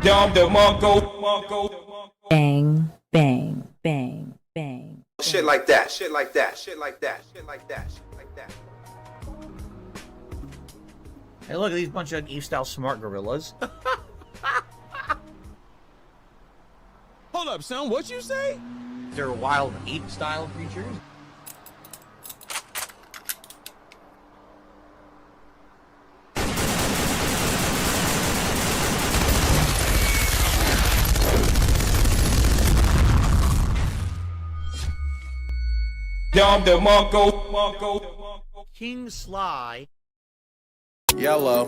Dom the Mongo. Bang, bang, bang, bang. Shit like that, shit like that, shit like that, shit like that, shit like that. Hey, look at these bunch of Eve-style smart gorillas. Hold up, son, what you say? They're wild ape-style creatures. Dom the Mongo. King Sly. Yellow.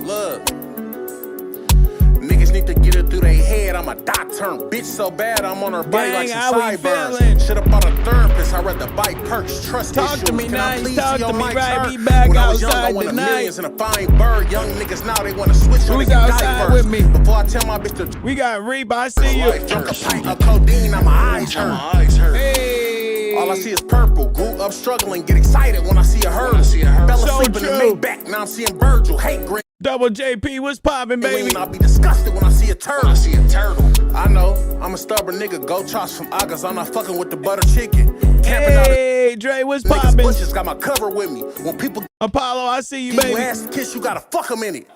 Look. Niggas need to get it through their head. I'm a dot turn bitch so bad I'm on her body like some sideburns. Should've bought a therapist. I read the bike perks. Trust Talk issues. to me Can nice, I please talk see to on me my right. turn? We back When I was young, I outside wanted tonight. millions and a fine bird. Young niggas now they wanna switch on Who's they outside diverse. with me? Before I tell my bitch to We got Reap, I see you. drunk a pint of codeine, now my eyes hurt. Hey. All I see is purple. Grew up struggling, get excited when I see a hurdle. Fell So asleep in the true. Maybach, now I'm seeing Virgil. Hate green. Double JP, what's poppin', baby? I'll be disgusted when I see a turtle. I know, I'm a stubborn nigga. Go chops from August. I'm not fucking with the butter chicken. Camping out Hey, Dre, what's niggas poppin'? bushes got my cover with me. When people Apollo, I see you, give you baby. ass to kiss, you gotta fuck them in it.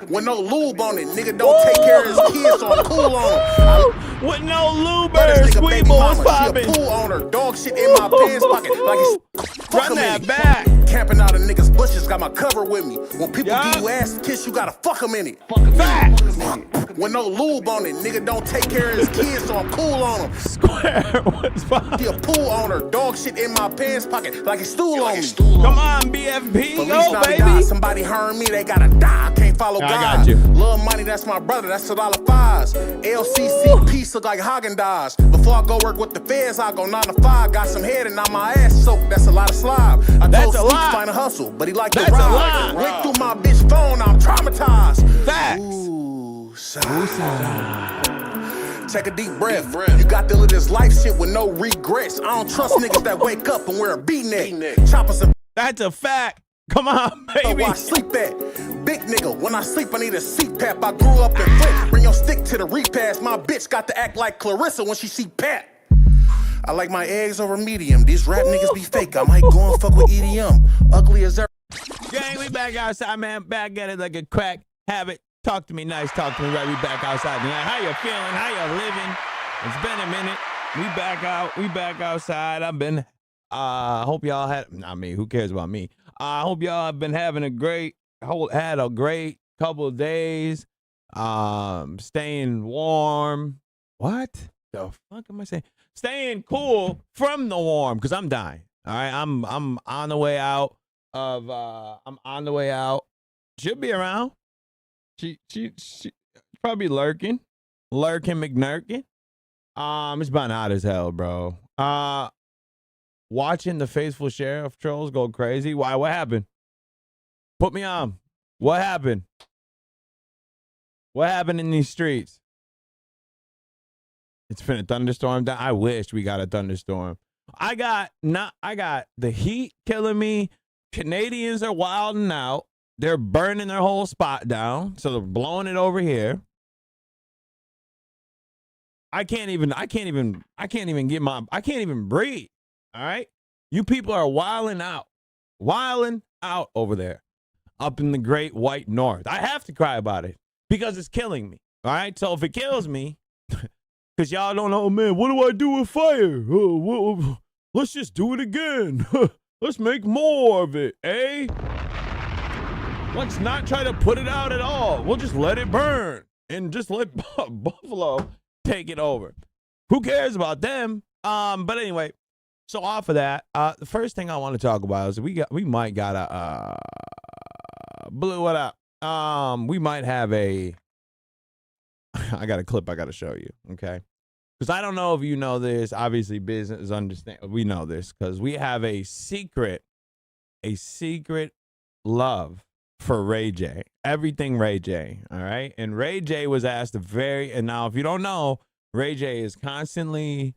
With no lube on it, nigga don't take care of his kids, so I'm cool on him. With no lube, But this nigga baby Squeeble, what's mama, she poppin'? a pool owner. Dog shit in my pants pocket, like it's fuck Run 'em that in it. back. Camping out of niggas bushes, got my cover with me. When people Yeah. give you ass to kiss, you gotta fuck them in it. Facts. With no lube on it, nigga don't take care of his kids, so I'm cool on him. Square, what's She poppin'? a pool owner, dog shit in my pants pocket, like it's stool on me. Come on, BFP, Police go, now they baby. die, somebody heard me, they gotta die. I can't follow I God. got you. Lil Money, that's my brother, that's $1.05. LCCP look like Haagen-Dazs. Before I go work with the feds, I go 9 to 5. Got some head and now my ass soaked, that's a lot of slob. I That's told a Steve lot. find a hustle, but he like That's to a ride. lot. Went through my bitch phone, I'm traumatized. Facts. Ooh, take a deep breath. You got to live this life shit with no regrets. I don't trust niggas that wake up and wear a B-neck. Choppers and That's a fact. Come on, baby. where I sleep at. Big nigga, when I sleep, I need a CPAP. I grew up in Flint. Bring your stick to the repast. My bitch got to act like Clarissa when she see Pat. I like my eggs over medium. These rap niggas be fake. I might go and fuck with EDM. Ugly as ever. Gang, we back outside, man. Back at it like a crack habit. Talk to me nice. Talk to me right. We back outside tonight. How you feeling? How you living? It's been a minute. We back out. We back outside. I've been, hope y'all had, not me. Who cares about me? I hope y'all have been having a great couple of days. Staying warm. What the fuck am I saying? Staying cool from the warm, because I'm dying. All right. I'm on the way out of, I'm on the way out. She'll be around. She probably lurking McNurkin. It's been hot as hell, bro. Watching the faithful sheriff trolls go crazy. Why? What happened? Put me on. What happened? What happened in these streets? It's been a thunderstorm. I wish we got a thunderstorm. I got the heat killing me. Canadians are wilding out. They're burning their whole spot down, so they're blowing it over here. I can't even breathe. All right, you people are wilding out over there, up in the Great White North. I have to cry about it because it's killing me. All right, so if it kills me, because y'all don't know, man, what do I do with fire? Let's just do it again. Let's make more of it, eh? Let's not try to put it out at all. We'll just let it burn and just let Buffalo take it over. Who cares about them? But anyway, so off of that, the first thing I want to talk about is we might got a Blue, what up? We might have a I got a clip I got to show you, okay? Because I don't know if you know this. Obviously, business understand. We know this because we have a secret love for Ray J. Everything Ray J. All right, and Ray J was asked and now if you don't know, Ray J is constantly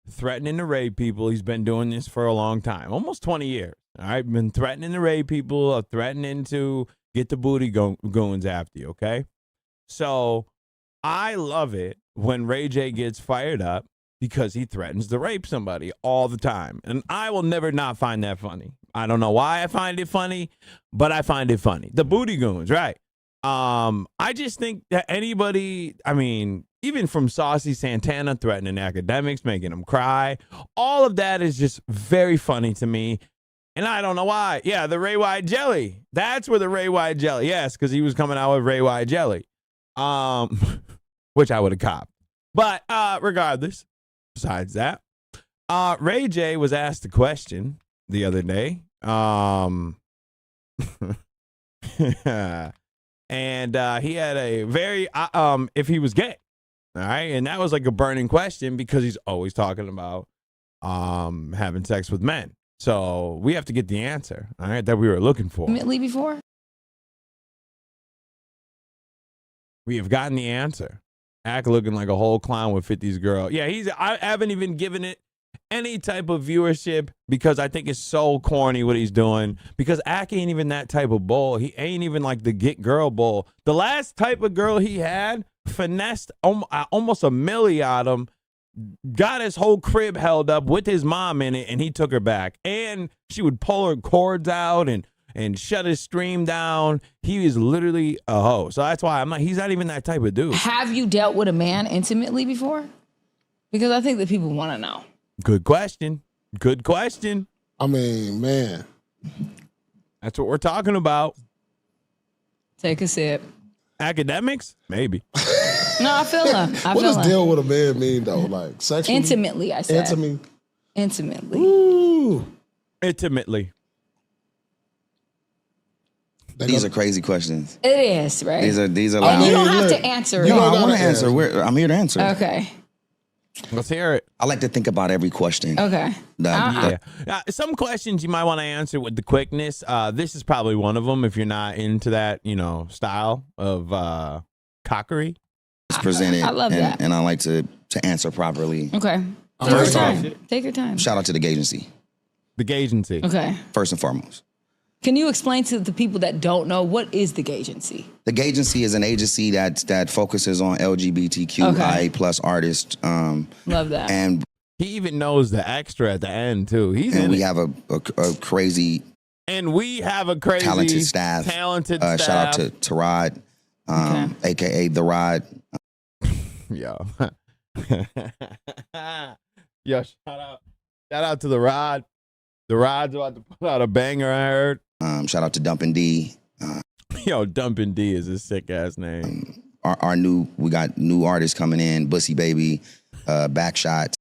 threatening to rape people. He's been doing this for a long time, almost 20 years. All right, been threatening to rape people, threatening to get the booty goons after you, okay? So I love it when Ray J gets fired up because he threatens to rape somebody all the time. And I will never not find that funny. I don't know why I find it funny, but I find it funny. The booty goons, right? I just think that anybody, I mean, even from Saucy Santana threatening academics, making them cry, all of that is just very funny to me. And I don't know why. Yeah, the Ray White jelly. That's where the Ray White jelly. Yes, because he was coming out with Ray White jelly. Which I would have copped. But regardless, besides that, Ray J was asked a question the other day. And he had a very if he was gay. All right. And that was like a burning question because he's always talking about having sex with men. So we have to get the answer, all right, that we were looking for. Intimately before? We have gotten the answer. Act looking like a whole clown with 50s girl. Yeah, I haven't even given it any type of viewership because I think it's so corny what he's doing. Because Ack ain't even that type of bull. He ain't even like the get girl bull. The last type of girl he had finessed almost a milli out him, got his whole crib held up with his mom in it, and he took her back. And she would pull her cords out and shut his stream down. He is literally a hoe. So that's why he's not even that type of dude. Have you dealt with a man intimately before? Because I think that people want to know. Good question. Good question. I mean, man. That's what we're talking about. Take a sip. Academics? Maybe. No, I feel him. What does deal with a man mean, though? Like, sexually? Intimately, I said. Intimately. Ooh. Intimately. These are crazy questions. It is, right? These are And loud. you don't have to answer it. No, I want to answer. I'm here to answer. Okay. Let's hear it. I like to think about every question. Okay. Some questions you might want to answer with the quickness. This is probably one of them if you're not into that, style of cockery. It's presented. I love that. And I like to answer properly. Okay. Take your time. Shout out to the agency. The agency. Okay. First and foremost. Can you explain to the people that don't know what is the agency? The agency is an agency that focuses on LGBTQIA plus artists. Love that. And he even knows the extra at the end too. We have a crazy. And we have a crazy talented staff. Shout out to Rod, aka the Rod. Yo. Yo, shout out to the Rod. The Rod's about to put out a banger, I heard. Shout out to Dumpin' D. Yo, Dumpin' D is a sick ass name. We got new artists coming in. Bussy Baby, Backshots.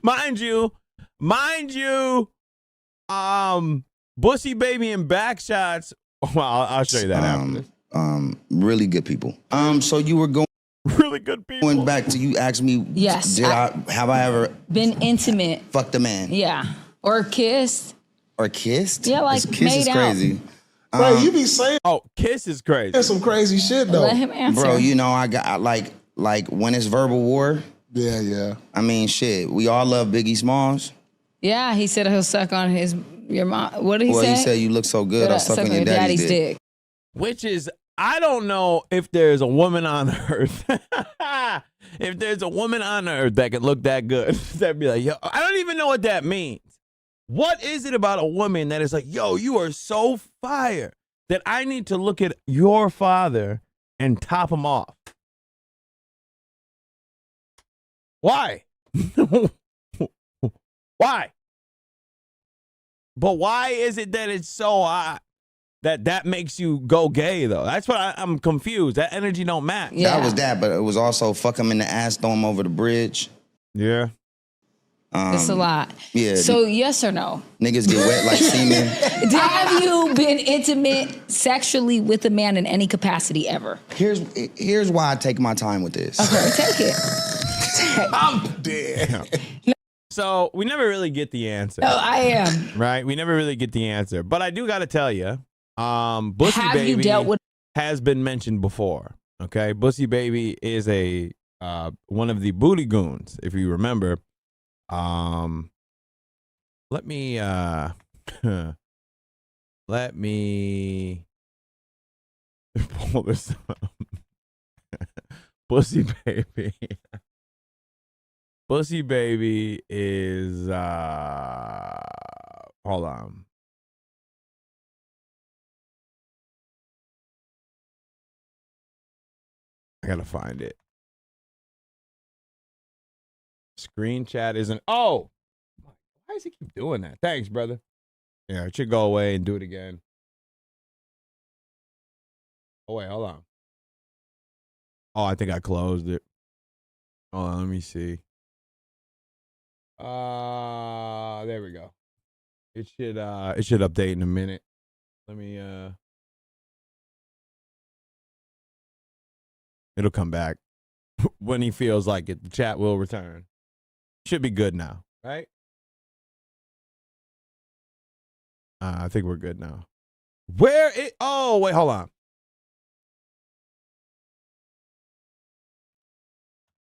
Mind you, Bussy Baby and Backshots. Well, I'll show you that after this. Really good people. So you were going. Really good people. Going back to you asked me, yes, have I ever been intimate? Fucked a man? Yeah, or kissed? Or kissed? Yeah, like kiss made is crazy. Bro, you be saying kiss is crazy. That's some crazy shit though. Let him answer. Bro, I got like when it's verbal war. Yeah. I mean, shit. We all love Biggie Smalls. Yeah, he said he'll suck on your mom. What did he say? Well, he said you look so good. I'll suck on your daddy's dick. Which is, I don't know if there's a woman on earth. If there's a woman on earth that can look that good, that'd be like, yo, I don't even know what that means. What is it about a woman that is like, yo, you are so fire that I need to look at your father and top him off? Why? Why? But why is it that it's so hot that makes you go gay, though? That's what I'm confused. That energy don't match. Yeah. That was that, but it was also fuck him in the ass, throw him over the bridge. Yeah. It's a lot. Yeah. So yes or no? Niggas get wet like semen. Have you been intimate sexually with a man in any capacity ever? Here's why I take my time with this. Okay, take it. I'm dead. So we never really get the answer. No, I am. Right? We never really get the answer. But I do got to tell you, Bussy Have Baby you dealt with has been mentioned before. Okay? Bussy Baby is one of the booty goons, if you remember. Let me Let me pull this up. Pussy Baby. Pussy Baby is hold on. I gotta find it. Screen chat isn't. Oh, why does he keep doing that? Thanks, brother. Yeah, it should go away and do it again. Oh wait, hold on. Oh, I think I closed it. Hold on, let me see. There we go. It should update in a minute. Let me it'll come back when he feels like it. The chat will return. Should be good now, right? I think we're good now. Where it? Oh, wait, hold on.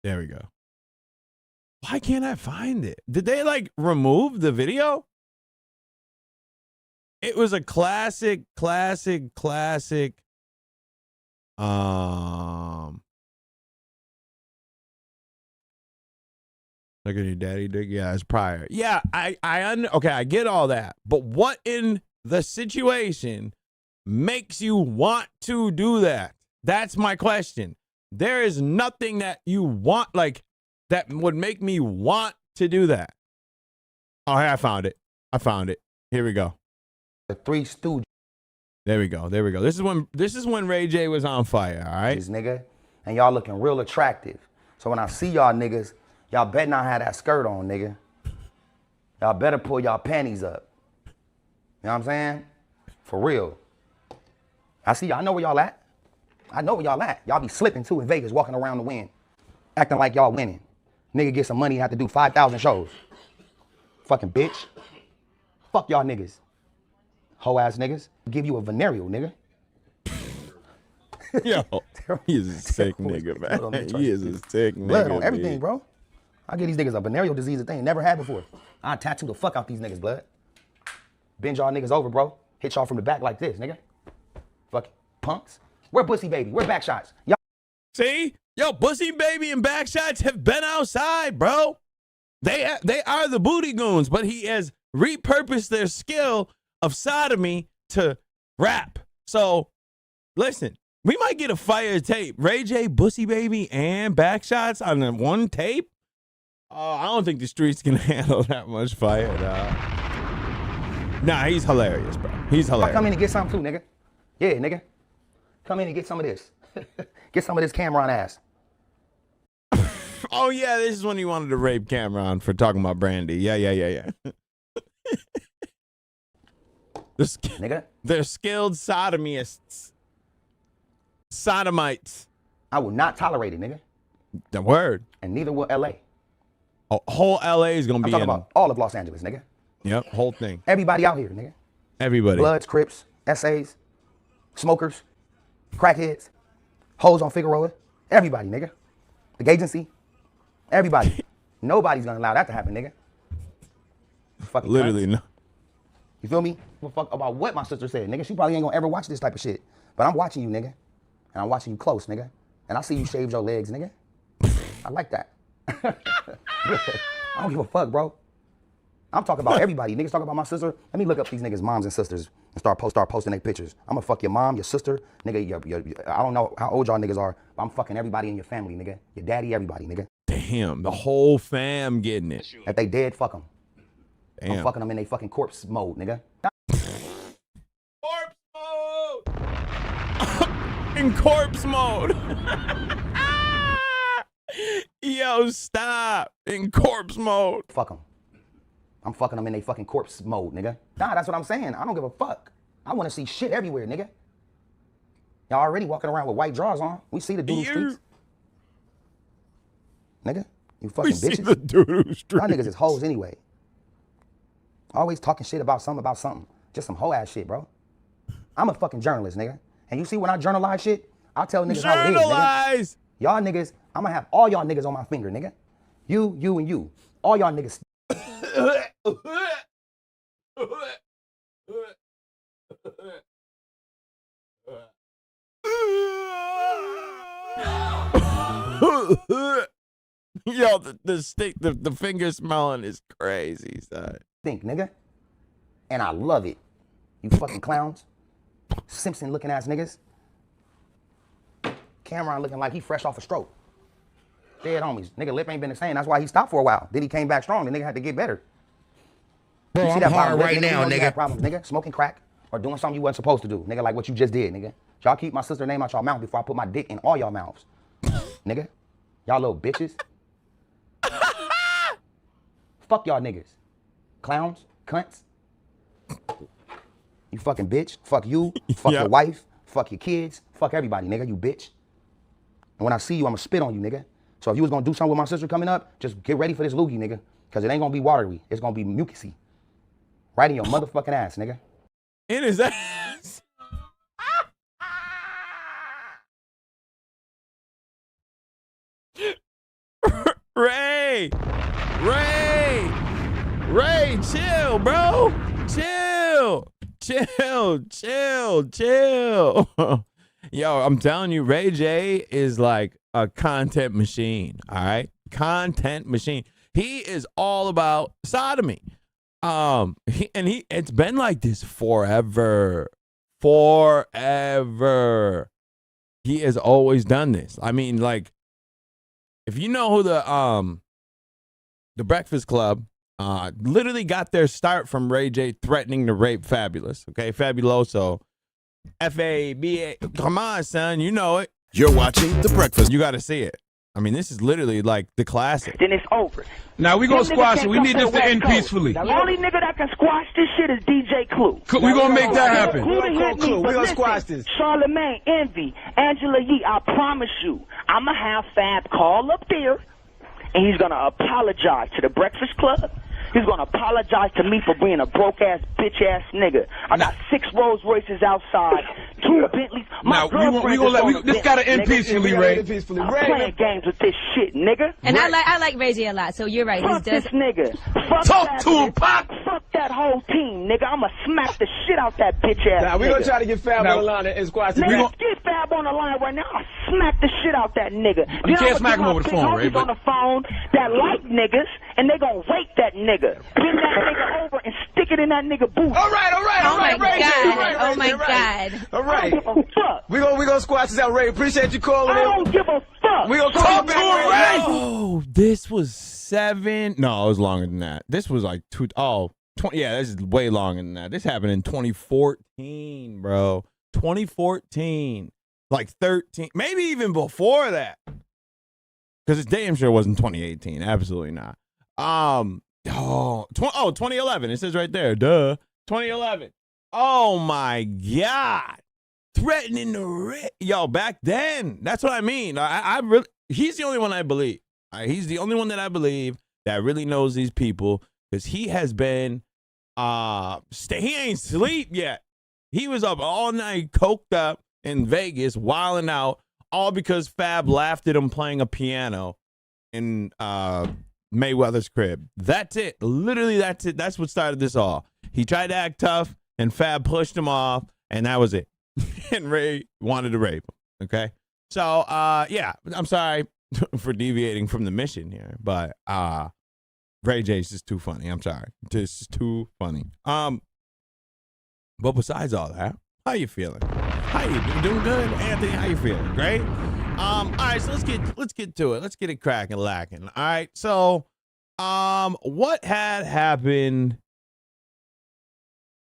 There we go. Why can't I find it? Did they like remove the video? It was a classic. Look at your daddy dick. Yeah, it's prior. Yeah, okay, I get all that. But what in the situation makes you want to do that? That's my question. There is nothing that you want, like, that would make me want to do that. Oh, hey, I found it. Here we go. The Three Stooges. There we go. This is when Ray J was on fire, all right? Nigga, and y'all looking real attractive. So when I see y'all niggas, y'all better not have that skirt on, nigga. Y'all better pull y'all panties up. You know what I'm saying? For real. I know where y'all at. Y'all be slipping too in Vegas, walking around the wind, acting like y'all winning. Nigga get some money, have to do 5,000 shows. Fucking bitch. Fuck y'all niggas. Hoe ass niggas. Give you a venereal, nigga. Yo, he is a sick nigga, man. He is a sick nigga. Blood on everything, bro. I give these niggas a venereal disease that they ain't never had before. I tattoo the fuck out these niggas, blood. Bend y'all niggas over, bro. Hit y'all from the back like this, nigga. Fucking punks. Where Pussy Baby? Where back shots? Y'all. See? Yo, Pussy Baby and Backshots have been outside, bro. They are the booty goons, but he has repurposed their skill of sodomy to rap. So, listen, we might get a fire tape. Ray J, Pussy Baby, and Backshots on the one tape. I don't think the streets can handle that much fire, dog. Nah, he's hilarious, bro. He's hilarious. Come in and get some too, nigga. Yeah, nigga. Come in and get some of this. Get some of this Cameron ass. Oh, yeah, this is when he wanted to rape Cameron for talking about Brandy. Yeah. Nigga. They're skilled sodomists. Sodomites. I will not tolerate it, nigga. The word. And neither will LA. Oh, whole LA is going to be I'm talking about all of Los Angeles, nigga. Yep, whole thing. Everybody out here, nigga. Everybody. Bloods, Crips, SAs, smokers, crackheads, hoes on Figueroa. Everybody, nigga. The agency. Everybody. Nobody's going to allow that to happen, nigga. Fucking literally, cunts. no. You feel me? Well, fuck about what my sister said, nigga. She probably ain't gonna ever watch this type of shit. But I'm watching you, nigga. And I'm watching you close, nigga. And I see you shave your legs, nigga. I like that. I don't give a fuck, bro. I'm talking about everybody. Niggas talking about my sister. Let me look up these niggas' moms and sisters and start posting their pictures. I'm gonna fuck your mom, your sister, nigga. I don't know how old y'all niggas are, but I'm fucking everybody in your family, nigga. Your daddy, everybody, nigga. Damn, the whole fam getting it. If they dead, fuck them. Damn. I'm fucking them in they fucking corpse mode, nigga. Corpse mode. In corpse mode. Yo, stop. In corpse mode. Fuck them. I'm fucking them in they fucking corpse mode, nigga. Nah, that's what I'm saying. I don't give a fuck. I want to see shit everywhere, nigga. Y'all already walking around with white drawers on. We see the doodle streets. Nigga, you fucking bitches. See the doodle streets. Y'all niggas is hoes anyway. Always talking shit about something. Just some hoe ass shit, bro. I'm a fucking journalist, nigga. And you see when I journalize shit, I tell niggas how it is, nigga. Y'all niggas, I'm gonna have all y'all niggas on my finger, nigga. You, and you. All y'all niggas. Yo, the finger smelling is crazy, son. Think, nigga. And I love it. You fucking clowns. Simpson looking ass niggas. Cameron looking like he fresh off a stroke. Dead homies. Nigga lip ain't been the same. That's why he stopped for a while. Then he came back strong. The nigga had to get better. Bro, You see I'm that hard problem, right now, you know you got nigga. problems, nigga. Smoking crack or doing something you wasn't supposed to do. Nigga, like what you just did, nigga. Y'all keep my sister's name out y'all mouth before I put my dick in all y'all mouths. Nigga. Y'all little bitches. Fuck y'all niggas. Clowns. Cunts. You fucking bitch. Fuck you. Fuck your wife. Fuck your kids. Fuck everybody, nigga. You bitch. And when I see you, I'ma spit on you, nigga. So if you was gonna do something with my sister coming up, just get ready for this loogie, nigga. Cause it ain't gonna be watery. It's gonna be mucusy. Right in your motherfucking ass, nigga. In his ass. Ray, chill, bro. Chill. Yo, I'm telling you, Ray J is like a content machine. All right, content machine. He is all about sodomy. It's been like this forever. He has always done this. I mean, like, if you know who the Breakfast Club literally got their start from Ray J threatening to rape Fabulous. Okay, Fabuloso. F-A-B-A. Come on, son, you know it. You're watching The Breakfast. You got to see it. I mean, this is literally like the classic. Then it's over. Now we gonna squash it. We need this to end peacefully. The only nigga that can squash this shit is DJ Clue. We gonna make that happen. Clue to hit me, We gonna squash this. Charlamagne, Envy, Angela Yee, I promise you, I'ma have Fab call up there, and he's gonna apologize to the Breakfast Club. He's gonna apologize to me for being a broke ass, bitch ass nigga. I got 6 Rolls Royces outside, 2 Bentleys. My girlfriend this gotta end peacefully, Ray. I'm playing games with this shit, nigga. And I like Ray J a lot, so you're right. Fuck this nigga. Fuck Talk that to him, bitch. Pop. Fuck that whole team, nigga. I'ma smack the shit out that bitch ass Now we nigga. gonna try to get Fab on the line and squash it. Nigga, get Fab on the line right now. I'll smack the shit out that nigga. You can't smack him over the phone, Ray. On the phone that like niggas, and they gonna wake that nigga. Bring that nigga over and stick it in that nigga booth. All right, Oh my Ray J, God. Oh my God. All right. I don't give a fuck. We gonna squash this out, Ray. Appreciate you calling I in. don't give a fuck. We gonna talk to him, Ray. Oh, this was 7. No, it was longer than that. This was like 20. Yeah, this is way longer than that. This happened in 2014, bro. 2014. Like 13. Maybe even before that. Because it damn sure wasn't 2018. Absolutely not. 2011. It says right there. Duh. 2011. Oh my God. Threatening to rip. Yo, back then. That's what I mean. I really, he's the only one I believe. He's the only one that I believe that really knows these people, because he has been he ain't sleep yet. He was up all night, coked up in Vegas, wilding out, all because Fab laughed at him playing a piano in Mayweather's crib. That's it. Literally, that's it. That's what started this all. He tried to act tough, and Fab pushed him off, and that was it. And Ray wanted to rape him. Okay? So, yeah, I'm sorry for deviating from the mission here, but Ray J's just too funny. I'm sorry. Just too funny. But besides all that, how you feeling? How you doing? Good, Anthony? How you feeling? Great. All right, so let's get to it. Let's get it cracking, lacking. All right. So, what had happened?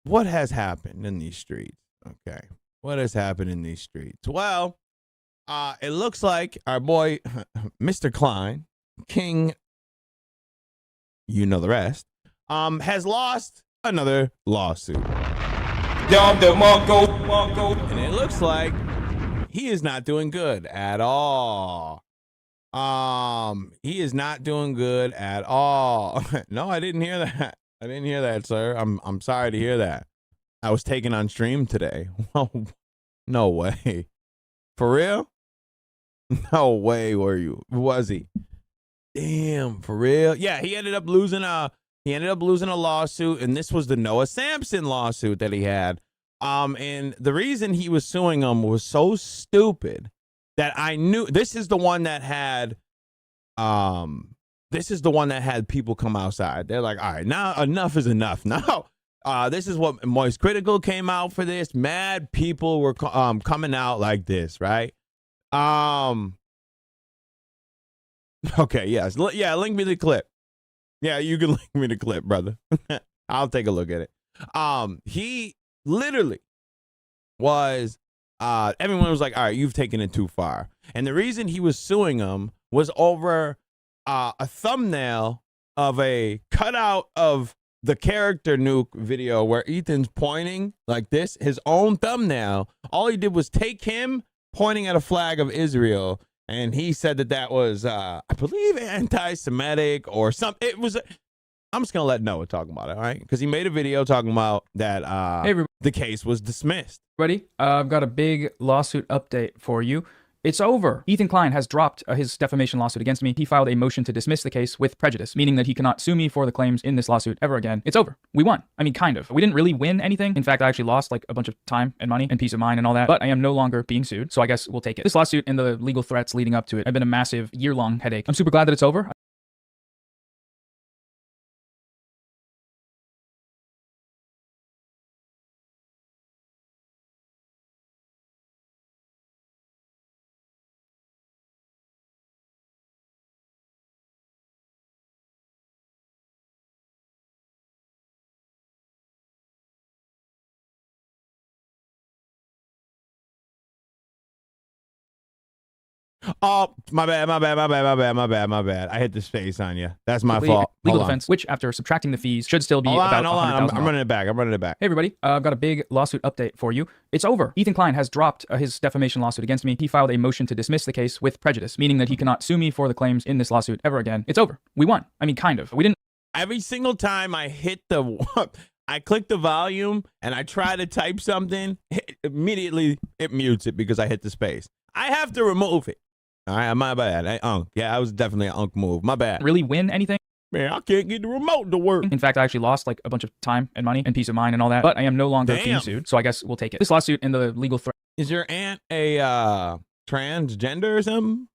What has happened in these streets? Okay. What has happened in these streets? Well, it looks like our boy, Mr. Klein, King, you know the rest, has lost another lawsuit. And it looks like he is not doing good at all. He is not doing good at all. No, I didn't hear that. I didn't hear that, sir. I'm sorry to hear that. I was taken on stream today. No way. For real? No way were you. Was he? Damn, for real? Yeah, he ended up losing a lawsuit, and this was the Noah Sampson lawsuit that he had. And the reason he was suing him was so stupid that I knew this is the one that had this is the one that had people come outside. They're like, all right, now enough is enough. Now, this is what Moist Critical came out for this. Mad people were coming out like this, right? Okay, yes. Yeah, link me the clip. Yeah, you can link me the clip, brother. I'll take a look at it. He literally was, everyone was like, all right, you've taken it too far. And the reason he was suing him was over a thumbnail of a cutout of the character nuke video where Ethan's pointing like this, his own thumbnail. All he did was take him pointing at a flag of Israel, and he said that that was, I believe, anti-Semitic or something. It was, I'm just going to let Noah talk about it, all right? Because he made a video talking about that the case was dismissed. Everybody, I've got a big lawsuit update for you. It's over. Ethan Klein has dropped his defamation lawsuit against me. He filed a motion to dismiss the case with prejudice, meaning that he cannot sue me for the claims in this lawsuit ever again. It's over. We won. I mean, kind of. We didn't really win anything. In fact, I actually lost like a bunch of time and money and peace of mind and all that, but I am no longer being sued, so I guess we'll take it. This lawsuit and the legal threats leading up to it have been a massive year-long headache. I'm super glad that it's over. Oh, my bad. I hit the space on you. That's my fault. Legal defense, which after subtracting the fees should still be about $100,000. I'm running it back. Hey, everybody, I've got a big lawsuit update for you. It's over. Ethan Klein has dropped his defamation lawsuit against me. He filed a motion to dismiss the case with prejudice, meaning that he cannot sue me for the claims in this lawsuit ever again. It's over. We won. I mean, kind of. We didn't. Every single time I hit I click the volume and I try to type something, immediately it mutes it because I hit the space. I have to remove it. All right, my bad. Yeah, I was definitely an move. My bad. Really win anything? Man, I can't get the remote to work. In fact, I actually lost like a bunch of time and money and peace of mind and all that, but I am no longer being sued, so I guess we'll take it. This lawsuit and the legal threat. Is your aunt a transgender or something?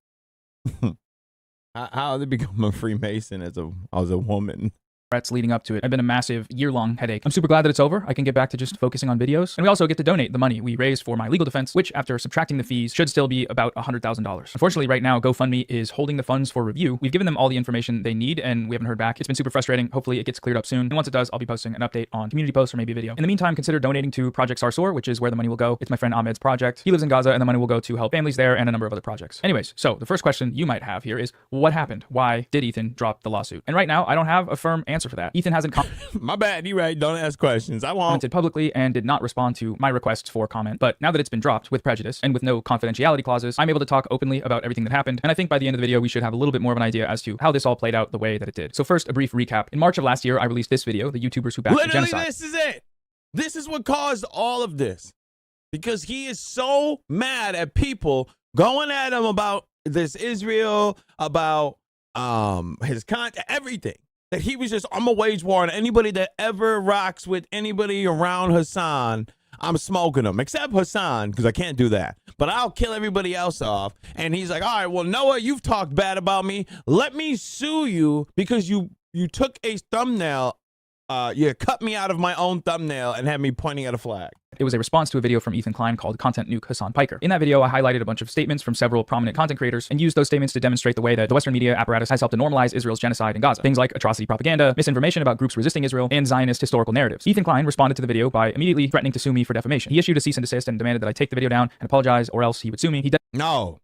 How did they become a Freemason as a woman? Threats leading up to it have been a massive year-long headache. I'm super glad that it's over. I can get back to just focusing on videos. And we also get to donate the money we raised for my legal defense, which after subtracting the fees should still be about $100,000. Unfortunately, right now, GoFundMe is holding the funds for review. We've given them all the information they need and we haven't heard back. It's been super frustrating. Hopefully it gets cleared up soon. And once it does, I'll be posting an update on community posts or maybe a video. In the meantime, consider donating to Project Sarsour, which is where the money will go. It's my friend Ahmed's project. He lives in Gaza and the money will go to help families there and a number of other projects. Anyways, so the first question you might have here is what happened? Why did Ethan drop the lawsuit? And right now, I don't have a firm answer for that. Ethan hasn't my bad, you right. Don't ask questions. I won't. Commented publicly and did not respond to my requests for comment. But now that it's been dropped with prejudice and with no confidentiality clauses, I'm able to talk openly about everything that happened. And I think by the end of the video, we should have a little bit more of an idea as to how this all played out the way that it did. So first, a brief recap. In March of last year, I released this video, the YouTubers who backed the genocide. This is it. This is what caused all of this. Because he is so mad at people going at him about this Israel, about his content, everything. That he was just, I'm a wage war on anybody that ever rocks with anybody around Hassan. I'm smoking them, except Hassan, because I can't do that. But I'll kill everybody else off. And he's like, all right, well, Noah, you've talked bad about me. Let me sue you because you took a thumbnail. You cut me out of my own thumbnail and had me pointing at a flag. It was a response to a video from Ethan Klein called Content Nuke Hassan Piker. In that video, I highlighted a bunch of statements from several prominent content creators and used those statements to demonstrate the way that the Western media apparatus has helped to normalize Israel's genocide in Gaza. Things like atrocity propaganda, misinformation about groups resisting Israel, and Zionist historical narratives. Ethan Klein responded to the video by immediately threatening to sue me for defamation. He issued a cease and desist and demanded that I take the video down and apologize or else he would sue me. No.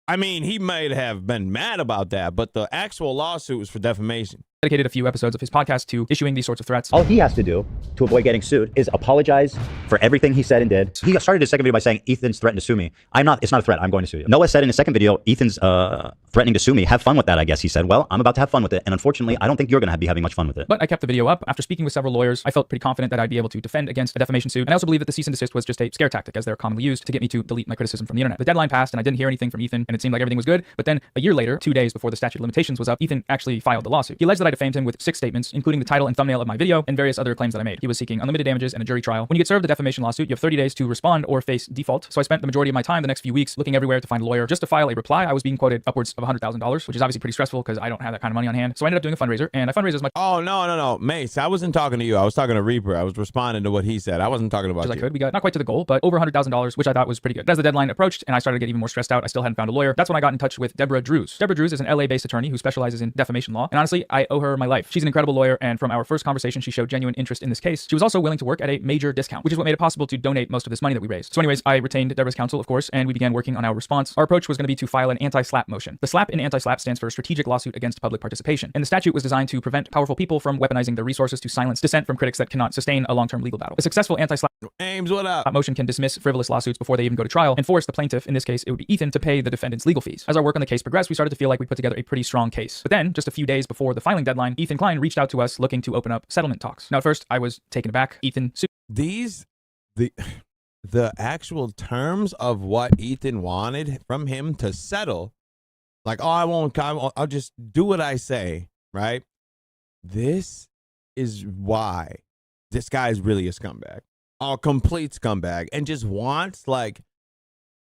I mean, he might have been mad about that, but the actual lawsuit was for defamation. Dedicated a few episodes of his podcast to issuing these sorts of threats. All he has to do to avoid getting sued is apologize for everything he said and did. He started his second video by saying, Ethan's threatened to sue me. It's not a threat. I'm going to sue you. Noah said in his second video, Ethan's threatening to sue me. Have fun with that, I guess. He said, well, I'm about to have fun with it. And unfortunately, I don't think you're going to be having much fun with it. But I kept the video up. After speaking with several lawyers, I felt pretty confident that I'd be able to defend against a defamation suit. And I also believe that the cease and desist was just a scare tactic, as they're commonly used to get me to delete my criticism from the internet. The deadline passed and I didn't hear anything from Ethan, and it seemed like everything was good. But then a year later, 2 days before the statute of limitations was up, Ethan actually filed the lawsuit. He alleged that that I defamed him with 6 statements, including the title and thumbnail of my video and various other claims that I made. He was seeking unlimited damages and a jury trial. When you get served a defamation lawsuit, you have 30 days to respond or face default. So I spent the majority of my time the next few weeks looking everywhere to find a lawyer just to file a reply. I was being quoted upwards of $100,000, which is obviously pretty stressful because I don't have that kind of money on hand. So I ended up doing a fundraiser, and I fundraised as much. Oh, no, Mace. I wasn't talking to you. I was talking to Reaper. I was responding to what he said. I wasn't talking about as you. I could. We got not quite to the goal, but over $100,000, which I thought was pretty good. As the deadline approached and I started to get even more stressed out, I still hadn't found a lawyer. That's when I got in touch with Deborah Drews. Deborah Drews is an LA-based attorney who specializes in defamation law, and honestly, I owe her my life. She's an incredible lawyer, and from our first conversation, she showed genuine interest in this case. She was also willing to work at a major discount, which is what made it possible to donate most of this money that we raised. So anyways, I retained Deborah's counsel, of course, and we began working on our response. Our approach was going to be to file an anti-SLAPP motion. The SLAPP in anti-SLAPP stands for Strategic Lawsuit Against Public Participation, and the statute was designed to prevent powerful people from weaponizing their resources to silence dissent from critics that cannot sustain a long-term legal battle. A successful anti-SLAPP Ames, what up? motion can dismiss frivolous lawsuits before they even go to trial and force the plaintiff, in this case it would be Ethan, to pay the defendant's legal fees. As our work on the case progressed, we started to feel like we put together a pretty strong case. But then, just a few days before the filing deadline, Ethan Klein reached out to us looking to open up settlement talks. Now at first, I was taken aback. Ethan the actual terms of what Ethan wanted from him to settle, like, oh, I'll just do what I say, right? This is why this guy is really a scumbag, a complete scumbag, and just wants like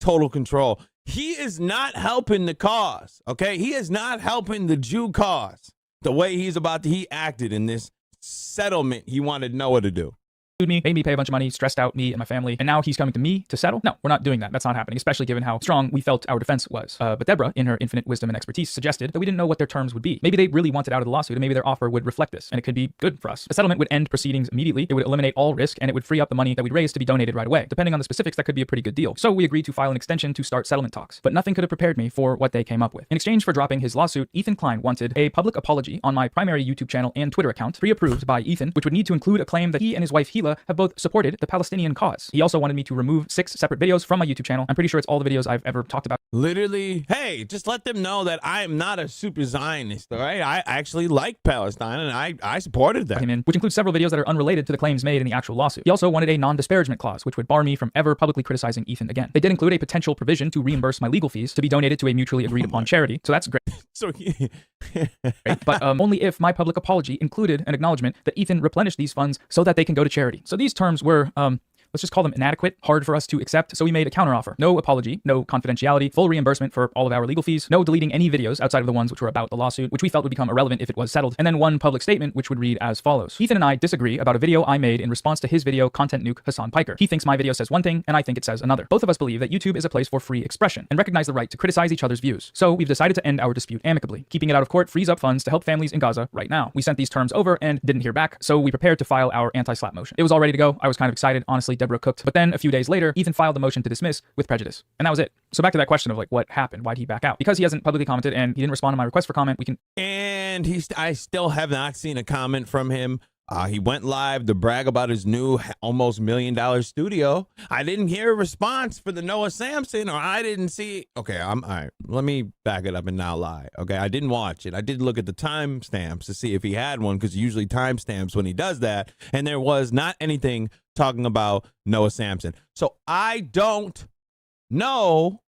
total control. He is not helping the cause, okay? He is not helping the Jew cause the way he acted in this settlement. He wanted Noah to do. Me, made me pay a bunch of money, stressed out me and my family, and now he's coming to me to settle? No, we're not doing that. That's not happening, especially given how strong we felt our defense was. But Deborah, in her infinite wisdom and expertise, suggested that we didn't know what their terms would be. Maybe they really wanted out of the lawsuit, and maybe their offer would reflect this, and it could be good for us. A settlement would end proceedings immediately, it would eliminate all risk, and it would free up the money that we'd raised to be donated right away. Depending on the specifics, that could be a pretty good deal. So we agreed to file an extension to start settlement talks, but nothing could have prepared me for what they came up with. In exchange for dropping his lawsuit, Ethan Klein wanted a public apology on my primary YouTube channel and Twitter account, pre-approved by Ethan, which would need to include a claim that he and his wife Hila have both supported the Palestinian cause. He also wanted me to remove 6 separate videos from my YouTube channel. I'm pretty sure it's all the videos I've ever talked about. Literally, hey, just let them know that I am not a super Zionist, all right? I actually like Palestine, and I supported that. Which includes several videos that are unrelated to the claims made in the actual lawsuit. He also wanted a non-disparagement clause, which would bar me from ever publicly criticizing Ethan again. They did include a potential provision to reimburse my legal fees to be donated to a mutually agreed upon charity, so that's great. So great, but only if my public apology included an acknowledgement that Ethan replenished these funds so that they can go to charity. So these terms were let's just call them inadequate, hard for us to accept, so we made a counteroffer. No apology, no confidentiality, full reimbursement for all of our legal fees, no deleting any videos outside of the ones which were about the lawsuit, which we felt would become irrelevant if it was settled, and then one public statement which would read as follows. Ethan and I disagree about a video I made in response to his video Content Nuke Hassan Piker. He thinks my video says one thing, and I think it says another. Both of us believe that YouTube is a place for free expression, and recognize the right to criticize each other's views. So we've decided to end our dispute amicably. Keeping it out of court frees up funds to help families in Gaza right now. We sent these terms over and didn't hear back, so we prepared to file our anti-SLAPP motion. It was all ready to go. I was kind of excited. Honestly, Deborah cooked. But then a few days later, Ethan filed the motion to dismiss with prejudice. And that was it. So back to that question of like what happened? Why'd he back out? Because he hasn't publicly commented and he didn't respond to my request for comment. And I still have not seen a comment from him. He went live to brag about his new almost $1 million studio. I didn't hear a response for the Noah Samson, or I didn't see. Okay, all right. Let me back it up and now lie. Okay, I didn't watch it. I did look at the timestamps to see if he had one, because usually timestamps when he does that, and there was not anything talking about Noah Samson. So I don't know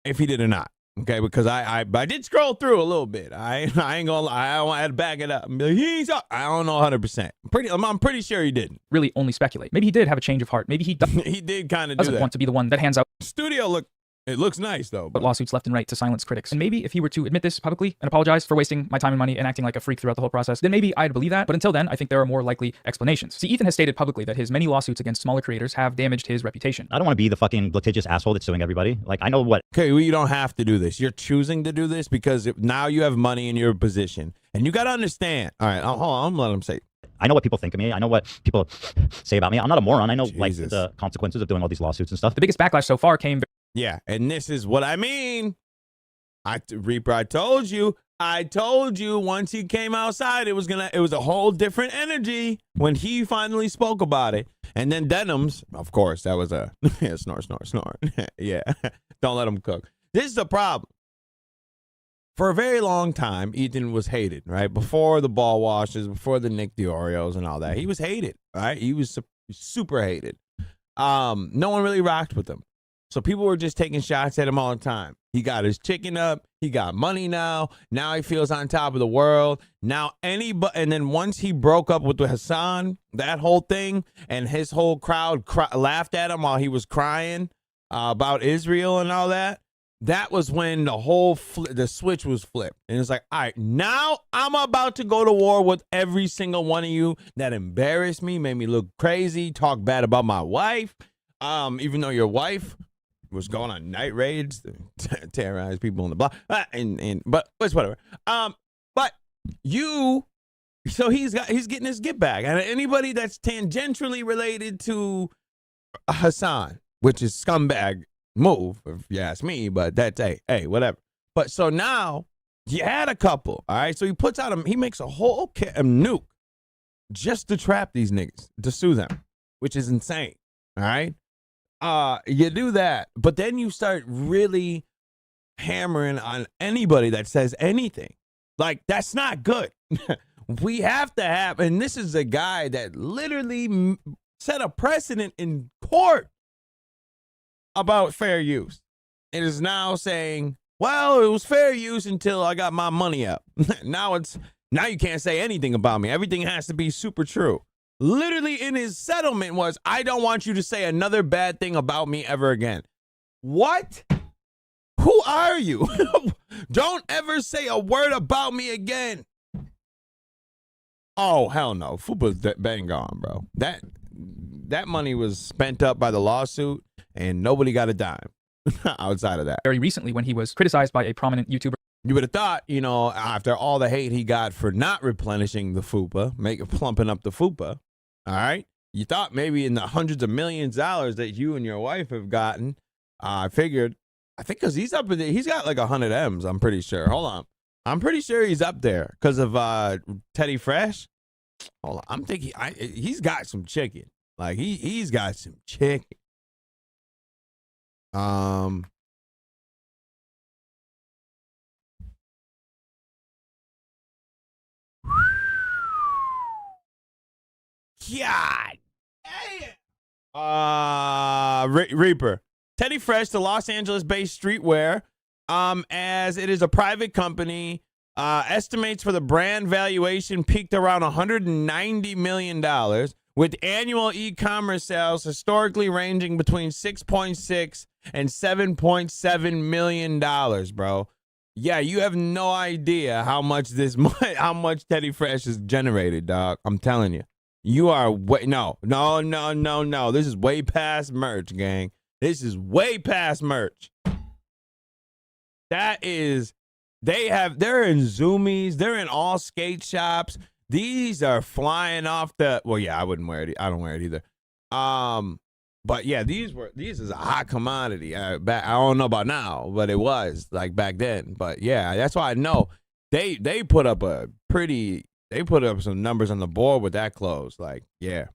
if he did or not. Okay, because I did scroll through a little bit. I ain't gonna lie. I had to back it up and be like, he's up. I don't know 100%. I'm pretty sure he didn't. Really only speculate. Maybe he did have a change of heart. Maybe he he did kind of do that. Doesn't want to be the one that hands out studio. It looks nice though. But lawsuits left and right to silence critics. And maybe if he were to admit this publicly and apologize for wasting my time and money and acting like a freak throughout the whole process, then maybe I'd believe that. But until then, I think there are more likely explanations. See, Ethan has stated publicly that his many lawsuits against smaller creators have damaged his reputation. I don't want to be the fucking litigious asshole that's suing everybody. Like, I know what. Okay, well, you don't have to do this. You're choosing to do this because now you have money in your position. And you got to understand. All right, hold on. I'm letting him say. I know what people think of me. I know what people say about me. I'm not a moron. I know like the consequences of doing all these lawsuits and stuff. The biggest backlash so far came. Yeah, and this is what I mean. Reaper, I told you once he came outside, it was a whole different energy when he finally spoke about it. And then Denims, of course, that was a snort. Yeah, don't let him cook. This is the problem. For a very long time, Ethan was hated, right? Before the ball washes, before the Nick Diorios and all that, he was hated, right? He was super hated. No one really rocked with him. So people were just taking shots at him all the time. He got his chicken up. He got money now. Now he feels on top of the world. Now anybody, and then once he broke up with Hassan, that whole thing, and his whole crowd laughed at him while he was crying about Israel and all that. That was when the switch was flipped. And it's like, all right, now I'm about to go to war with every single one of you that embarrassed me, made me look crazy, talk bad about my wife. Even though your wife was going on night raids to terrorize people on the block. But it's whatever. But so he's getting his get back. And anybody that's tangentially related to Hassan, which is scumbag move, if you ask me, but that's hey, whatever. But so now you had a couple, all right? So he puts out he makes a whole nuke just to trap these niggas, to sue them, which is insane, all right? You do that, but then you start really hammering on anybody that says anything. Like, that's not good. We have to have, and this is a guy that literally set a precedent in court about fair use. It is now saying, well, it was fair use until I got my money up. Now you can't say anything about me. Everything has to be super true. Literally in his settlement was, I don't want you to say another bad thing about me ever again. What? Who are you? Don't ever say a word about me again. Oh, hell no. Fupa's bang gone, bro. That money was spent up by the lawsuit, and nobody got a dime outside of that. Very recently, when he was criticized by a prominent YouTuber. You would have thought, after all the hate he got for not replenishing the FUPA, plumping up the FUPA, all right? You thought maybe in the hundreds of millions of dollars that you and your wife have gotten, I think because he's up there, he's got like 100 M's, I'm pretty sure. Hold on. I'm pretty sure he's up there because of Teddy Fresh. Hold on. I'm thinking he's got some chicken. Like he's got some chicken. God damn. Reaper. Teddy Fresh, the Los Angeles-based streetwear, as it is a private company, estimates for the brand valuation peaked around $190 million, with annual e-commerce sales historically ranging between $6.6 and $7.7 million, bro. Yeah, you have no idea how much Teddy Fresh has generated, dog. I'm telling you. You are no. This is way past merch, gang. This is way past merch. They're in Zoomies, they're in all skate shops. These are flying off the, well, yeah, I wouldn't wear it. I don't wear it either. But yeah, these is a hot commodity. I don't know about now, but it was like back then. But yeah, that's why I know they put up some numbers on the board with that clothes. Like, yeah.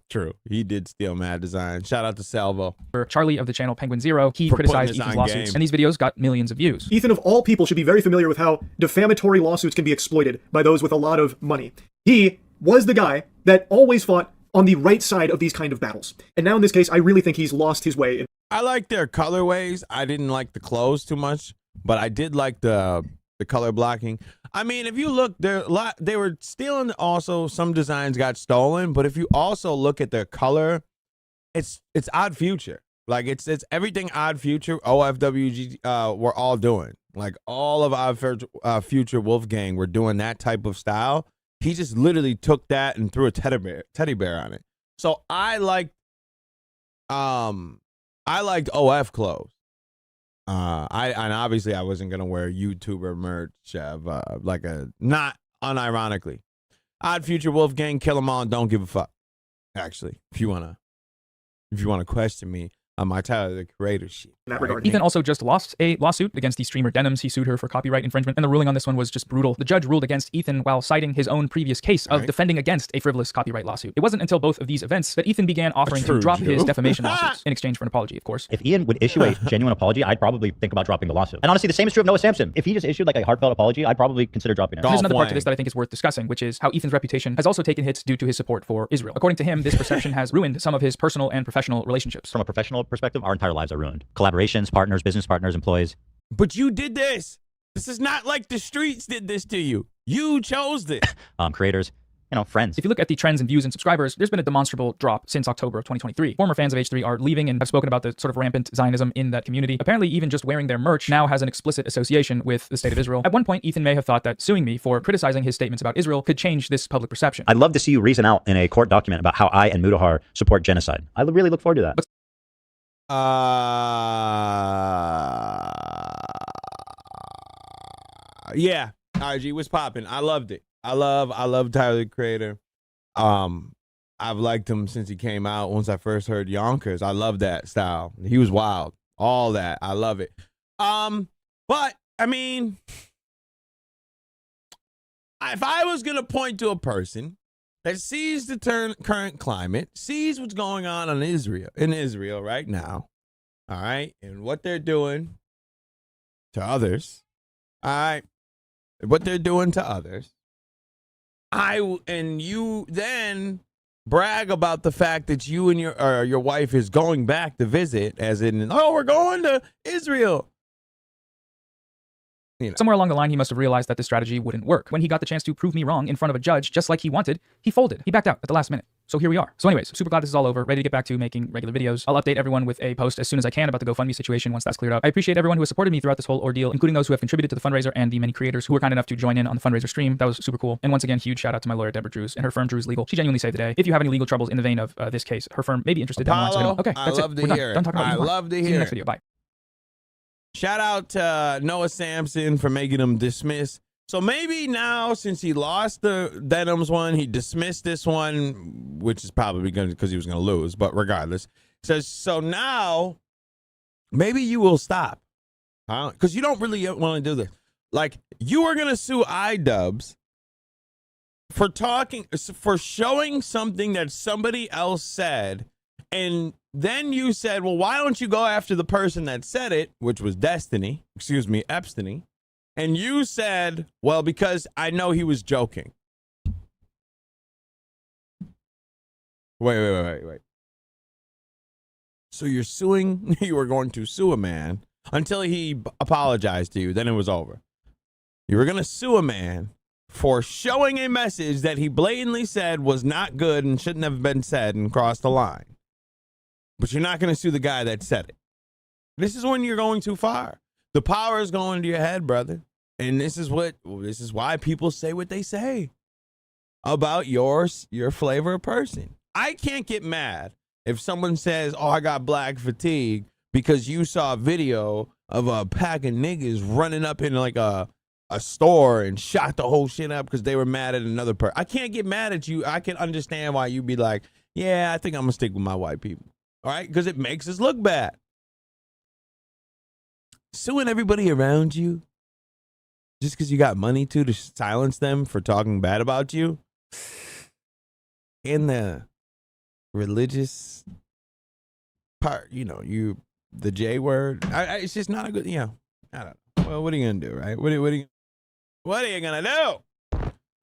True. He did steal Mad Design. Shout out to Salvo. Charlie of the channel Penguin Zero, he criticized Ethan's lawsuits, and these videos got millions of views. Ethan, of all people, should be very familiar with how defamatory lawsuits can be exploited by those with a lot of money. He was the guy that always fought on the right side of these kind of battles. And now in this case, I really think he's lost his way. I like their colorways. I didn't like the clothes too much, but I did like the color blocking. I mean, if you look, they were stealing also. Some designs got stolen, but if you also look at their color, it's Odd Future. Like it's everything Odd Future, OFWG, we're all doing. Like all of Odd Future Wolfgang were doing that type of style. He just literally took that and threw a teddy bear on it. So I liked OF clothes. And obviously I wasn't gonna wear YouTuber merch of not unironically. Odd Future Wolfgang, kill them all and don't give a fuck. Actually, if you wanna question me, my Tyler the Creator shit. In that regard. Ethan also just lost a lawsuit against the streamer Denims. He sued her for copyright infringement, and the ruling on this one was just brutal. The judge ruled against Ethan while citing his own previous case of defending against a frivolous copyright lawsuit. It wasn't until both of these events that Ethan began offering to drop his defamation lawsuits in exchange for an apology, of course. If Ian would issue a genuine apology, I'd probably think about dropping the lawsuit. And honestly, the same is true of Noah Sampson. If he just issued like a heartfelt apology, I'd probably consider dropping it. There's another part to this that I think is worth discussing, which is how Ethan's reputation has also taken hits due to his support for Israel. According to him, this perception has ruined some of his personal and professional relationships. From a professional perspective, our entire lives are ruined. Collaborations, partners, business partners, employees. But you did this. This is not like the streets did this to you. You chose this. Creators, you know, friends. If you look at the trends in views and subscribers, there's been a demonstrable drop since October of 2023. Former fans of H3 are leaving and have spoken about the sort of rampant Zionism in that community. Apparently, even just wearing their merch now has an explicit association with the state of Israel. At one point, Ethan may have thought that suing me for criticizing his statements about Israel could change this public perception. I'd love to see you reason out in a court document about how I and Mudahar support genocide. I really look forward to that. Yeah, RG was popping. I loved it. I love Tyler the Creator. I've liked him since he came out. Once I first heard Yonkers, I love that style. He was wild. All that. I love it. But I mean, if I was gonna point to a person that sees the current climate, sees what's going on in Israel right now, all right, and what they're doing to others, all right, what they're doing to others, and you then brag about the fact that you and your wife is going back to visit, as in, oh, we're going to Israel. You know. Somewhere along the line, he must have realized that this strategy wouldn't work. When he got the chance to prove me wrong in front of a judge, just like he wanted, he folded. He backed out at the last minute. So here we are. So anyways, super glad this is all over. Ready to get back to making regular videos. I'll update everyone with a post as soon as I can about the GoFundMe situation once that's cleared up. I appreciate everyone who has supported me throughout this whole ordeal, including those who have contributed to the fundraiser and the many creators who were kind enough to join in on the fundraiser stream. That was super cool. And once again, huge shout out to my lawyer, Deborah Drews, and her firm, Drews Legal. She genuinely saved the day. If you have any legal troubles in the vein of this case, her firm may be interested down the line. So okay, that's it. We're done. Done talking about I love to hear. See you in the next video. Bye. Shout out to Noah Sampson for making him dismiss. So maybe now, since he lost the Denims one, he dismissed this one, which is probably going because he was going to lose. But regardless, says so now maybe you will stop, because you don't really want to do this. Like, you are going to sue iDubbbz for showing something that somebody else said. And then you said, well, why don't you go after the person that said it, which was Epstein. And you said, well, because I know he was joking. Wait. So you were going to sue a man until he apologized to you. Then it was over. You were going to sue a man for showing a message that he blatantly said was not good and shouldn't have been said and crossed the line. But you're not going to sue the guy that said it. This is when you're going too far. The power is going to your head, brother. And this is why people say what they say about your flavor of person. I can't get mad if someone says, oh, I got black fatigue because you saw a video of a pack of niggas running up in like a store and shot the whole shit up because they were mad at another person. I can't get mad at you. I can understand why you'd be like, yeah, I think I'm going to stick with my white people. All right? Because it makes us look bad. Suing everybody around you just because you got money to silence them for talking bad about you in the religious part, the J word, it's just not a good, I don't know. Well, what are you going to do, right? What are you going to do?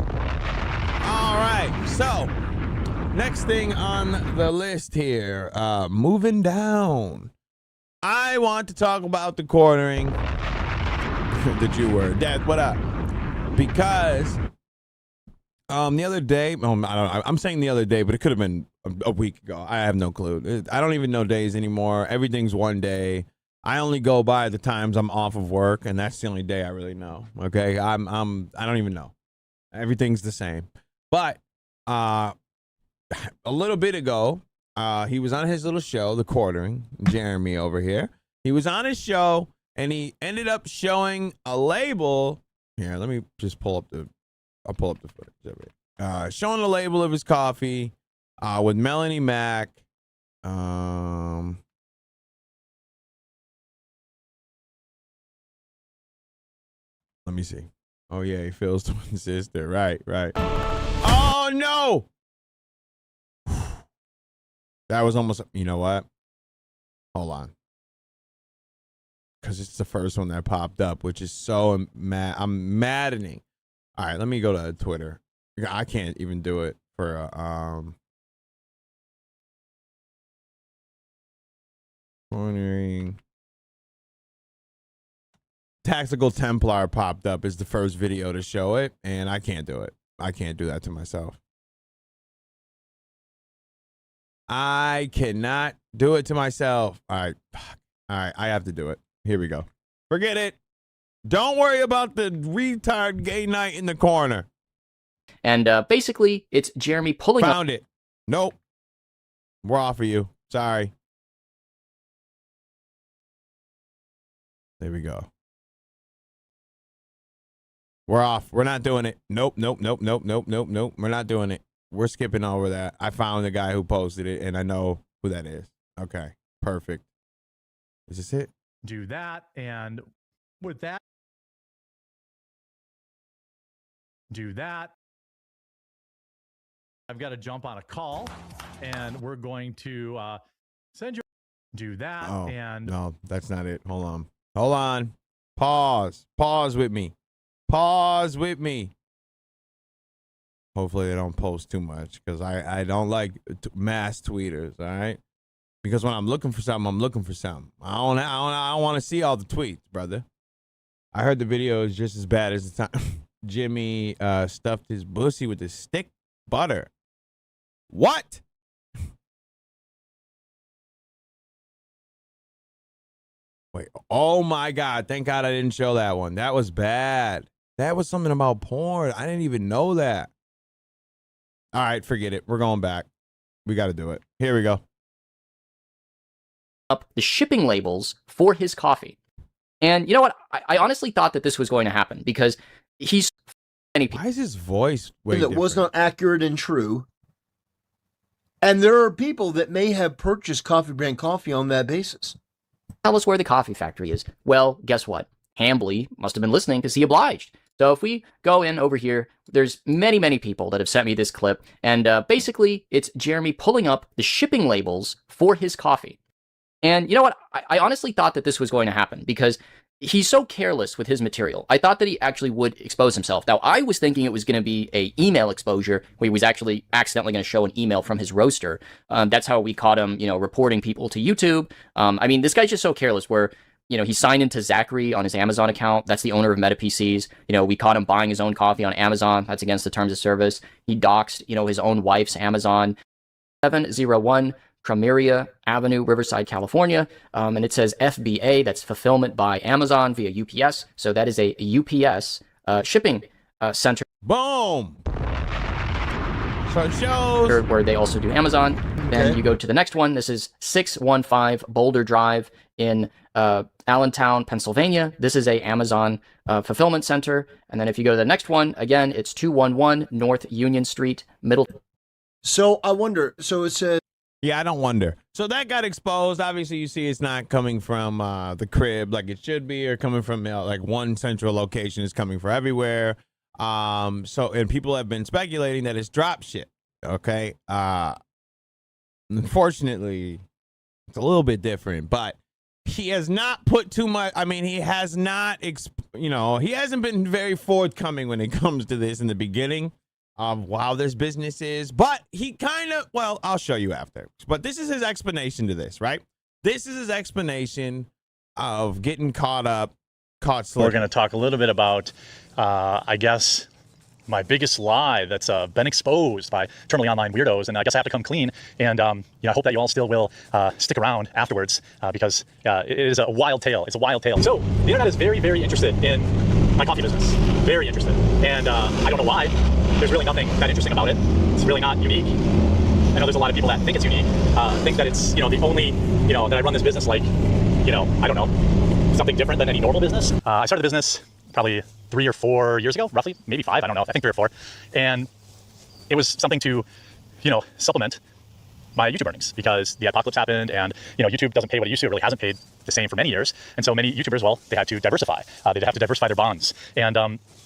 All right. So next thing on the list here, moving down. I want to talk about the quartering, the Jew word. Dad, what up? Because the other day, I'm saying the other day, but it could have been a week ago. I have no clue. I don't even know days anymore. Everything's one day. I only go by the times I'm off of work, and that's the only day I really know. Okay, I don't even know. Everything's the same. But a little bit ago, he was on his little show, The Quartering, Jeremy over here. He was on his show, and he ended up showing a label. Here, let me just I'll pull up the footage. Showing the label of his coffee with Melanie Mack. Let me see. Oh, yeah, he feels twin sister. Right. Oh, no. That was almost, you know what? Hold on. Because it's the first one that popped up, which is so I'm maddening. All right, let me go to Twitter. I can't even do it for cornering. Tactical Templar popped up is the first video to show it, and I can't do it. I can't do that to myself. I cannot do it to myself. All right, I have to do it. Here we go. Forget it. Don't worry about the retard gay night in the corner. And basically, it's Jeremy pulling up. Found it. Nope. We're off of you. Sorry. There we go. We're off. We're not doing it. Nope. We're not doing it. We're skipping over that. I found the guy who posted it, and I know who that is. Okay. Perfect. Is this it? Do that, and with that, do that. I've got to jump on a call, and we're going to send you. Do that, Oh, and no, that's not it. Hold on. Pause with me. Hopefully they don't post too much, because I don't like mass tweeters. All right, because when I'm looking for something, I'm looking for something. I don't want to see all the tweets, brother. I heard the video is just as bad as the time Jimmy stuffed his pussy with a stick butter. What? Wait. Oh my God. Thank God I didn't show that one. That was bad. That was something about porn. I didn't even know that. All right, forget it. We're going back. We got to do it. Here we go. Up the shipping labels for his coffee. And you know what? I honestly thought that this was going to happen because he's... Why is his voice way that was not accurate and true? And there are people that may have purchased Coffee Brand coffee on that basis. Tell us where the coffee factory is. Well, guess what? Hambly must have been listening because he obliged. So if we go in over here, there's many people that have sent me this clip. And basically, it's Jeremy pulling up the shipping labels for his coffee. And you know what? I honestly thought that this was going to happen because he's so careless with his material. I thought that he actually would expose himself. Now, I was thinking it was going to be a email exposure where he was actually accidentally going to show an email from his roaster. That's how we caught him, reporting people to YouTube. I mean, this guy's just so careless where, he signed into Zachary on his Amazon account. That's the owner of Meta PCs. We caught him buying his own coffee on Amazon. That's against the terms of service. He doxed, his own wife's Amazon. 701 Crameria Avenue, Riverside, California. And it says FBA, that's fulfillment by Amazon via UPS. So that is a UPS shipping center. Boom! So it shows. Where they also do Amazon. Then you go to the next one. This is 615 Boulder Drive in Allentown, Pennsylvania. This is a Amazon fulfillment center. And then if you go to the next one, again, it's 211 North Union Street, Middle. So I wonder, so it says. Yeah, I don't wonder. So that got exposed. Obviously, you see it's not coming from the crib like it should be, or coming from like one central location. Is coming from everywhere. And people have been speculating that it's drop ship. Okay. Unfortunately, it's a little bit different, but he has not put too much. I mean, he has not, he hasn't been very forthcoming when it comes to this in the beginning. Wow, this business is, but he kind of, well, I'll show you after, but this is his explanation to this, right? This is his explanation of getting caught slipping. We're going to talk a little bit about, I guess, my biggest lie that's been exposed by eternally online weirdos, and I guess I have to come clean, and I hope that you all still will stick around afterwards, because it is a wild tale. It's a wild tale. So the internet is very, very interested in my coffee business. Very interested. And I don't know why. There's really nothing that interesting about it. It's really not unique. I know there's a lot of people that think it's unique, think that it's, the only, that I run this business like, I don't know, something different than any normal business. I started the business probably 3 or 4 years ago, roughly, maybe 5, I don't know, I think 3 or 4. And it was something to, supplement my YouTube earnings because the apocalypse happened, and YouTube doesn't pay what it used to. It really hasn't paid the same for many years, and so many YouTubers, well, they had to diversify. They'd have to diversify their bonds, and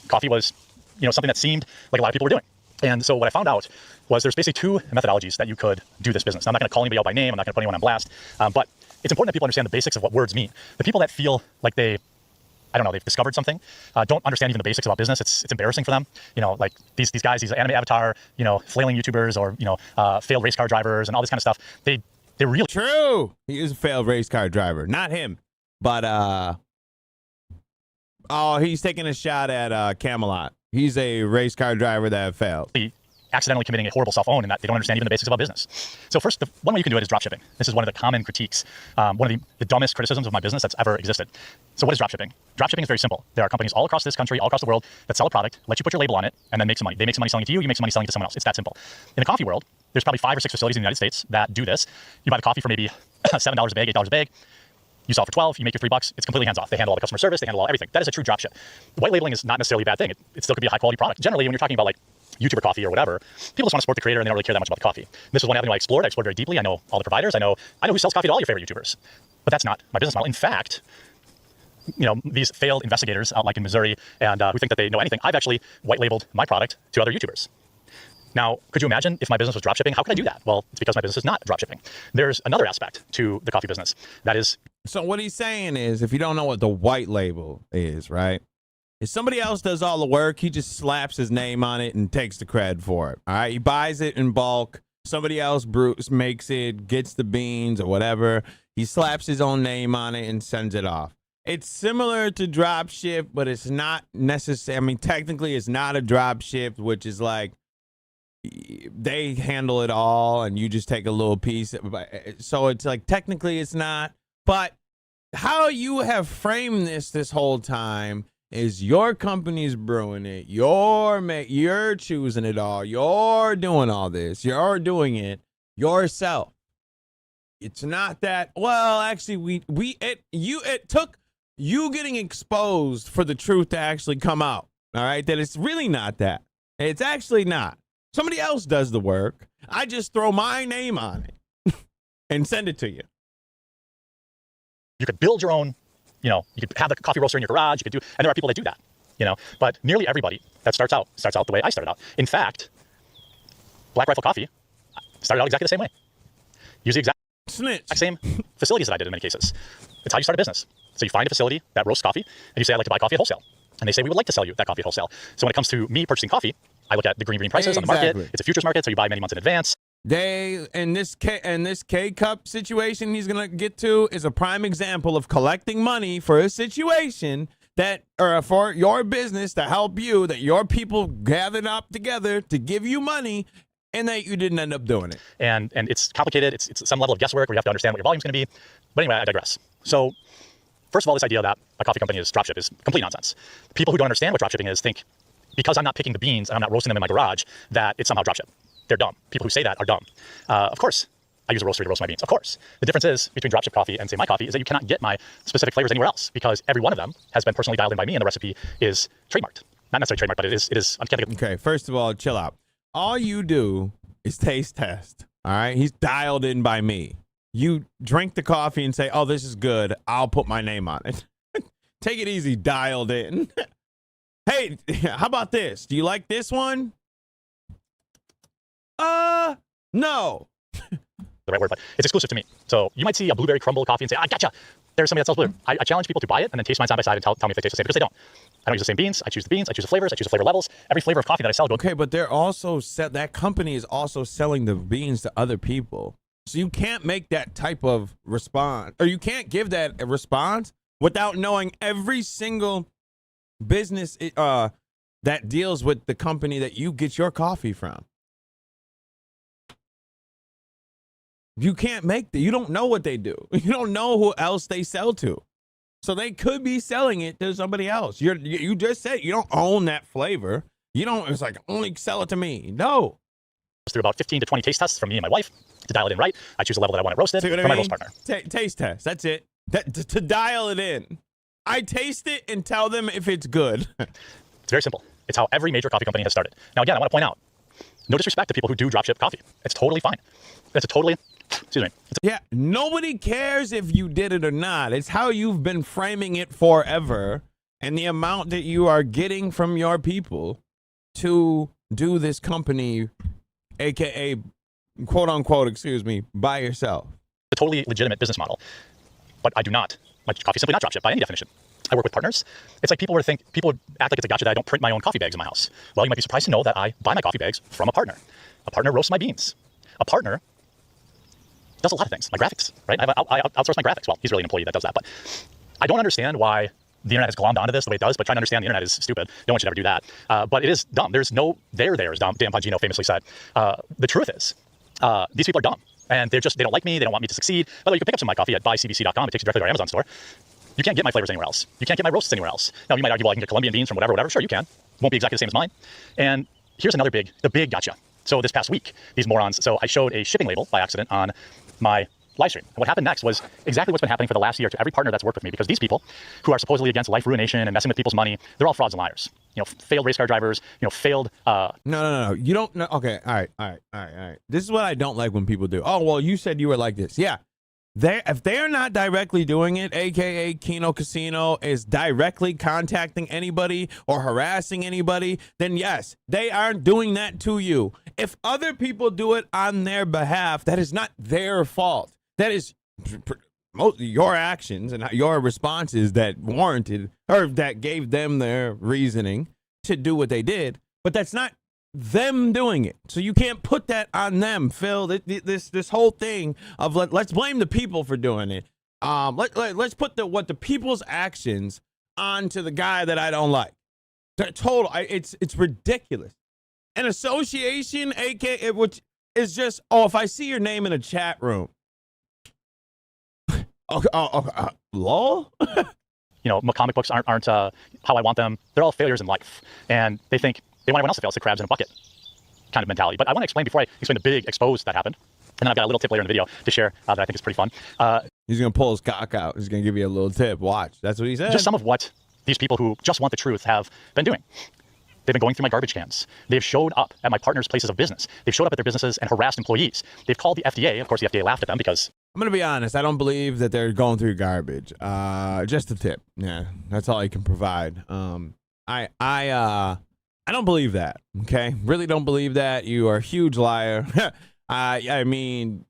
coffee was, something that seemed like a lot of people were doing. And so what I found out was there's basically two methodologies that you could do this business. Now, I'm not going to call anybody out by name. I'm not going to put anyone on blast, but it's important that people understand the basics of what words mean. The people that feel like they've discovered something, don't understand even the basics about business. It's embarrassing for them. Like these guys, these anime avatar, flailing YouTubers or, failed race car drivers and all this kind of stuff. They're really true. He is a failed race car driver. Not him, but he's taking a shot at Camelot. He's a race car driver that failed. Accidentally committing a horrible self-own, and that they don't understand even the basics about business. So first, the one way you can do it is dropshipping. This is one of the common critiques, one of the dumbest criticisms of my business that's ever existed. So what is dropshipping? Dropshipping is very simple. There are companies all across this country, all across the world, that sell a product, let you put your label on it, and then make some money. They make some money selling it to you, you make some money selling it to someone else. It's that simple. In the coffee world, there's probably 5 or 6 facilities in the United States that do this. You buy the coffee for maybe $7 a bag, $8 a bag. You sell it for 12, you make your $3. It's completely hands-off. They handle all the customer service, they handle all everything. That is a true dropship. White labeling is not necessarily a bad thing. It still could be a high-quality product. Generally, when you're talking about like YouTuber coffee or whatever, people just want to support the creator and they don't really care that much about the coffee. This was one avenue I explored. I explored very deeply. I know all the providers. I know who sells coffee to all your favorite YouTubers. But that's not my business model. In fact, these failed investigators out like in Missouri and who think that they know anything, I've actually white labeled my product to other YouTubers. Now, could you imagine if my business was dropshipping? How could I do that? Well, it's because my business is not dropshipping. There's another aspect to the coffee business. That is... So what he's saying is, if you don't know what the white label is, right? If somebody else does all the work, he just slaps his name on it and takes the cred for it. All right, he buys it in bulk. Somebody else makes it, gets the beans or whatever. He slaps his own name on it and sends it off. It's similar to drop ship, but it's not necessary. I mean, technically, it's not a drop ship, which is like they handle it all and you just take a little piece. So it's like technically it's not. But how you have framed this whole time is your company's brewing it. You're choosing it all. You're doing all this. You're doing it yourself. It's not that. Well, actually, it took you getting exposed for the truth to actually come out. All right, that it's really not that. It's actually not. Somebody else does the work. I just throw my name on it and send it to you. You could build your own, you could have the coffee roaster in your garage. You could do, and there are people that do that, but nearly everybody that starts out the way I started out. In fact, Black Rifle Coffee started out exactly the same way. Use the exact same facilities that I did in many cases. It's how you start a business. So you find a facility that roasts coffee and you say, I'd like to buy coffee at wholesale. And they say, we would like to sell you that coffee at wholesale. So when it comes to me purchasing coffee, I look at the green prices on the market. It's a futures market, so you buy many months in advance. They in this K-cup situation he's gonna get to is a prime example of collecting money for a situation that, or for your business to help you, that your people gathered up together to give you money, and that you didn't end up doing it. And it's complicated. It's some level of guesswork where you have to understand what your volume's going to be. But anyway, I digress. So first of all, this idea that a coffee company is dropship is complete nonsense. People who don't understand what dropshipping is think because I'm not picking the beans and I'm not roasting them in my garage that it's somehow dropship. They're dumb. People who say that are dumb. Of course, I use a roastery to roast my beans. Of course. The difference is between dropship coffee and say my coffee is that you cannot get my specific flavors anywhere else because every one of them has been personally dialed in by me and the recipe is trademarked. Not necessarily trademarked, but it is. Okay, first of all, chill out. All you do is taste test. All right, he's dialed in by me. You drink the coffee and say, "Oh, this is good. I'll put my name on it." Take it easy, dialed in. Hey, how about this? Do you like this one? No. The right word, but it's exclusive to me. So you might see a blueberry crumble coffee and say, I gotcha. There's somebody that sells blueberry. I challenge people to buy it and then taste mine side by side and tell me if they taste the same, because they don't. I don't use the same beans. I choose the beans. I choose the flavors. I choose the flavor levels. Every flavor of coffee that I sell. Okay, but they're also that company is also selling the beans to other people. So you can't make that type of response, or you can't give that a response without knowing every single business that deals with the company that you get your coffee from. You can't make that. You don't know what they do. You don't know who else they sell to. So they could be selling it to somebody else. You just said you don't own that flavor. You don't, it's like, only sell it to me. No. Through about 15 to 20 taste tests from me and my wife to dial it in right. I choose a level that I want it roasted from my roast partner. Taste test. That's it. To dial it in. I taste it and tell them if it's good. It's very simple. It's how every major coffee company has started. Now, again, I want to point out, No disrespect to people who do dropship coffee. It's totally fine. It's a totally, excuse me. Yeah, nobody cares if you did it or not. It's how you've been framing it forever and the amount that you are getting from your people to do this company, aka quote unquote, excuse me, by yourself. A totally legitimate business model. But I do not. My coffee simply not dropship by any definition. I work with partners. It's like people would act like it's a gotcha that I don't print my own coffee bags in my house. Well, you might be surprised to know that I buy my coffee bags from a partner. A partner roasts my beans. A partner does a lot of things. My graphics, right? I outsource my graphics. Well, he's really an employee that does that. But I don't understand why the internet has glommed onto this the way it does, but trying to understand the internet is stupid. No one should ever do that. But it is dumb. There's no there, as Dan Bongino famously said. The truth is, these people are dumb. And they don't like me. They don't want me to succeed. By the way, you can pick up some of my coffee at buycbc.com. It takes you directly to our Amazon store. You can't get my flavors anywhere else. You can't get my roasts anywhere else. Now, you might argue, well, I can get Colombian beans from whatever. Sure, you can. Won't be exactly the same as mine. And here's another big gotcha. So this past week, these morons, so I showed a shipping label by accident on my live stream. And what happened next was exactly what's been happening for the last year to every partner that's worked with me, because these people who are supposedly against life ruination and messing with people's money, they're all frauds and liars. Failed race car drivers, failed... No. You don't know. Okay, all right. This is what I don't like when people do. Oh, well, you said you were like this. Yeah. If they're not directly doing it, aka Kino Casino is directly contacting anybody or harassing anybody, then yes, they aren't doing that to you. If other people do it on their behalf, that is not their fault. That is your actions and your responses that warranted or that gave them their reasoning to do what they did. But that's not them doing it, so you can't put that on them, Phil. This whole thing of let's blame the people for doing it. Let's put the people's actions onto the guy that I don't like. It's ridiculous. An association, aka which is just if I see your name in a chat room, lol. Comic books aren't how I want them. They're all failures in life, and they think they want everyone else to fail. It's the crabs in a bucket kind of mentality. But I want to explain before I explain the big expose that happened. And then I've got a little tip later in the video to share that I think is pretty fun. He's going to pull his cock out. He's going to give you a little tip. Watch. That's what he said. Just some of what these people who just want the truth have been doing. They've been going through my garbage cans. They've showed up at my partners' places of business. They've showed up at their businesses and harassed employees. They've called the FDA. Of course, the FDA laughed at them because... I'm going to be honest. I don't believe that they're going through garbage. Just a tip. Yeah, that's all I can provide. I don't believe that, okay? Really don't believe that. You are a huge liar. I mean,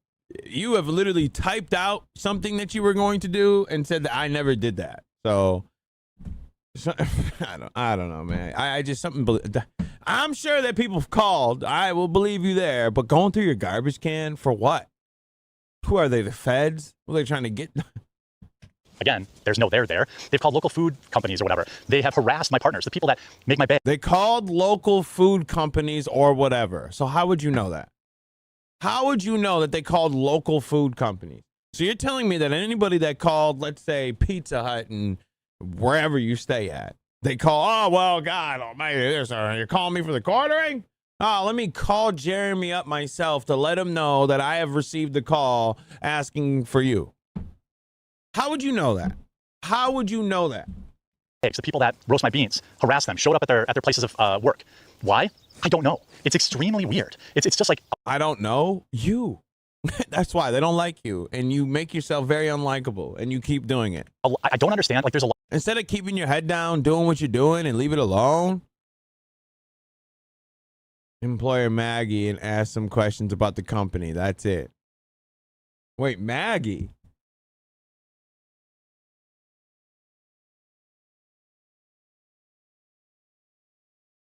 you have literally typed out something that you were going to do and said that I never did that. So I don't know, man. I just I'm sure that people have called. I will believe you there, but going through your garbage can for what? Who are they, the feds? What are they trying to get? Again, there's no there there. They've called local food companies or whatever. They have harassed my partners, the people that make my bed. They called local food companies or whatever. So how would you know that? How would you know that they called local food companies? So you're telling me that anybody that called, let's say, Pizza Hut and wherever you stay at, they call, oh, well, God almighty, you're calling me for the quartering? Oh, let me call Jeremy up myself to let him know that I have received the call asking for you. How would you know that? How would you know that? The people that roast my beans, harass them, showed up at their places of work. Why? I don't know. It's extremely weird. It's just like... I don't know. You. That's why. They don't like you. And you make yourself very unlikable. And you keep doing it. I don't understand. Like, there's a lot... Instead of keeping your head down, doing what you're doing, and leave it alone, employer Maggie and ask some questions about the company. That's it. Wait, Maggie?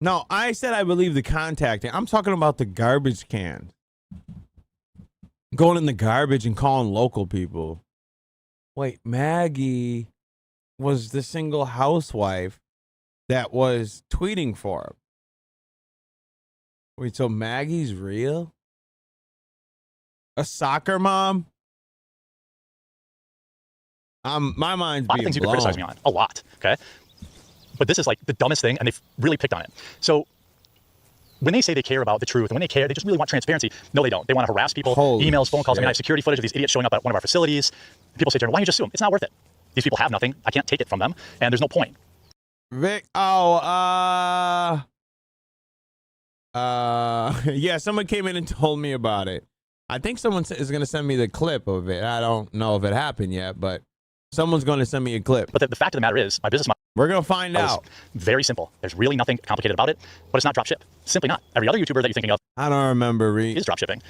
No, I said I believe the contacting. I'm talking about the garbage can. Going in the garbage and calling local people. Wait, Maggie was the single housewife that was tweeting for him. Wait, so Maggie's real? A soccer mom? My mind's being blown. A lot of things you can criticize me on. A lot, okay? But this is like the dumbest thing, and they've really picked on it. So when they say they care about the truth, and when they care, they just really want transparency. No, they don't. They want to harass people, emails, phone calls. I mean, I have security footage of these idiots showing up at one of our facilities. People say, Jeremy, why don't you just sue them? It's not worth it. These people have nothing. I can't take it from them, and there's no point. Vic, Yeah, someone came in and told me about it. I think someone is going to send me the clip of it. I don't know if it happened yet, but someone's going to send me a clip. But the fact of the matter is, my business model. We're going to find out. Very simple. There's really nothing complicated about it, but it's not drop ship. Simply not. Every other YouTuber that you're thinking of, I don't remember, Reed, is drop shipping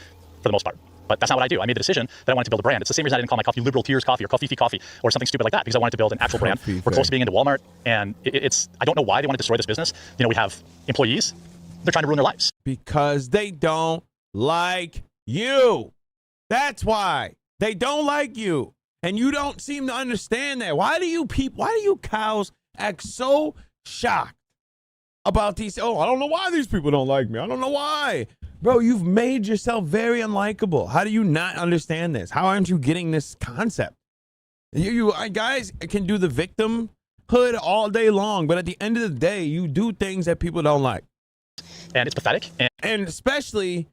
for the most part. But that's not what I do. I made the decision that I wanted to build a brand. It's the same reason I didn't call my coffee Liberal Tears Coffee or Coffee Coffee or something stupid like that, because I wanted to build an actual brand. We're close to being into Walmart, and it's I don't know why they want to destroy this business. You know, we have employees. They're trying to ruin their lives. Because they don't like you. That's why. They don't like you. And you don't seem to understand that. Why do you cows act so shocked about these? Oh, I don't know why these people don't like me. I don't know why. Bro, you've made yourself very unlikable. How do you not understand this? How aren't you getting this concept? You guys can do the victimhood all day long, but at the end of the day, you do things that people don't like. And it's pathetic. And especially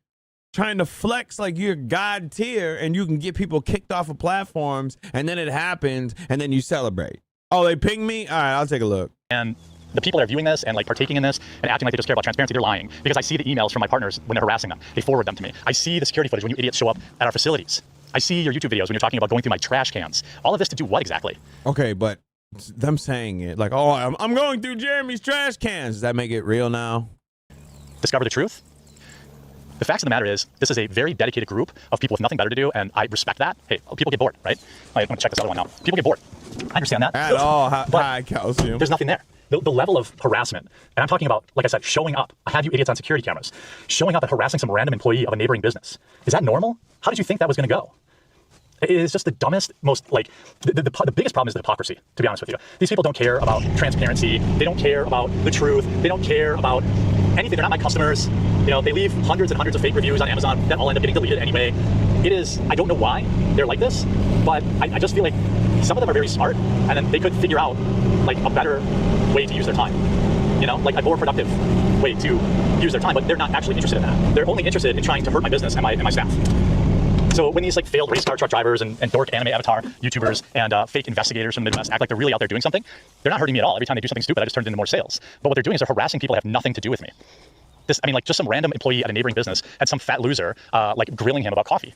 trying to flex like you're God tier and you can get people kicked off of platforms, and then it happens and then you celebrate. Oh, they ping me? All right, I'll take a look. And the people that are viewing this and like partaking in this and acting like they just care about transparency, they're lying, because I see the emails from my partners when they're harassing them. They forward them to me. I see the security footage when you idiots show up at our facilities. I see your YouTube videos when you're talking about going through my trash cans. All of this to do what exactly? Okay, but them saying it like, oh, I'm going through Jeremy's trash cans. Does that make it real now? Discover the truth. The facts of the matter is, this is a very dedicated group of people with nothing better to do, and I respect that. Hey, people get bored, right? I'm going to check this other one out. People get bored. I understand that. At all high calcium. There's nothing there. The level of harassment, and I'm talking about, like I said, showing up. I have you idiots on security cameras. Showing up and harassing some random employee of a neighboring business. Is that normal? How did you think that was going to go? It is just the dumbest, most, like, the biggest problem is the hypocrisy, to be honest with you. These people don't care about transparency. They don't care about the truth. They don't care about anything. They're not my customers. You know, they leave hundreds and hundreds of fake reviews on Amazon that all end up getting deleted anyway. It is, I don't know why they're like this, but I just feel like some of them are very smart, and then they could figure out, like, a better way to use their time. You know, like a more productive way to use their time, but they're not actually interested in that. They're only interested in trying to hurt my business and my staff. So when these like failed race car truck drivers and dork anime avatar YouTubers and fake investigators from the Midwest act like they're really out there doing something, they're not hurting me at all. Every time they do something stupid, I just turn it into more sales. But what they're doing is they're harassing people that have nothing to do with me. This, I mean, like just some random employee at a neighboring business had some fat loser like grilling him about coffee.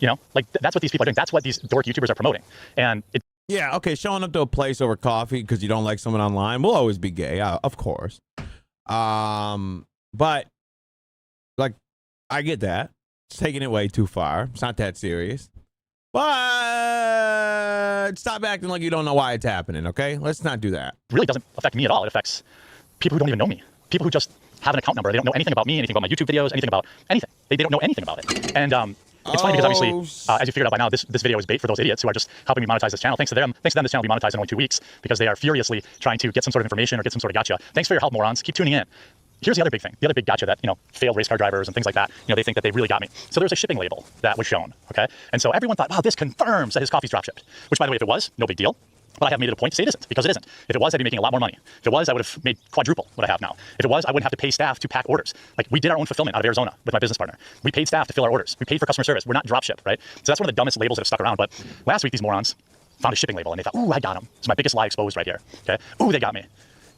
You know, like that's what these people are doing. That's what these dork YouTubers are promoting. And yeah, okay, showing up to a place over coffee because you don't like someone online will always be gay, of course. But like, I get that. It's taking it way too far. It's not that serious. But stop acting like you don't know why it's happening, okay? Let's not do that. It really doesn't affect me at all. It affects people who don't even know me. People who just have an account number. They don't know anything about me, anything about my YouTube videos, anything about anything. They don't know anything about it. And it's funny because obviously, as you figured out by now, this video is bait for those idiots who are just helping me monetize this channel. Thanks to them, this channel will be monetized in only 2 weeks because they are furiously trying to get some sort of information or get some sort of gotcha. Thanks for your help, morons. Keep tuning in. Here's the other big thing, the other big gotcha that, you know, failed race car drivers and things like that, you know, they think that they really got me. So there's a shipping label that was shown, okay? And so everyone thought, wow, this confirms that his coffee's drop shipped. Which, by the way, if it was, no big deal. But I have made it a point to say it isn't, because it isn't. If it was, I'd be making a lot more money. If it was, I would have made quadruple what I have now. If it was, I wouldn't have to pay staff to pack orders. Like, we did our own fulfillment out of Arizona with my business partner. We paid staff to fill our orders. We paid for customer service. We're not drop ship, right? So that's one of the dumbest labels that have stuck around. But last week, these morons found a shipping label, and they thought, ooh, I got them. It's my biggest lie exposed right here, okay? Ooh, they got me.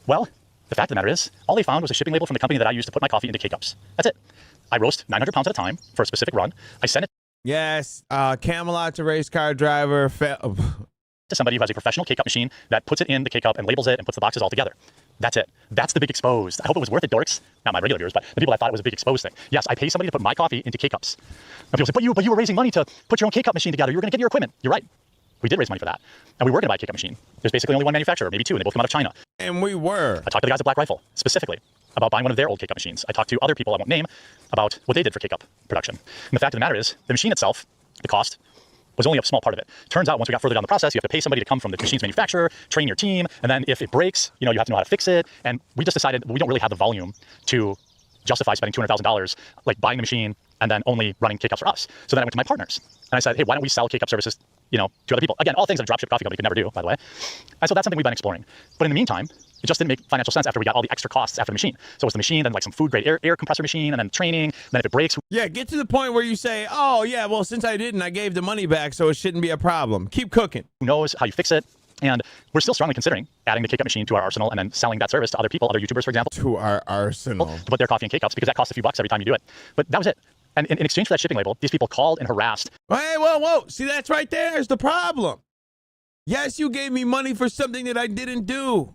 Well, the fact of the matter is, all they found was a shipping label from the company that I used to put my coffee into K-Cups. That's it. I roast 900 pounds at a time for a specific run. I send it. Yes, Camelot to race car driver. To somebody who has a professional K-Cup machine that puts it in the K-Cup and labels it and puts the boxes all together. That's it. That's the big exposed. I hope it was worth it, dorks. Not my regular viewers, but the people that thought it was a big exposed thing. Yes, I pay somebody to put my coffee into K-Cups. And people say, but you were raising money to put your own K-Cup machine together. You were going to get your equipment. You're right. We did raise money for that. And we were going to buy a K-Cup machine. There's basically only one manufacturer, maybe two, and they both come out of China. And we were. I talked to the guys at Black Rifle, specifically, about buying one of their old K-Cup machines. I talked to other people I won't name about what they did for K-Cup production. And the fact of the matter is, the machine itself, the cost, was only a small part of it. Turns out once we got further down the process, you have to pay somebody to come from the machine's manufacturer, train your team, and then if it breaks, you know, you have to know how to fix it. And we just decided we don't really have the volume to justify spending $200,000 like buying the machine and then only running K-Cups for us. So then I went to my partners and I said, hey, why don't we sell K-Cup services, you know, to other people? Again, all things that a dropship coffee company could never do, by the way. And so that's something we've been exploring. But in the meantime, it just didn't make financial sense after we got all the extra costs after the machine. So it was the machine, then like some food grade air compressor machine, and then training, then if it breaks. Yeah, get to the point where you say, oh yeah, well, since I didn't, I gave the money back, so it shouldn't be a problem. Keep cooking. Who knows how you fix it? And we're still strongly considering adding the K-Cup machine to our arsenal and then selling that service to other people, other YouTubers, for example. To our arsenal. To put their coffee in K-Cups, because that costs a few bucks every time you do it. But that was it. And in exchange for that shipping label, these people called and harassed. Hey, whoa. See, that's right there is the problem. Yes, you gave me money for something that I didn't do.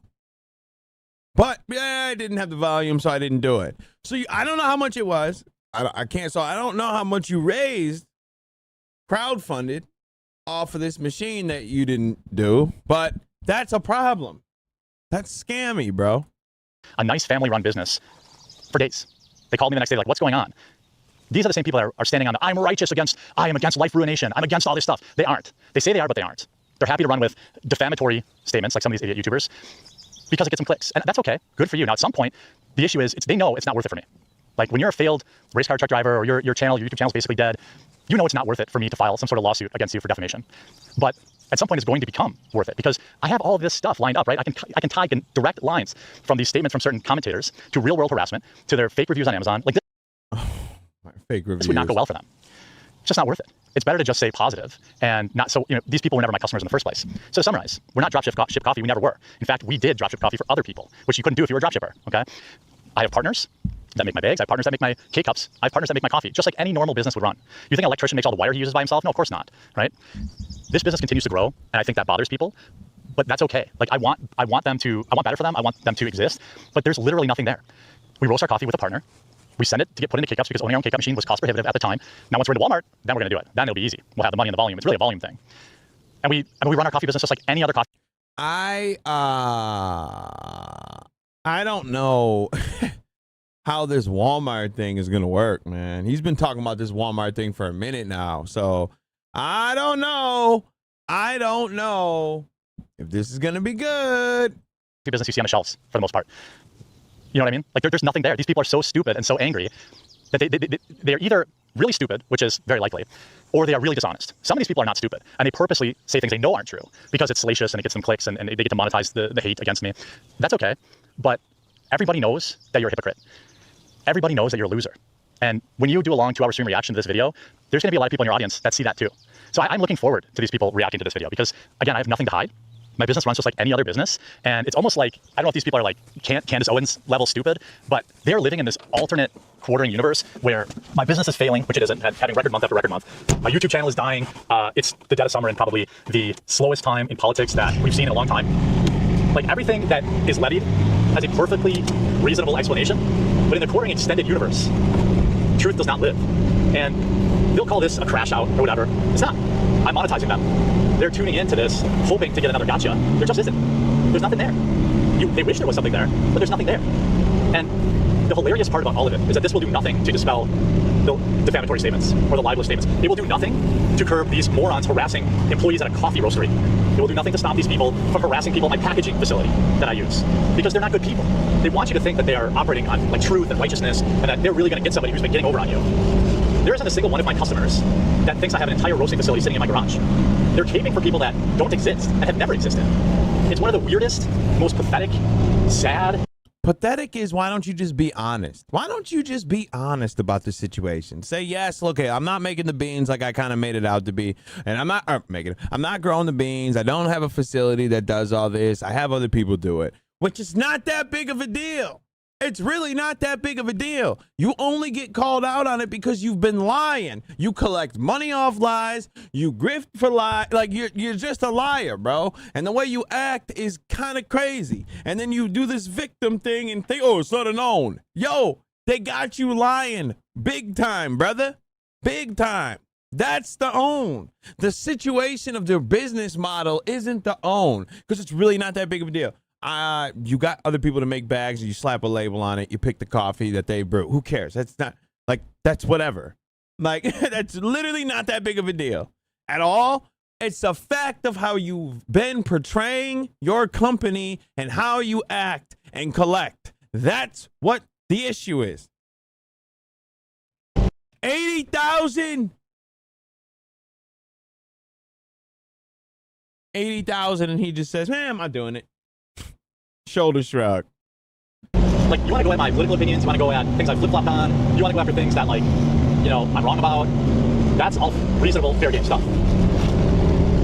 But, yeah, I didn't have the volume, so I didn't do it. So I don't know how much it was. I can't, so I don't know how much you raised, crowdfunded, off of this machine that you didn't do. But that's a problem. That's scammy, bro. A nice family-run business for days. They called me the next day like, what's going on? These are the same people that are standing on the, I am against life ruination. I'm against all this stuff. They aren't. They say they are, but they aren't. They're happy to run with defamatory statements like some of these idiot YouTubers because it gets them clicks. And that's okay. Good for you. Now, at some point, the issue is they know it's not worth it for me. Like when you're a failed race car truck driver or your YouTube channel is basically dead, you know it's not worth it for me to file some sort of lawsuit against you for defamation. But at some point, it's going to become worth it because I have all of this stuff lined up, right? I can tie in direct lines from these statements from certain commentators to real-world harassment to their fake reviews on Amazon. Like fake reviews. This would not go well for them. It's just not worth it. It's better to just say positive and not so, these people were never my customers in the first place. So to summarize, we're not dropship coffee. We never were. In fact, we did dropship coffee for other people, which you couldn't do if you were a dropshipper, okay? I have partners that make my bags. I have partners that make my K-Cups. I have partners that make my coffee, just like any normal business would run. You think an electrician makes all the wire he uses by himself? No, of course not, right? This business continues to grow, and I think that bothers people, but that's okay. Like I want better for them. I want them to exist, but there's literally nothing there. We roast our coffee with a partner. We send it to get put into K-Cups because owning our own K-Cup machine was cost prohibitive at the time. Now, once we're into Walmart, then we're going to do it. Then it'll be easy. We'll have the money and the volume. It's really a volume thing. And we run our coffee business just like any other coffee. I don't know how this Walmart thing is going to work, man. He's been talking about this Walmart thing for a minute now. So I don't know if this is going to be good. Business you see on the shelves for the most part. You know what I mean? Like there's nothing there. These people are so stupid and so angry that they're either really stupid, which is very likely, or they are really dishonest. Some of these people are not stupid, and they purposely say things they know aren't true because it's salacious and it gets them clicks and they get to monetize the hate against me. That's okay, but everybody knows that you're a hypocrite. Everybody knows that you're a loser. And when you do a long 2-hour stream reaction to this video, there's going to be a lot of people in your audience that see that too. So I'm looking forward to these people reacting to this video because, again, I have nothing to hide. My business runs just like any other business, and it's almost like, I don't know if these people are like Candace Owens level stupid, but they're living in this alternate quartering universe where my business is failing, which it isn't, and having record month after record month. My YouTube channel is dying. It's the dead of summer and probably the slowest time in politics that we've seen in a long time. Like everything that is levied has a perfectly reasonable explanation, but in the quartering extended universe, truth does not live. And they'll call this a crash out or whatever. It's not. I'm monetizing them. They're tuning into this, hoping to get another gotcha. There just isn't. There's nothing there. They wish there was something there, but there's nothing there. And the hilarious part about all of it is that this will do nothing to dispel the defamatory statements or the libelous statements. It will do nothing to curb these morons harassing employees at a coffee roastery. It will do nothing to stop these people from harassing people at my packaging facility that I use, because they're not good people. They want you to think that they are operating on like truth and righteousness and that they're really going to get somebody who's been getting over on you. There isn't a single one of my customers that thinks I have an entire roasting facility sitting in my garage. They're caving for people that don't exist and have never existed. It's one of the weirdest, most pathetic, sad. Pathetic is, why don't you just be honest? Why don't you just be honest about the situation? Say, yes, look, hey, I'm not making the beans like I kind of made it out to be. And I'm not growing the beans. I don't have a facility that does all this. I have other people do it, which is not that big of a deal. It's really not that big of a deal. You only get called out on it because you've been lying. You collect money off lies. You grift for lies. Like you're just a liar, bro. And the way you act is kind of crazy. And then you do this victim thing and think, oh, it's not a known. Yo, they got you lying big time, brother. Big time. That's the own. The situation of their business model isn't the own because it's really not that big of a deal. You got other people to make bags, you slap a label on it, you pick the coffee that they brew. Who cares? That's not, like, that's whatever. Like, that's literally not that big of a deal at all. It's a fact of how you've been portraying your company and how you act and collect. That's what the issue is. 80,000. 80,000, and he just says, man, I'm not doing it. Shoulder shrug. Like, you want to go at my political opinions, you want to go at things I flip-flopped on, you want to go after things that, like, I'm wrong about. That's all reasonable, fair game stuff.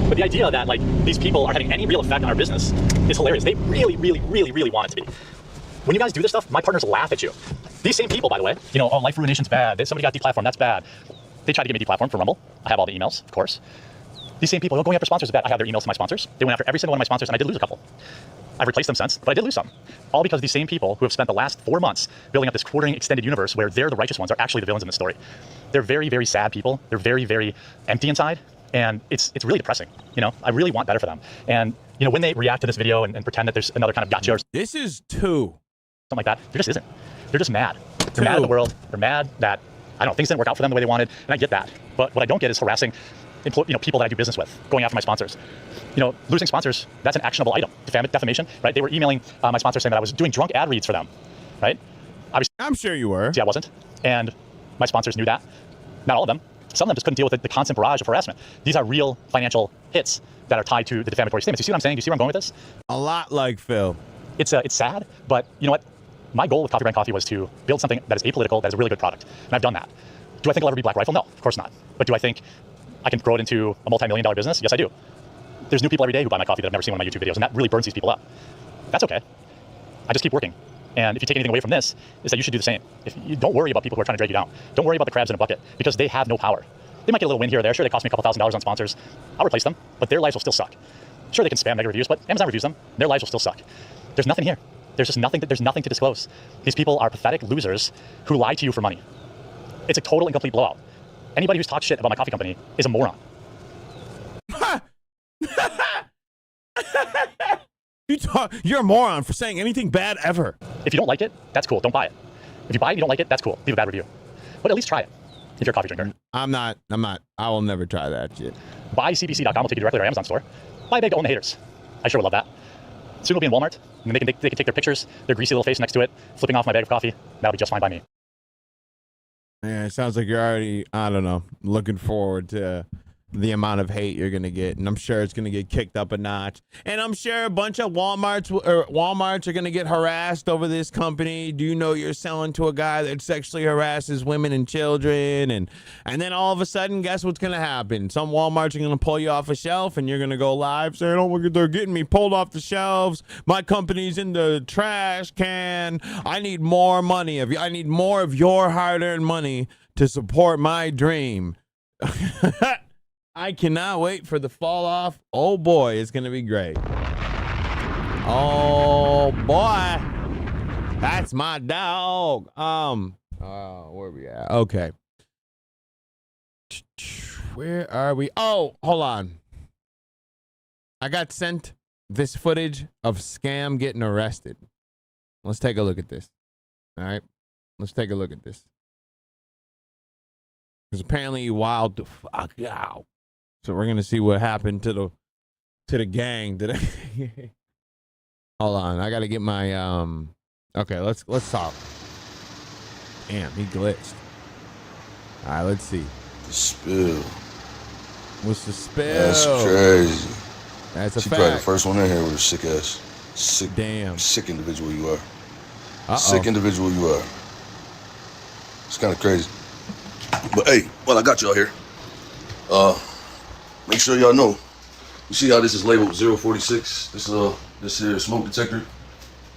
But the idea that like these people are having any real effect on our business is hilarious. They really, really, really, really want it to be. When you guys do this stuff, my partners laugh at you. These same people, by the way, you know, oh, life ruination's bad. Somebody got deplatformed, that's bad. They tried to get me deplatformed for Rumble. I have all the emails, of course. These same people, going after sponsors is bad. I have their emails to my sponsors. They went after every single one of my sponsors, and I did lose a couple. I've replaced them since, but I did lose some. All because these same people who have spent the last 4 months building up this quartering extended universe where they're the righteous ones are actually the villains in this story. They're very, very sad people. They're very, very empty inside, and it's really depressing. You know, I really want better for them. And, you know, when they react to this video and pretend that there's another kind of gotcha or this is two. something like that, there just isn't. They're just mad. They're mad at the world. They're mad that, I don't know, things didn't work out for them the way they wanted, and I get that. But what I don't get is harassing people that I do business with, going after my sponsors. You know, losing sponsors, that's an actionable item. Defamation, right? They were emailing my sponsors saying that I was doing drunk ad reads for them, right? Obviously, I'm sure you were. See, I wasn't. And my sponsors knew that. Not all of them. Some of them just couldn't deal with the constant barrage of harassment. These are real financial hits that are tied to the defamatory statements. You see what I'm saying? Do you see where I'm going with this? A lot like Phil. It's sad, but you know what? My goal with Coffee Brand Coffee was to build something that is apolitical, that is a really good product. And I've done that. Do I think I'll ever be Black Rifle? No, of course not. But do I think I can grow it into a multi-million-dollar business? Yes, I do. There's new people every day who buy my coffee that have never seen one of my YouTube videos, and that really burns these people up. That's okay. I just keep working. And if you take anything away from this, is that you should do the same. If you don't worry about people who are trying to drag you down. Don't worry about the crabs in a bucket, because they have no power. They might get a little win here or there. Sure, they cost me a couple $1,000s on sponsors. I'll replace them, but their lives will still suck. Sure, they can spam negative reviews, but Amazon reviews them. Their lives will still suck. There's nothing here. There's just nothing. There's nothing to disclose. These people are pathetic losers who lie to you for money. It's a total and complete blowout. Anybody who's talked shit about my coffee company is a moron. You're a moron for saying anything bad ever. If you don't like it, that's cool. Don't buy it. If you buy it and you don't like it, that's cool. Leave a bad review. But at least try it if you're a coffee drinker. I'm not. I will never try that shit. Buy cbc.com. Will take you directly to our Amazon store. Buy a bag to own the haters. I sure would love that. Soon we'll be in Walmart, and they can take their pictures, their greasy little face next to it, flipping off my bag of coffee. That'll be just fine by me. Yeah, it sounds like you're already, I don't know, looking forward to the amount of hate you're going to get. And I'm sure it's going to get kicked up a notch. And I'm sure a bunch of Walmarts are going to get harassed over this company. Do you know you're selling to a guy that sexually harasses women and children? And then all of a sudden, guess what's going to happen? Some Walmarts are going to pull you off a shelf and you're going to go live saying, oh, they're getting me pulled off the shelves. My company's in the trash can. I need more money. I need more of your hard-earned money to support my dream. I cannot wait for the fall off. Oh boy, it's gonna be great. Oh boy, that's my dog. Where we at? Okay. Where are we? Oh, hold on. I got sent this footage of Scam getting arrested. Let's take a look at this. All right, let's take a look at this. Because apparently he wilded the fuck out. So we're gonna see what happened to the gang today. Hold on, I gotta get my Okay, let's talk. Damn, he glitched. All right, let's see. The spill. What's the spill? That's crazy. That's a she fact. probably the first one in here with a sick ass. Damn. Sick individual you are. Uh-oh. Sick individual you are. It's kind of crazy. But hey, well, I got y'all here. Make sure y'all know. You see how this is labeled 046? This here smoke detector.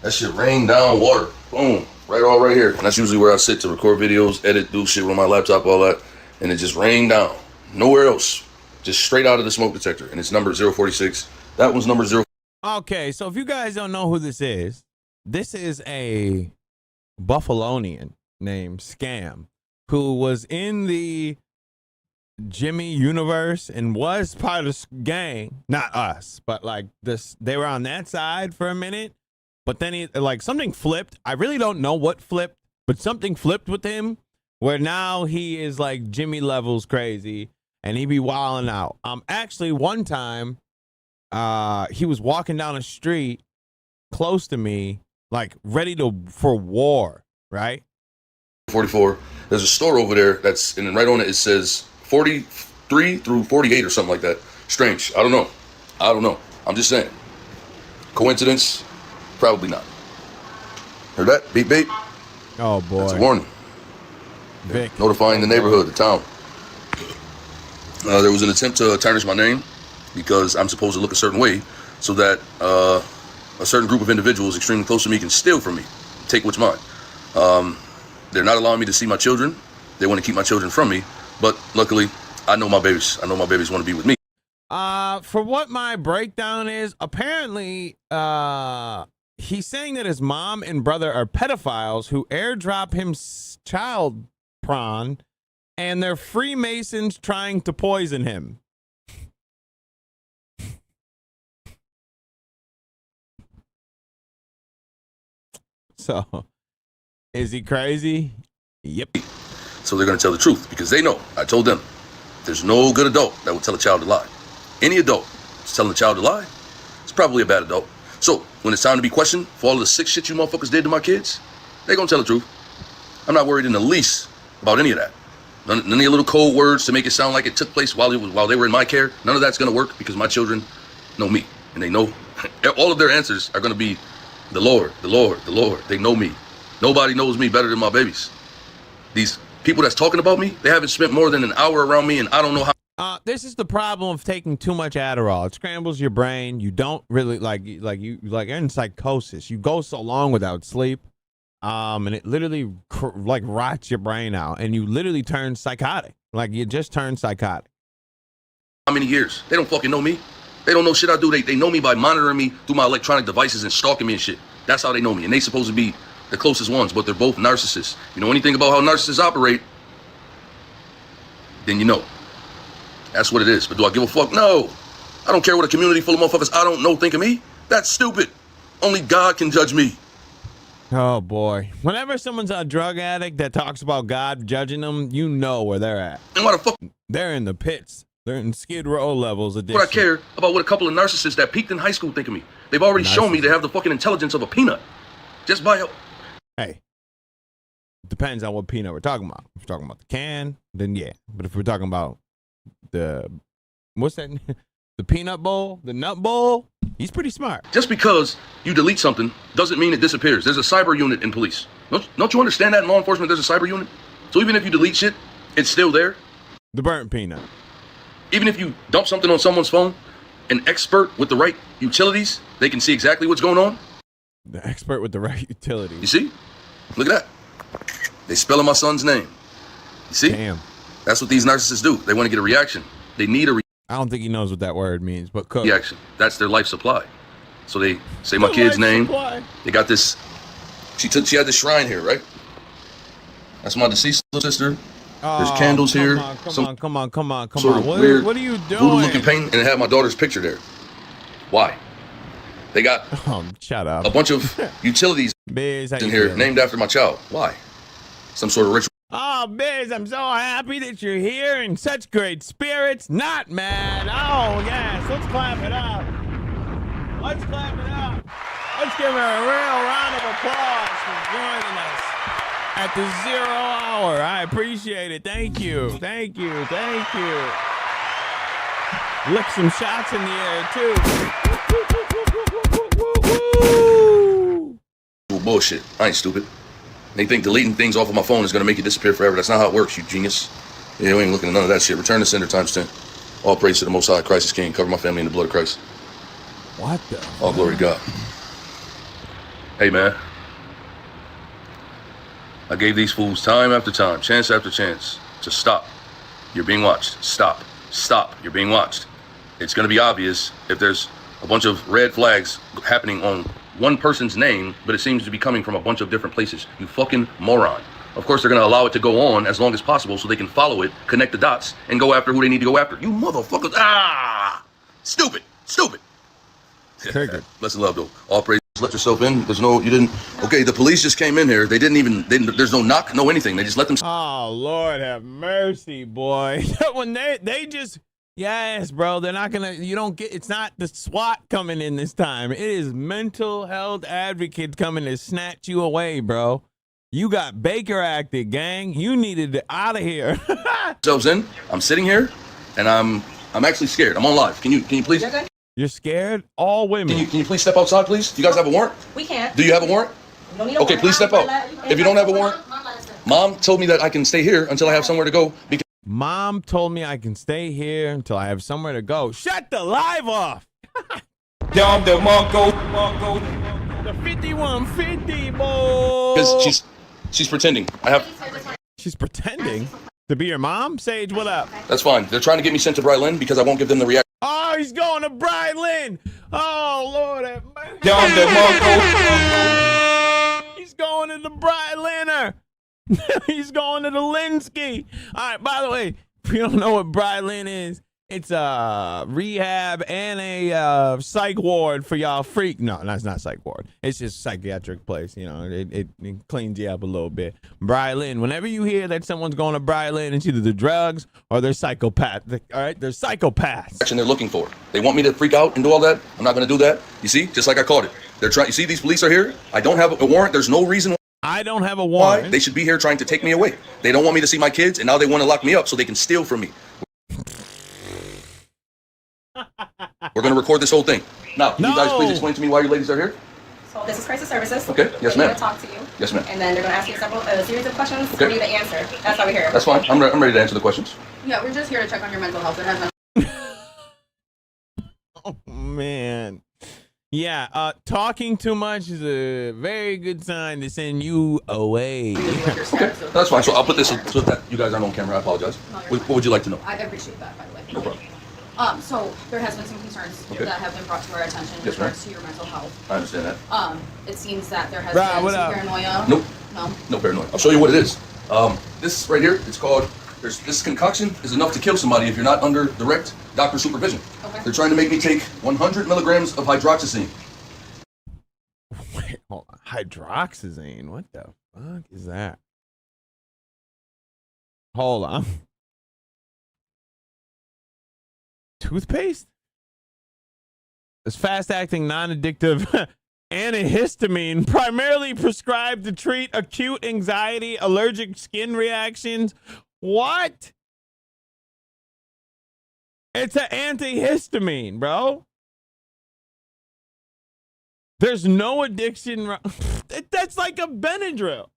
That shit rain down water. Boom. Right here. And that's usually where I sit to record videos, edit, do shit with my laptop, all that. And it just rained down. Nowhere else. Just straight out of the smoke detector. And it's number 046. That one's number 0. Okay, so if you guys don't know who this is a Buffalonian named Scam who was in the Jimmy universe and was part of this gang. Not us, but like this. They were on that side for a minute. But then he, like, something flipped. I really don't know what flipped, but something flipped with him where now he is like Jimmy levels crazy and he be wilding out. Actually, one time, he was walking down a street close to me, like ready for war, right? 44. There's a store over there that's, and then right on it, it says 43 through 48 or something like that. Strange. I don't know. I'm just saying. Coincidence? Probably not. Heard that? Beep, beep. Oh, boy. That's a warning. Vic. Notifying the neighborhood, the town. There was an attempt to tarnish my name because I'm supposed to look a certain way so that a certain group of individuals extremely close to me can steal from me, take what's mine. They're not allowing me to see my children. They want to keep my children from me, but luckily, I know my babies. I know my babies want to be with me. For what my breakdown is, apparently, he's saying that his mom and brother are pedophiles who airdrop him child porn, and they're Freemasons trying to poison him. So, is he crazy? Yep. So they're going to tell the truth because they know. I told them, there's no good adult that would tell a child to lie. Any adult that's telling a child to lie, it's probably a bad adult. So when it's time to be questioned for all of the sick shit you motherfuckers did to my kids, they're going to tell the truth. I'm not worried in the least about any of that. None of the little code words to make it sound like it took place while they were in my care. None of that's going to work because my children know me. And they know all of their answers are going to be the Lord, the Lord, the Lord. They know me. Nobody knows me better than my babies. These people that's talking about me, they haven't spent more than an hour around me, and I don't know how. This is the problem of taking too much Adderall. It scrambles your brain. You don't really you're in psychosis. You go so long without sleep, and it literally rots your brain out, and you literally turn psychotic. Like you just turn psychotic. How many years? They don't fucking know me. They don't know shit I do. They know me by monitoring me through my electronic devices and stalking me and shit. That's how they know me, and they supposed to be the closest ones, but they're both narcissists. You know anything about how narcissists operate, then you know. That's what it is. But do I give a fuck? No. I don't care what a community full of motherfuckers I don't know think of me. That's stupid. Only God can judge me. Oh, boy. Whenever someone's a drug addict that talks about God judging them, you know where they're at. And why the fuck? They're in the pits. They're in Skid Row levels addiction. What I care about what a couple of narcissists that peaked in high school think of me. They've already shown me they have the fucking intelligence of a peanut. Just by help. Hey, depends on what peanut we're talking about. If we're talking about the can, then yeah. But if we're talking about what's that? The peanut bowl, the nut bowl, he's pretty smart. Just because you delete something doesn't mean it disappears. There's a cyber unit in police. Don't you understand that in law enforcement there's a cyber unit? So even if you delete shit, it's still there. The burnt peanut. Even if you dump something on someone's phone, an expert with the right utilities, they can see exactly what's going on. The expert with the right utilities. You see? Look at that. They spelling my son's name. You see? Damn. That's what these narcissists do. They want to get a reaction. They need a reaction. I don't think he knows what that word means, but cook. Reaction. That's their life supply. So they say my kid's name. Supply. They got this. She had this shrine here, right? That's my deceased little sister. There's candles here. Come on. Weird What are you doing? voodoo-looking painting, and it had my daughter's picture there. Why? They got shut up. A bunch of utilities Biz, in here named after my child. Why? Some sort of ritual. Oh, Biz, I'm so happy that you're here in such great spirits. Not mad. Oh, yes. Let's clap it up. Let's clap it up. Let's give her a real round of applause for joining us at the 0 hour. I appreciate it. Thank you. Thank you. Thank you. Lick some shots in the air, too. Bullshit. I ain't stupid. They think deleting things off of my phone is going to make it disappear forever. That's not how it works, you genius. Yeah, we ain't looking at none of that shit. Return to sender times 10. All praise to the Most High, Christ is King. Cover my family in the blood of Christ. What the? All glory to God. Hey, man. I gave these fools time after time, chance after chance to stop. You're being watched. Stop. Stop. You're being watched. It's going to be obvious if there's a bunch of red flags happening on one person's name, but it seems to be coming from a bunch of different places. You fucking moron. Of course, they're going to allow it to go on as long as possible so they can follow it, connect the dots, and go after who they need to go after. You motherfuckers. Ah! Stupid. Stupid. Triggered. Lesson love, though. All praise. Let yourself in. There's no, you didn't. Okay, the police just came in here. They didn't even, there's no knock, no anything. They just let them. Oh, Lord have mercy, boy. When they just. Yes, bro. They're not gonna. You don't get. It's not the SWAT coming in this time. It is mental health advocates coming to snatch you away, bro. You got Baker acted, gang. You needed it out of here. Yourselves in. I'm sitting here, and I'm actually scared. I'm on live. Can you please? You're scared? All women. Can you please step outside, please? Do you guys have a warrant? We can't. Do you have a warrant? Okay, please step out. If you don't have a warrant, Mom told me that I can stay here until I have somewhere to go. Because Mom told me I can stay here until I have somewhere to go. Shut the live off. Down the Mongo. The 5150, boy. Because she's pretending. She's pretending to be your mom? Sage, what up? That's fine. They're trying to get me sent to Brightland because I won't give them the reaction. Oh, he's going to Brightland. Oh, Lord. Down the Mongo. He's going to the Brightlander. He's going to the Linsky. All right, by the way, if you don't know what Brightland is, it's a rehab and a psych ward for y'all freak. No, that's not psych ward. It's just a psychiatric place. You know, it cleans you up a little bit. Brightland, whenever you hear that someone's going to Brightland, it's either the drugs or they're psychopath. All right, they're psychopaths. They're looking for. They want me to freak out and do all that. I'm not going to do that. You see, just like I caught it. They're trying. You see, these police are here. I don't have a warrant. There's no reason. I don't have a warrant. Why? They should be here trying to take me away. They don't want me to see my kids, and now they want to lock me up so they can steal from me. We're going to record this whole thing. Now, can you guys please explain to me why you ladies are here? So this is crisis services. Okay, yes, They're ma'am. going to talk to you. Yes, ma'am. And then they're going to ask you a series of questions Okay. for you to answer. That's why we're here. That's fine. I'm ready to answer the questions. Yeah, we're just here to check on your mental health. It has nothing. Oh, man. Yeah, talking too much is a very good sign to send you away. Okay, that's fine. So I'll put this so that you guys aren't on camera. I apologize. No, you're What fine. would you like to know? I appreciate that, by the way. No problem. So there has been some concerns Okay. that have been brought to our attention in Yes, ma'am. regards to your mental health. I understand that. It seems that there has Right, been what some up? paranoia. Nope. No. No paranoia. I'll show you what it is. This right here, it's called, this concoction is enough to kill somebody if you're not under direct doctor supervision. Okay. They're trying to make me take 100 milligrams of hydroxyzine. Wait, hold on. Hydroxyzine? What the fuck is that? Hold on. Toothpaste? This fast-acting, non-addictive antihistamine primarily prescribed to treat acute anxiety, allergic skin reactions. What? It's an antihistamine, bro. There's no addiction. That's like a Benadryl.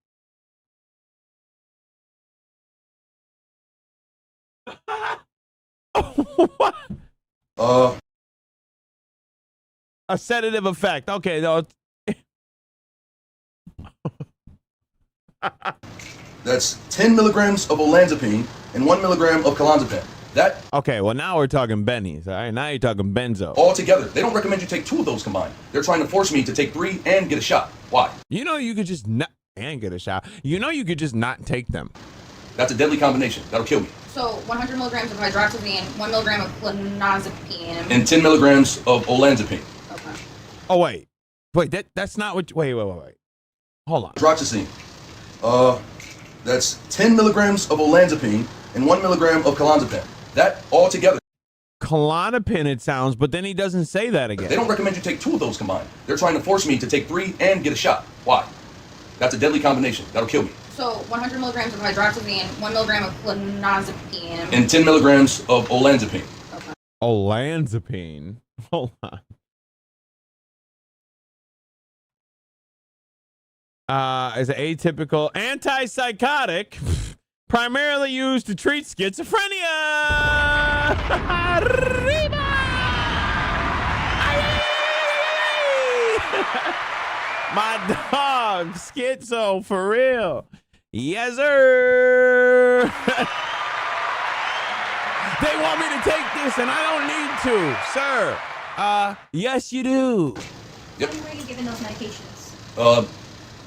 What? A sedative effect. Okay, no. That's 10 milligrams of olanzapine and 1 milligram of clonazepam. That Okay, well now we're talking bennies. All right, now you're talking benzo. all together. They don't recommend you take 2 of those combined. They're trying to force me to take 3 and get a shot. Why? You know you could just not and get a shot. You know you could just not take them. That's a deadly combination. That'll kill me. So 100 milligrams of hydroxyzine, 1 milligram of clonazepam. And 10 milligrams of olanzapine. Okay. Oh wait, that's not what. Wait. Hold on. Hydroxyzine. That's 10 milligrams of olanzapine and 1 milligram of clonazepam. That all together. Klonopin, it sounds, but then he doesn't say that again. They don't recommend you take 2 of those combined. They're trying to force me to take 3 and get a shot. Why? That's a deadly combination. That'll kill me. So 100 milligrams of hydroxyzine, 1 milligram of clonazepam. And 10 milligrams of olanzapine. Okay. Olanzapine. Hold on. Is an atypical antipsychotic primarily used to treat schizophrenia. My dog, schizo, for real. Yes, sir. They want me to take this, and I don't need to, sir. Yes, you do. Yep. When were you given those medications?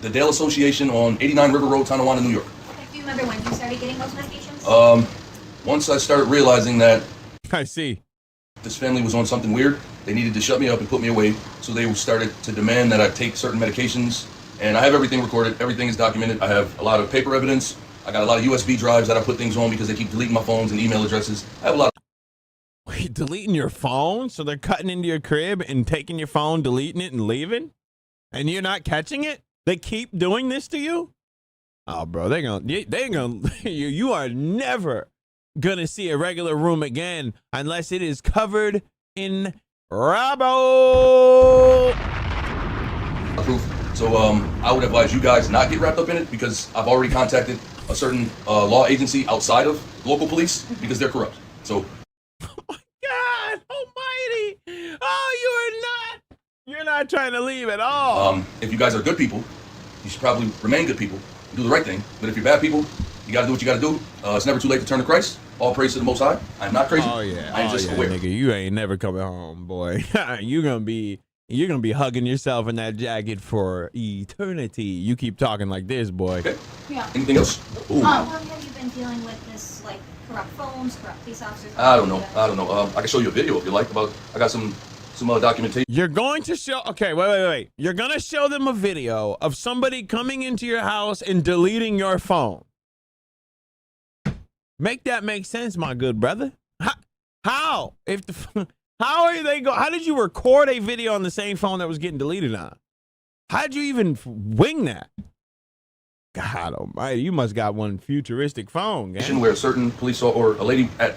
The Dale Association on 89 River Road, Tonawanda, New York. Okay. Do you remember when you started getting those medications? Once I started realizing that I see this family was on something weird, they needed to shut me up and put me away. So they started to demand that I take certain medications. And I have everything recorded. Everything is documented. I have a lot of paper evidence. I got a lot of USB drives that I put things on because they keep deleting my phones and email addresses. I have a lot of... Wait, deleting your phone? So they're cutting into your crib and taking your phone, deleting it, and leaving? And you're not catching it? They keep doing this to you? Oh, bro, they're gonna you are never gonna see a regular room again unless it is covered in rubble. proof. So I would advise you guys not get wrapped up in it because I've already contacted a certain law agency outside of local police because they're corrupt. So. God almighty. Oh, you're not trying to leave at all. If you guys are good people, you should probably remain good people and do the right thing. But if you're bad people, you got to do what you got to do. It's never too late to turn to Christ. All praise to the Most High. I'm not crazy. Oh yeah. I'm just aware. Nigga, you ain't never coming home, boy. You're gonna be hugging yourself in that jacket for eternity. You keep talking like this, boy. Okay. Yeah. Anything else? Ooh. How long have you been dealing with this, like, corrupt phones, corrupt police officers? I don't know. I can show you a video if you like. I got some documentation. You're going to show. Okay, wait. You're gonna show them a video of somebody coming into your house and deleting your phone. Make that make sense, my good brother. How? How are they go? How did you record a video on the same phone that was getting deleted on? How did you even wing that? God almighty, you must got one futuristic phone, gang. Where a certain police or a lady at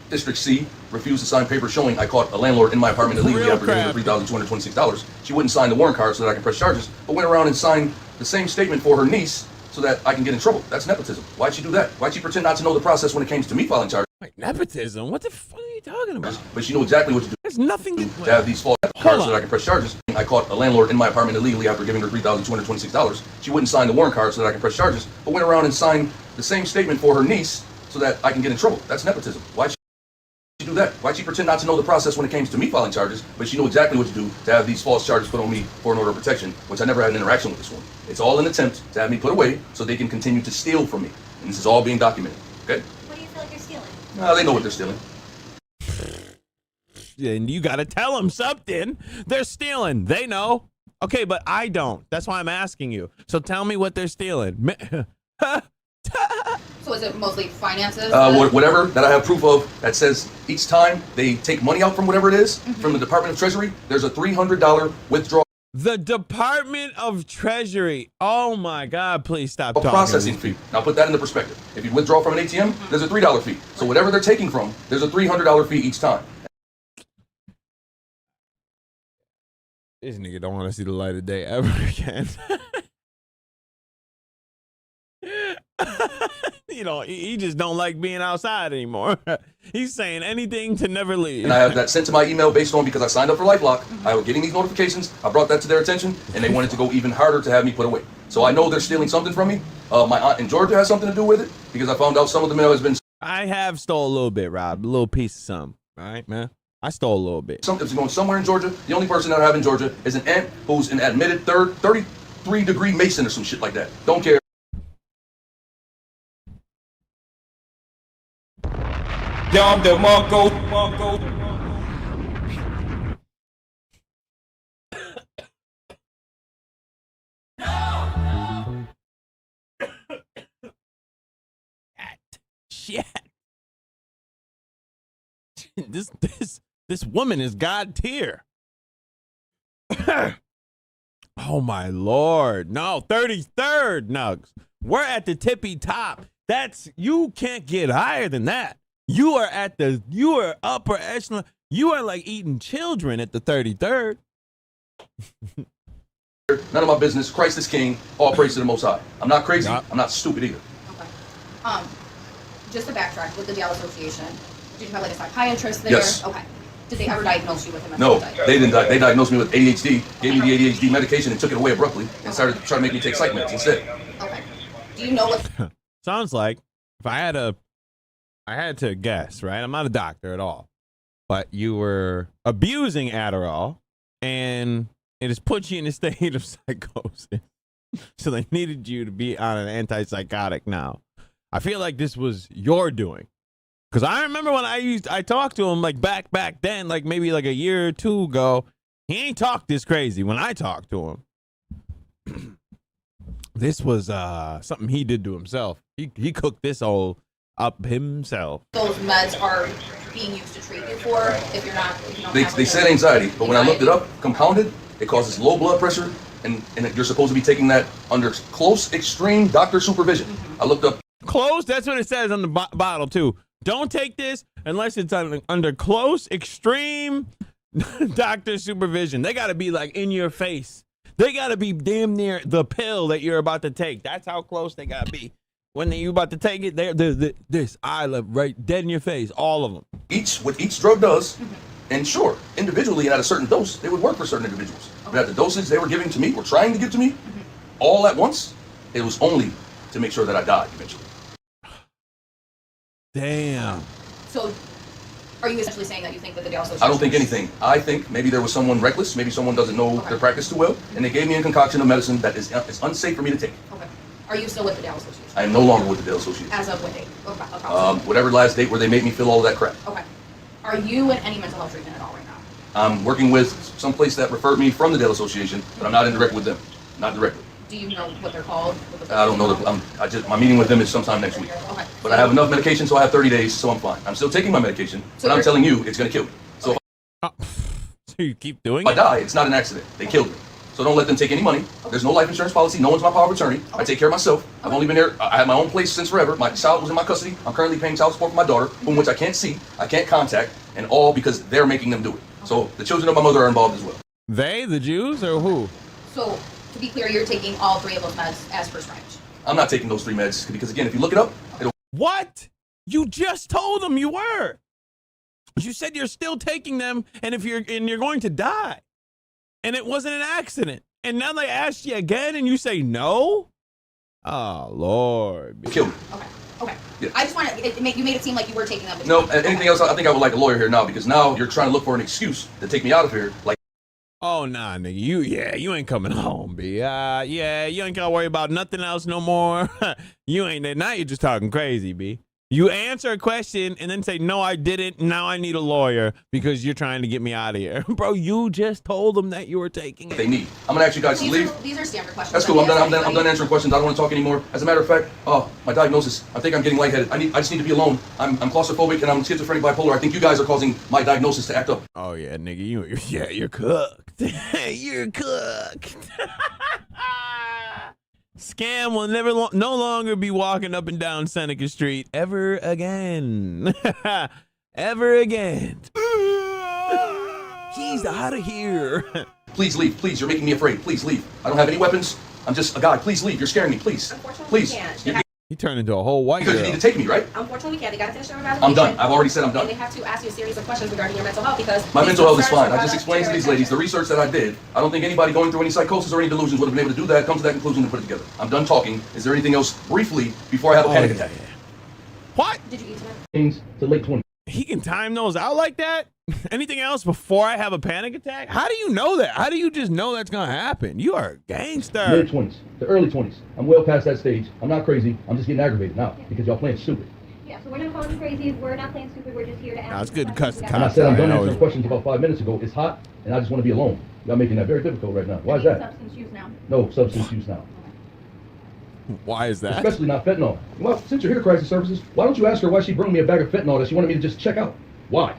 District C refused to sign papers showing I caught a landlord in my apartment illegally after giving her $3,226. She wouldn't sign the warrant card so that I can press charges, but went around and signed the same statement for her niece so that I can get in trouble. That's nepotism. Why'd she do that? Why'd she pretend not to know the process when it came to me filing charges? Wait, nepotism? What the fuck are you talking about? But she knew exactly what to do. There's nothing to have these false cards so that I can press charges. I caught a landlord in my apartment illegally after giving her $3,226. She wouldn't sign the warrant card so that I can press charges, but went around and signed the same statement for her niece so that I can get in trouble. That's nepotism. Why'd she do that? Why'd she pretend not to know the process when it came to me filing charges, but she knew exactly what to do to have these false charges put on me for an order of protection, which I never had an interaction with this woman. It's all an attempt to have me put away so they can continue to steal from me. And this is all being documented, okay? What do you feel like you're stealing? They know what they're stealing. And you got to tell them something. They're stealing. They know. Okay, but I don't. That's why I'm asking you. So tell me what they're stealing. So is it mostly finances? Whatever that I have proof of that says each time they take money out from whatever it is, from the Department of Treasury, there's a $300 withdrawal. The Department of Treasury. Oh my God, please stop talking. Processing fee. Now put that into perspective. If you withdraw from an ATM, there's a $3 fee. So whatever they're taking from, there's a $300 fee each time. This nigga don't want to see the light of day ever again. You know, he just don't like being outside anymore. He's saying anything to never leave. And I have that sent to my email based on because I signed up for LifeLock. I was getting these notifications. I brought that to their attention, and they wanted to go even harder to have me put away. So I know they're stealing something from me. My aunt in Georgia has something to do with it because I found out some of the mail has been. I have stole a little bit, Rob. A little piece of something. All right, man. I stole a little bit. Something's going somewhere in Georgia. The only person that I have in Georgia is an aunt who's an admitted 33-degree Mason or some shit like that. Don't care. Dom the Mongo. Shit. This woman is God tier. Oh my Lord. No, 33rd Nugs. We're at the tippy top. You can't get higher than that. You are upper echelon. You are like eating children at the 33rd. None of my business. Christ is king. All praise to the Most High. I'm not crazy. I'm not stupid either. Okay. Just to backtrack with the Dallas Association, did you have like a psychiatrist there? Yes. Okay. Did they ever diagnose you with him? No, they didn't. They diagnosed me with ADHD, gave me the ADHD medication, and took it away abruptly, and started trying to make me take psych meds instead. Okay. Do you know what? Sounds like if I had to guess, right? I'm not a doctor at all, but you were abusing Adderall, and it has put you in a state of psychosis. So they needed you to be on an antipsychotic now. I feel like this was your doing. Because I remember when I talked to him like back then, like maybe like a year or two ago. He ain't talked this crazy when I talked to him. This was something he did to himself. He cooked this all up himself. Those meds are being used to treat you for if you're not. If you don't have They said anxiety, but when I looked it up, compounded, it causes low blood pressure, and you're supposed to be taking that under close, extreme doctor supervision. I looked up. Close? That's what it says on the bottle, too. Don't take this unless it's under close, extreme doctor supervision. They got to be like in your face. They got to be damn near the pill that you're about to take. That's how close they got to be. when you about to take it, this eye left right dead in your face, all of them. What each drug does, and sure, individually and at a certain dose, they would work for certain individuals. But at the dosage they were giving to me, or trying to give to me, all at once, it was only to make sure that I died eventually. Damn. So, are you essentially saying that you think that the Dale Association? I don't think anything. I think maybe there was someone reckless, maybe someone doesn't know their practice too well, and they gave me a concoction of medicine that is unsafe for me to take. Okay. Are you still with the Dale Association? I am no longer with the Dale Association. As of what date? Whatever last date where they made me feel all of that crap. Okay. Are you in any mental health treatment at all right now? I'm working with some place that referred me from the Dale Association, but I'm not in direct with them. Not directly. Do you know what they're called? I don't know. My meeting with them is sometime next week. Okay. But I have enough medication, so I have 30 days, so I'm fine. I'm still taking my medication, So but I'm you're- telling you, it's going to kill me. So So you keep doing if I it? die, it's not an accident. They killed me. So don't let them take any money. There's no life insurance policy. No one's my power of attorney. I take care of myself. I've only been there. I had my own place since forever. My child was in my custody. I'm currently paying child support for my daughter, whom which I can't see, I can't contact, and all because they're making them do it. So the children of my mother are involved as well. They, the Jews, or who? So, to be clear, you're taking all 3 of those meds as prescribed. I'm not taking those 3 meds because, again, if you look it up, it'll. What? You just told them you were. You said you're still taking them, and you're going to die, and it wasn't an accident. And now they asked you again, and you say no. Oh Lord. Kill me. Okay. Yeah. I just want to. You made it seem like you were taking them. No, anything else? I think I would like a lawyer here now because now you're trying to look for an excuse to take me out of here. Like. Oh nah, nigga, you ain't coming home, B. Yeah, you ain't gotta worry about nothing else no more. You ain't there. Now you're just talking crazy, B. You answer a question and then say, no, I didn't. Now I need a lawyer because you're trying to get me out of here. Bro, you just told them that you were taking it. They need. I'm gonna ask you guys to leave. These are standard questions. That's cool. I'm done answering questions. I don't want to talk anymore. As a matter of fact, my diagnosis. I think I'm getting lightheaded. I just need to be alone. I'm claustrophobic and I'm schizophrenic bipolar. I think you guys are causing my diagnosis to act up. Oh yeah, nigga, you're cooked. You're cooked. Scam will no longer be walking up and down Seneca Street ever again. Ever again. He's out of here. Please leave. Please, you're making me afraid. Please leave. I don't have any weapons. I'm just a guy. Please leave. You're scaring me. Please. Please. He turned into a whole white girl. Because you need to take me, right? Unfortunately, we can't. They got to finish their I'm done. I've already said I'm done. And they have to ask you a series of questions regarding your mental health because My mental health is fine. I just explained to these ladies the research that I did. I don't think anybody going through any psychosis or any delusions would have been able to do that, come to that conclusion, and put it together. I'm done talking. Is there anything else briefly before I have a panic attack? What? Did you eat tonight? Things to late 20s. He can time those out like that? Anything else before I have a panic attack? How do you know that? How do you just know that's gonna happen? You are a gangster. Mid-20s to early 20s. I'm well past that stage. I'm not crazy. I'm just getting aggravated now because y'all playing stupid. Yeah, so we're not calling you crazy. We're not playing stupid. We're just here to ask. Nah, it's good to cuss the And I cops said I'm out. done I answering always- questions about 5 minutes ago. It's hot and I just want to be alone. Y'all making that very difficult right now. Why is that? Substance use now. No substance use now. Why is that? Especially not fentanyl. Well, since you're here, Crisis Services, why don't you ask her why she brought me a bag of fentanyl that she wanted me to just check out? Why?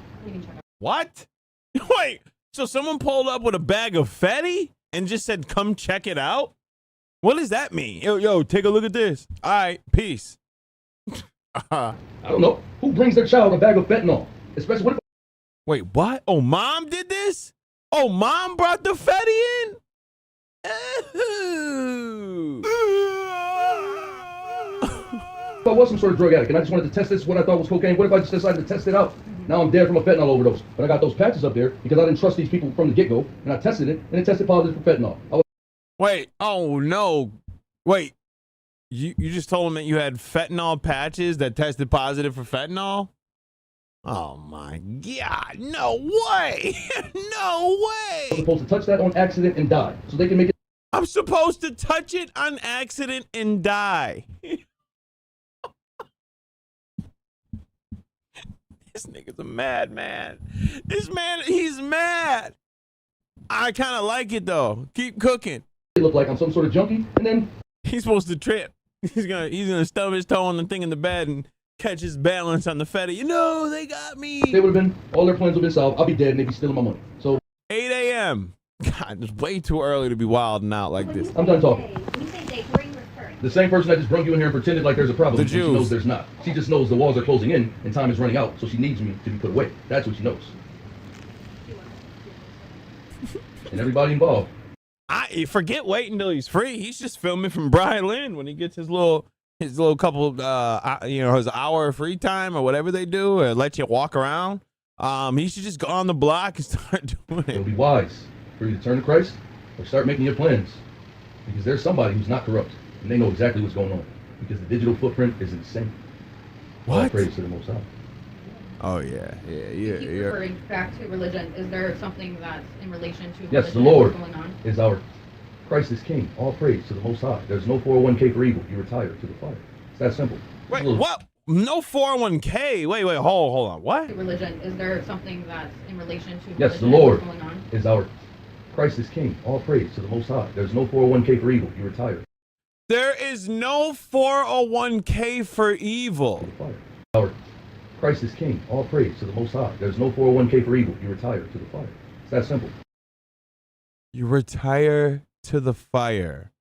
What? Wait, so someone pulled up with a bag of Fetty and just said, come check it out? What does that mean? Yo, take a look at this. All right, peace. I don't know. Who brings their child a bag of fentanyl? Especially what? Wait, what? Oh, mom did this? Oh, mom brought the Fetty in? Ooh. If I was some sort of drug addict and I just wanted to test this, what I thought was cocaine, what if I just decided to test it out? Now I'm dead from a fentanyl overdose. But I got those patches up there because I didn't trust these people from the get-go, and I tested it, and it tested positive for fentanyl. Wait, oh no. Wait, you just told them that you had fentanyl patches that tested positive for fentanyl? Oh my God, no way. No way. I'm supposed to touch that on accident and die, so they can make it. I'm supposed to touch it on accident and die. This nigga's a madman. This man, he's mad. I kind of like it though. Keep cooking. It look like I'm some sort of junkie, and then he's supposed to trip. He's gonna stub his toe on the thing in the bed and catch his balance on the Fetty. You know, they got me. They would have been, all their plans would have been solved. I'll be dead, and they'd be stealing my money. So 8 a.m. God, it's way too early to be wilding out like this. I'm done talking. When you say date, who are you referring? The same person that just brung you in here and pretended like there's a problem. The when She Jews. knows there's not. She just knows the walls are closing in and time is running out, so she needs me to be put away. That's what she knows. And everybody involved. I forget wait until he's free. He's just filming from Brian Lynn when he gets his little his little couple, his hour of free time or whatever they do, or let you walk around. He should just go on the block and start doing it. It'll be wise for you to turn to Christ or start making your plans, because there's somebody who's not corrupt and they know exactly what's going on, because the digital footprint is insane. What? All praise to the Most High. Oh yeah. Keep referring back to religion. Is there something that's in relation to Yes, the religion Lord that's going on? is our Christ is King. All praise to the Most High. There's no 401k for evil. You retire to the fire. It's that simple. Wait, what? No 401k. Wait, hold on. What? Religion. Is there something that's in relation to Yes, the religion Lord that's going on? is our Christ is King. All praise to the Most High. There's no 401k for evil. You retire. There is no 401k for evil. Our Christ is King. All praise to the Most High. There's no 401k for evil. You retire to the fire. It's that simple. You retire to the fire.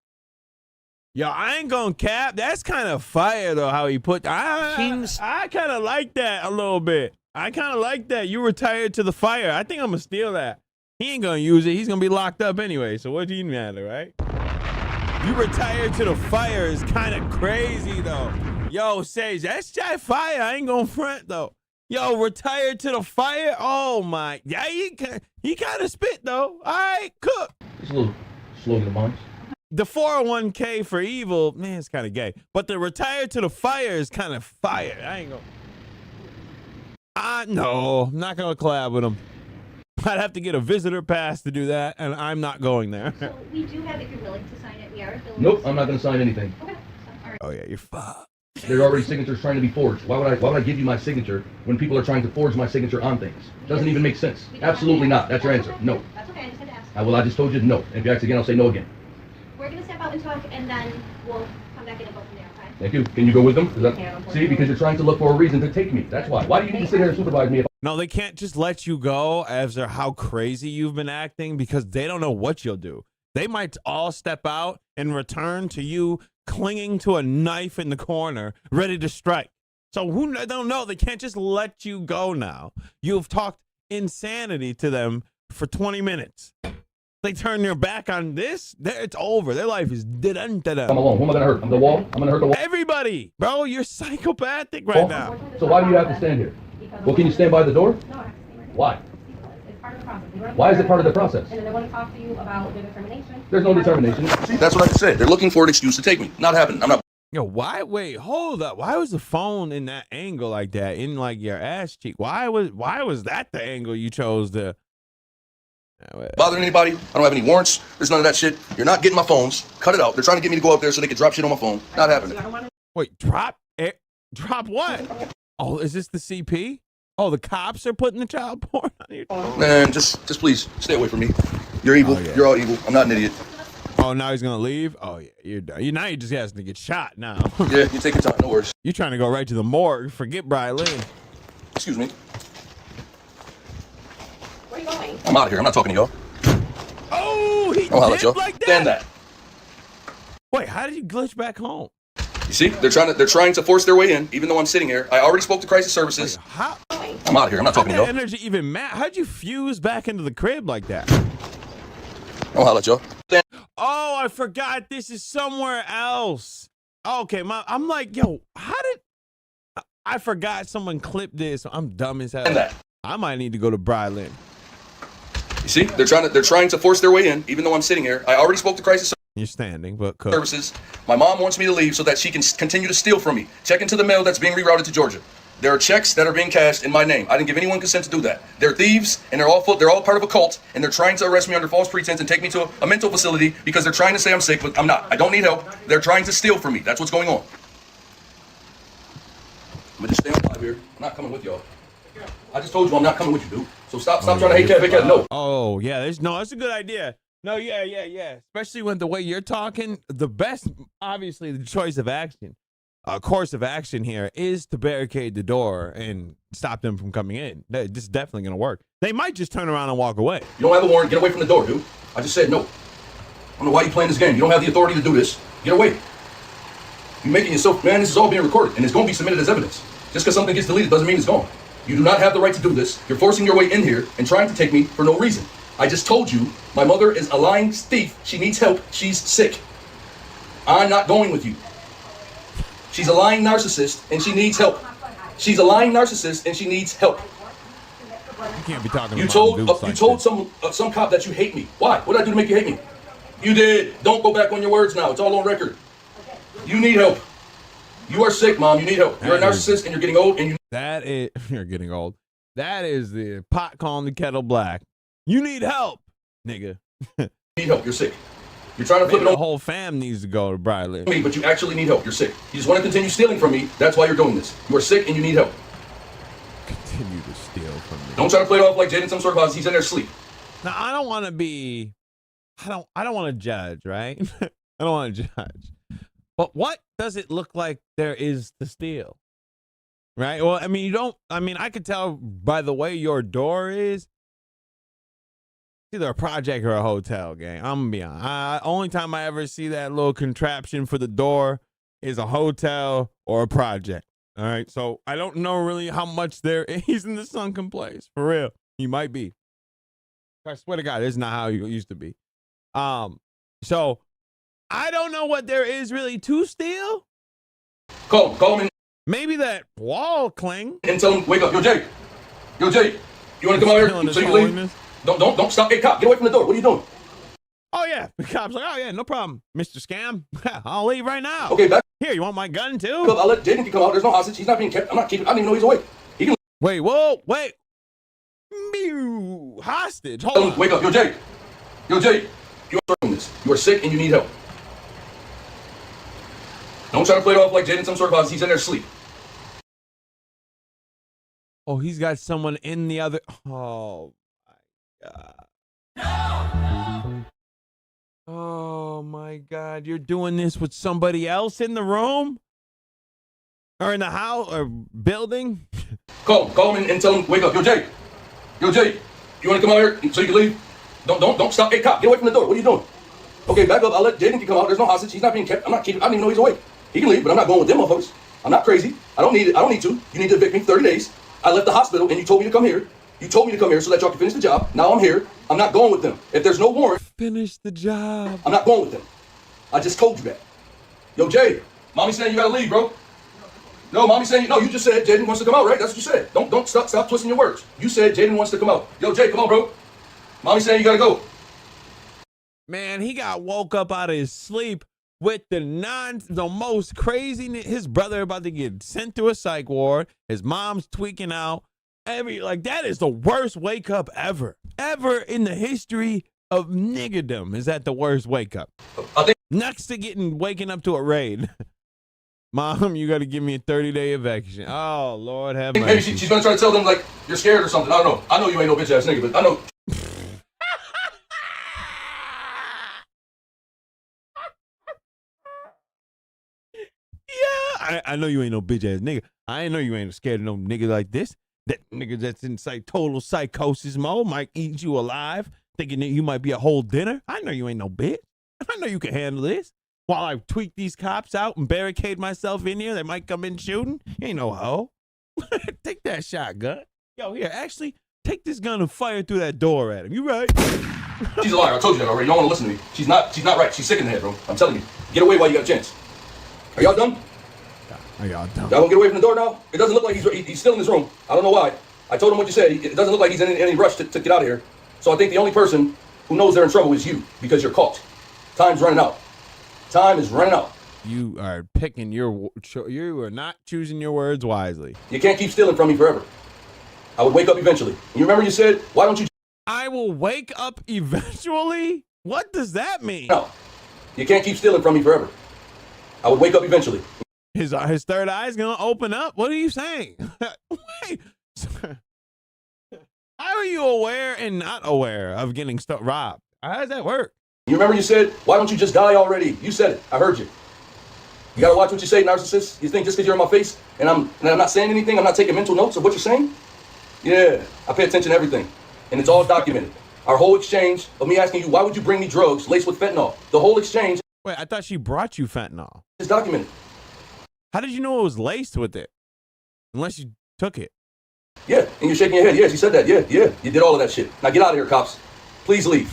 Yo, I ain't gonna cap. That's kind of fire though. How he put. I kind of like that a little bit. I kind of like that. You retired to the fire. I think I'm gonna steal that. He ain't gonna use it. He's gonna be locked up anyway. So what do you matter, right? You retired to the fire is kind of crazy though. Yo, Sage, that's that fire. I ain't gonna front though. Yo, retired to the fire. Oh my. Yeah, he kind of spit though. All right, cook. Just a little slogan of mine. The 401k for evil, man, it's kind of gay. But the retire to the fire is kind of fire. I ain't gonna. No, I'm not gonna collab with him. I'd have to get a visitor pass to do that, and I'm not going there. So we do have, if you're willing to sign it, we are affiliated. Nope, I'm not going to sign anything. Okay. All right. Oh yeah, you're fucked. There are already signatures trying to be forged. Why would I give you my signature when people are trying to forge my signature on things? Doesn't even make sense. Absolutely not. That's your answer. No. That's okay. I just had to ask. I just told you no. And if you ask again, I'll say no again. We're gonna step out and talk, and then we'll come back in and go from there. Okay? Thank you. Can you go with them? Yeah, See, because you're trying to look for a reason to take me. That's why. Why do you need to sit here and supervise me? No, they can't just let you go after how crazy you've been acting because they don't know what you'll do. They might all step out and return to you clinging to a knife in the corner, ready to strike. So who don't know? They can't just let you go now. You've talked insanity to them for 20 minutes. They turn their back on this, it's over. Their life is dead. I'm alone. Who am I going to hurt? I'm the wall? I'm going to hurt the wall? Everybody. Bro, you're psychopathic right now. So why do you have to stand here? Well, can you stand by the door? Why? It's part of the process. Why is it part of the process? And then they want to talk to you about the determination. There's no determination. See, that's what I just said. They're looking for an excuse to take me. Not happening. I'm not. Yo, why? Wait, hold up. Why was the phone in that angle like that, in like your ass cheek? Why was that the angle you chose to? Bothering anybody? I don't have any warrants. There's none of that shit. You're not getting my phones. Cut it out. They're trying to get me to go up there so they can drop shit on my phone. Not happening. Wait, drop what? Oh, is this the CP? Oh, the cops are putting the child porn on your phone? Man, just please stay away from me. You're evil. Oh, yeah. You're all evil. I'm not an idiot. Oh, now he's gonna leave? Oh yeah, you're done. Now you just has to get shot now. Yeah, you take your time. No worries. You're trying to go right to the morgue. Forget Brian Lynn. Excuse me. Where are you going? I'm out of here. I'm not talking to y'all. Oh, he I'll did y'all. like that? Stand that. Wait, how did you glitch back home? You see, they're trying to force their way in, even though I'm sitting here. I already spoke to crisis services. Wait, how? I'm out of here. I'm not talking to How'd y'all. that energy even matter? How'd you fuse back into the crib like that? I'll holler at y'all. Oh, I forgot this is somewhere else. Okay, I'm like, yo, how did I forgot someone clipped this? I'm dumb as hell. I might need to go to Bryland. You see, they're trying to force their way in, even though I'm sitting here. I already spoke to crisis You're standing, but services. My mom wants me to leave so that she can continue to steal from me. Check into the mail that's being rerouted to Georgia. There are checks that are being cashed in my name. I didn't give anyone consent to do that. They're thieves, and they're all part of a cult, and they're trying to arrest me under false pretense and take me to a mental facility because they're trying to say I'm sick, but I'm not. I don't need help. They're trying to steal from me. That's what's going on. I'm gonna just stay on live here. I'm not coming with y'all. I just told you I'm not coming with you, dude. So stop trying to hate cat. No. Oh yeah, that's a good idea. No, yeah. Especially when the way you're talking, the best, obviously, the choice of action. Course of action here is to barricade the door and stop them from coming in. This is definitely going to work. They might just turn around and walk away. You don't have a warrant. Get away from the door, dude. I just said no. I don't know why you playing this game. You don't have the authority to do this. Get away. You're making yourself, man, this is all being recorded, and it's going to be submitted as evidence. Just because something gets deleted doesn't mean it's gone. You do not have the right to do this. You're forcing your way in here and trying to take me for no reason. I just told you my mother is a lying thief. She needs help. She's sick. I'm not going with you. She's a lying narcissist and she needs help. She's a lying narcissist and she needs help. You can't be talking. You about told dudes you like told this. some cop that you hate me. Why? What did I do to make you hate me? You did. Don't go back on your words now. It's all on record. You need help. You are sick, Mom. You need help. You're a narcissist and you're getting old and you. That is, you're getting old. That is the pot calling the kettle black. You need help, nigga. Need help. You're sick. You're trying to flip Maybe it the whole fam needs to go to Briley. me, but you actually need help. You're sick. You just want to continue stealing from me. That's why you're doing this. You are sick and you need help. Continue to steal from me. Don't try to play it off like Jaden some sort of house. He's in there asleep. Now I don't want to be. I don't want to judge, right? I don't want to judge. But what does it look like there is to steal? Right? Well, I mean, you don't. I mean, I could tell by the way your door is. Either a project or a hotel, gang. I'm gonna be honest. Only time I ever see that little contraption for the door is a hotel or a project. All right, so I don't know really how much there is in the sunken place. For real, he might be. I swear to God, this is not how he used to be. So I don't know what there is really to steal. Call him in. Maybe that wall cling. And tell him, wake up. Yo, Jake. Yo, Jake. You want to come out here so you can leave? Don't stop. Hey, cop, get away from the door. What are you doing? Oh, yeah. The cop's like, oh, yeah, no problem, Mr. Scam. I'll leave right now. Okay, back. Here, you want my gun, too? I'll let Jaden come out. There's no hostage. He's not being kept. I'm not keeping. I don't even know he's awake. He can. Wait, whoa, wait. Mew. Hostage. Hold on. Wake up. Yo, Jake. Yo, Jake. You are doing this. You are sick and you need help. Don't try to play it off like Jaden some sort of house. He's in there asleep. Oh, he's got someone in the other. Oh, my God. Oh, my God. You're doing this with somebody else in the room? Or in the house or building? Call him and tell him, wake up. Yo, Jake. Yo, Jake. You want to come out here so you can leave? Don't stop. Hey, cop, get away from the door. What are you doing? Okay, back up. I'll let Jaden come out. There's no hostage. He's not being kept. I'm not keeping. I don't even know he's awake. He can leave, but I'm not going with them motherfuckers. I'm not crazy. I don't need it. I don't need to. You need to evict me 30 days. I left the hospital and you told me to come here. You told me to come here so that y'all can finish the job. Now I'm here. I'm not going with them. If there's no warrant, finish the job. I'm not going with them. I just told you that. Yo, Jay, mommy saying you gotta leave, bro. No, mommy saying no. You just said Jaden wants to come out, right? That's what you said. Don't stop twisting your words. You said Jaden wants to come out. Yo, Jay, come on, bro. Mommy saying you gotta go. Man, he got woke up out of his sleep with the most crazy. His brother about to get sent to a psych ward. His mom's tweaking out. That is the worst wake up ever in the history of niggerdom. Is that the worst wake up? Next to waking up to a raid. Mom, you got to give me a 30-day eviction. Oh, Lord have mercy. Maybe she's gonna try to tell them like you're scared or something. I don't know. I know you ain't no bitch ass nigga, but I know. Yeah, I know you ain't no bitch ass nigga. I ain't know you ain't scared of no nigga like this. That nigga that's in total psychosis mode might eat you alive, thinking that you might be a whole dinner. I know you ain't no bitch. I know you can handle this. While I tweak these cops out and barricade myself in here, they might come in shooting. You ain't no hoe. Take that shotgun. Yo, here, actually, take this gun and fire through that door at him. You right? She's a liar. I told you that already. You don't want to listen to me. She's not right. She's sick in the head, bro. I'm telling you. Get away while you got a chance. Are y'all done? Are y'all done? Y'all gonna get away from the door now? It doesn't look like he's still in this room. I don't know why. I told him what you said. It doesn't look like he's in any rush to get out of here. So I think the only person who knows they're in trouble is you because you're caught. Time's running out. Time is running out. You are picking you are not choosing your words wisely. You can't keep stealing from me forever. I would wake up eventually. You remember you said, why don't you? I will wake up eventually? What does that mean? No. You can't keep stealing from me forever. I would wake up eventually. His third eye is gonna open up. What are you saying? Wait. How are you aware and not aware of getting robbed? How does that work? You remember you said, why don't you just die already? You said it. I heard you. You gotta watch what you say, narcissist. You think just because you're in my face and I'm not saying anything, I'm not taking mental notes of what you're saying? Yeah, I pay attention to everything. And it's all documented. Our whole exchange of me asking you, why would you bring me drugs laced with fentanyl? The whole exchange. Wait, I thought she brought you fentanyl. It's documented. How did you know it was laced with it? Unless you took it. Yeah, and you're shaking your head. Yeah, she said that. Yeah. You did all of that shit. Now get out of here, cops. Please leave.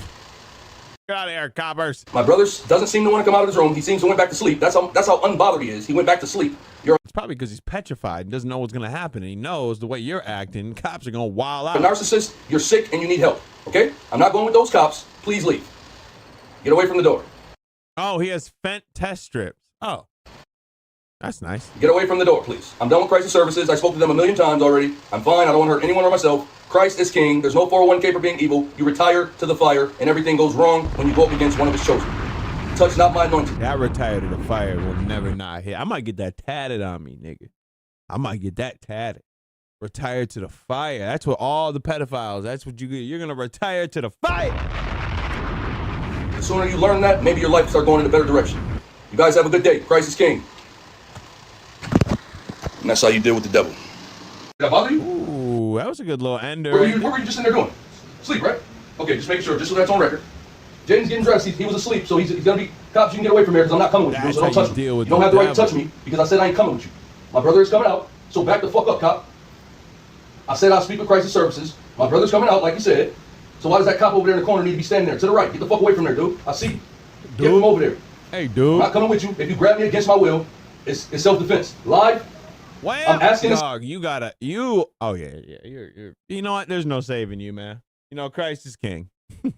Get out of here, coppers. My brother doesn't seem to want to come out of his room. He seems to went back to sleep. That's how unbothered he is. He went back to sleep. It's probably because he's petrified and doesn't know what's going to happen. And he knows the way you're acting, cops are going to wild out. A narcissist, you're sick and you need help, okay? I'm not going with those cops. Please leave. Get away from the door. Oh, he has Fent test strips. Oh, that's nice. Get away from the door, please. I'm done with crisis services. I spoke to them a million times already. I'm fine. I don't want to hurt anyone or myself. Christ is king. There's no 401k for being evil. You retire to the fire, and everything goes wrong when you go up against one of his chosen. Touch not my anointing. That retire to the fire will never not hit. I might get that tatted on me, nigga. I might get that tatted. Retire to the fire. That's what all the pedophiles, that's what you get. You're going to retire to the fire. The sooner you learn that, maybe your life will start going in a better direction. You guys have a good day. Christ is king. And that's how you deal with the devil. Did I bother you? Ooh, that was a good little ender. What were you just in there doing? Sleep, right? Okay, just making sure, just so that's on record. Jaden's getting dressed. He was asleep, so he's going to be... Cops, you can get away from here because I'm not coming with you. So don't touch me. You don't have the right to touch me because I said I ain't coming with you. My brother is coming out, so back the fuck up, cop. I said I'll speak with crisis services. My brother's coming out, like you said. So why does that cop over there in the corner need to be standing there? To the right. Get the fuck away from there, dude. I see you. Get him over there. Hey, dude. I'm not coming with you. If you grab me against my will, it's self-defense. Live. Well, I'm asking dog, you gotta, oh yeah, you're, you know what? There's no saving you, man. You know, Christ is king.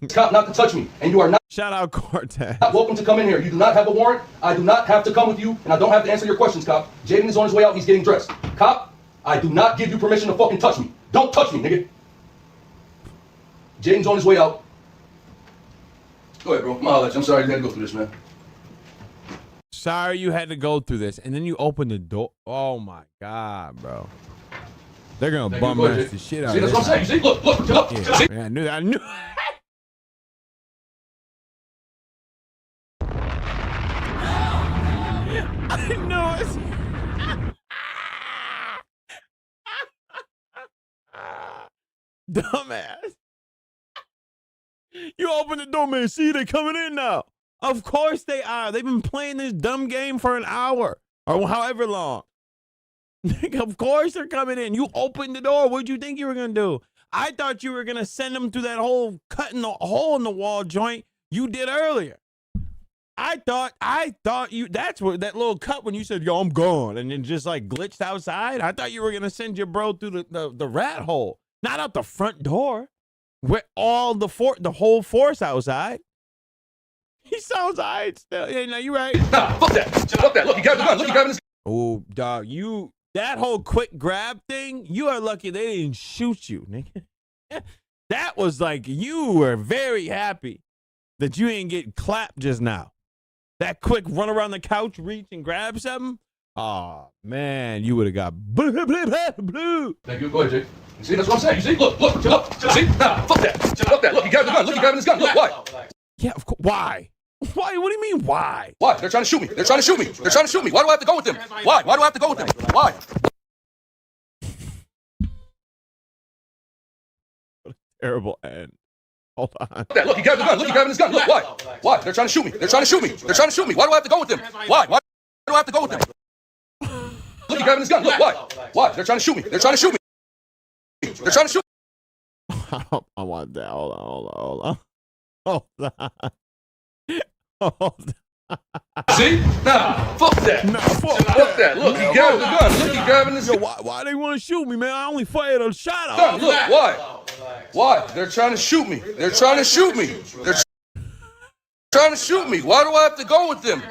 Cop not to touch me, and you are not. Shout out Cortez. Not welcome to come in here. You do not have a warrant. I do not have to come with you, and I don't have to answer your questions, cop. Jaden is on his way out. He's getting dressed. Cop, I do not give you permission to fucking touch me. Don't touch me, nigga. Jaden's on his way out. Go ahead, bro. I'm sorry you had to go through this, man. Sorry you had to go through this, and then you open the door. Oh my God, bro. They're gonna bum rush the shit out of this. See, that's what I'm saying. You see, look, yeah, see? Man, I knew that. I knew it. Dumbass. You open the door, man. See, they're coming in now. Of course they are. They've been playing this dumb game for an hour or however long. Of course they're coming in. You opened the door. What'd you think you were going to do? I thought you were going to send them through that whole cutting the hole in the wall joint you did earlier. I thought you, that's what that little cut when you said, yo, I'm gone, and then just like glitched outside. I thought you were going to send your bro through the rat hole, not out the front door where all the whole force outside. He sounds all right still. Yeah, no, you're right. Nah, fuck that. Fuck that. Look, he grabbed the gun. Look, he grabbing his gun. Oh, dog, that whole quick grab thing, you are lucky they didn't shoot you, nigga. That was like, you were very happy that you didn't get clapped just now. That quick run around the couch, reach and grab something. Oh, man, you would have got blue. Thank you. Go ahead, Jake. You see, that's what I'm saying. You see? Look, see? Nah, fuck that. Fuck that. Look, he grabbed the gun. Look, he grabbing his gun. Look, why? Yeah, of course. Why? Why? What do you mean, why? Why? They're trying to shoot me. They're trying to shoot me. They're trying to shoot me. Why do I have to go with them? Why? Why do I have to go with them? Why? What a terrible end. Hold on. Look, he grabbed the gun. Look, he grabbing his gun. Look, why? Why? They're trying to shoot me. They're trying to shoot me. They're trying to shoot me. Why do I have to go with them? Why? Why do I have to go with them? Look, he grabbing his gun. Look, why? Why? They're trying to shoot me. They're trying to shoot me. They're trying to shoot me. I want that. Hold on. Hold on. See? Nah, fuck that. Nah, fuck that. Look, he grabbed the gun. Look, he grabbing his gun. Why they want to shoot me, man? I only fired a shot off. Look, why? Why? They're trying to shoot me. They're trying to shoot me. They're trying to shoot me. Why do I have to go with them?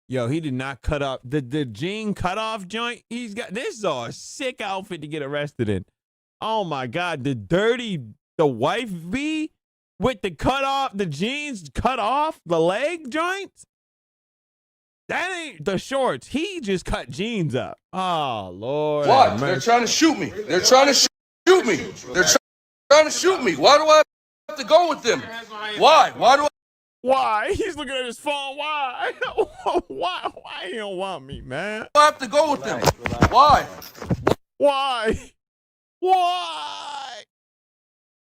Yo, he did not cut off the jean cutoff joint. He's got this is a sick outfit to get arrested in. Oh my God, the wife be with the jeans cut off, the leg joints. That ain't the shorts. He just cut jeans up. Oh Lord. Why? They're trying to shoot me. They're trying to shoot me. They're trying to shoot me. Why do I have to go with them? Why? Why? He's looking at his phone. Why? Why he don't want me, man? I have to go with them. Why? Why?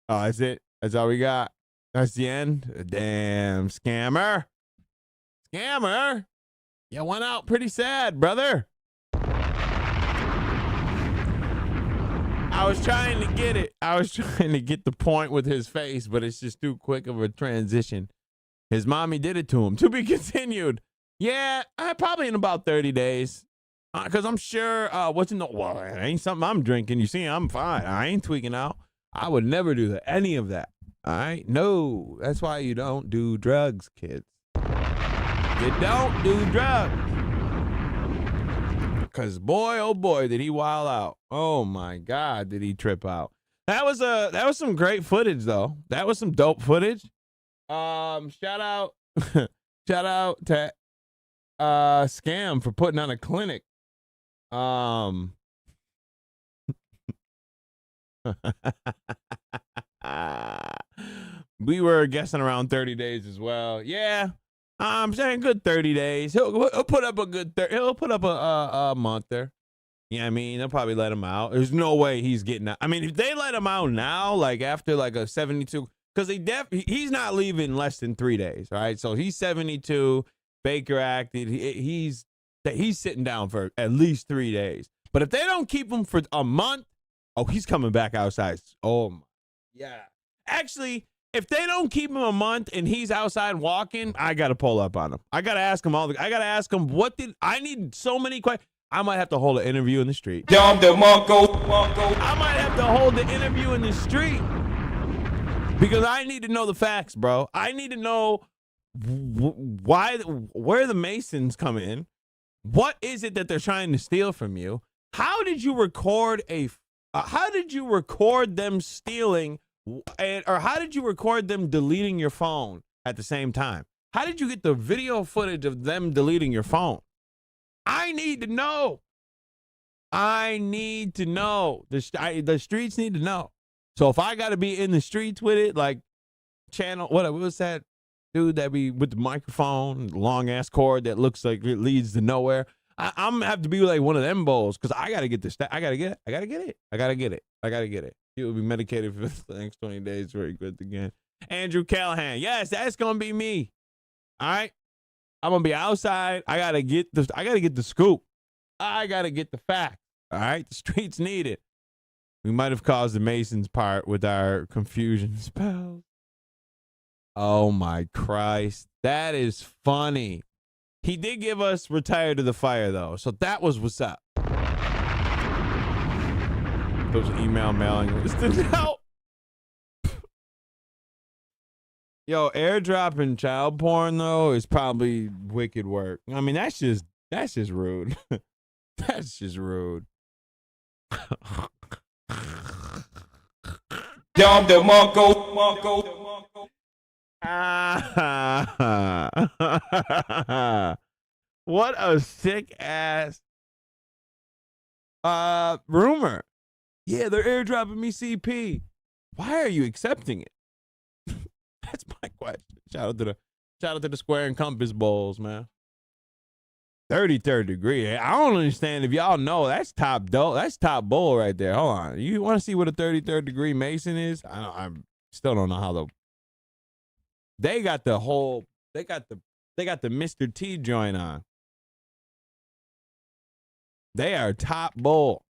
Oh, that's it. That's all we got. That's the end. Damn scammer. You went out pretty sad, brother. I was trying to get it. I was trying to get the point with his face, but it's just too quick of a transition. His mommy did it to him. To be continued. Yeah, probably in about 30 days. Because I'm sure, well, it ain't something I'm drinking. You see, I'm fine. I ain't tweaking out. I would never do any of that. All right? No, that's why you don't do drugs, kids. You don't do drugs. Because boy, oh boy, did he wild out. Oh my God, did he trip out. That was some great footage, though. That was some dope footage. Shout out to Scam for putting on a clinic. We were guessing around 30 days as well. Yeah, I'm saying good 30 days. He'll put up a good he'll put up a month there. Yeah, I mean, they'll probably let him out. There's no way he's getting out. I mean, if they let him out now, like after like a 72, because he's not leaving less than 3 days, right? So he's 72. Baker acted. He's sitting down for at least 3 days. But if they don't keep him for a month, oh, he's coming back outside. Oh my, yeah. Actually, if they don't keep him a month and he's outside walking, I gotta pull up on him. I gotta ask him I need so many questions. I might have to hold an interview in the street. I might have to hold the interview in the street because I need to know the facts, bro. I need to know where the Masons come in. What is it that they're trying to steal from you? How did you record them stealing, or how did you record them deleting your phone at the same time? How did you get the video footage of them deleting your phone? I need to know. I need to know. The streets need to know. So if I got to be in the streets with it, like what was that dude that be with the microphone, long ass cord that looks like it leads to nowhere? I'm gonna have to be like one of them bulls because I gotta get this. I gotta get it. He will be medicated for the next 20 days. Very good again. Andrew Callahan. Yes, that's gonna be me. All right. I'm gonna be outside. I gotta get the scoop. I gotta get the fact. All right. The streets need it. We might have caused the Masons part with our confusion spells. Oh my Christ. That is funny. He did give us retire to the fire though. So that was what's up. Those mailing listed out. Yo, airdropping child porn though is probably wicked work. I mean, that's just rude. That's just rude. Dom DeMarco. What a sick ass rumor. Yeah, they're airdropping me CP. Why are you accepting it? That's my question. Shout out to the Square and Compass Bowls, man. 33rd degree. I don't understand if y'all know that's top dope. That's top bowl right there. Hold on. You want to see what a 33rd degree Mason is? I still don't know how they got the Mr. T joint on. They are top bowl.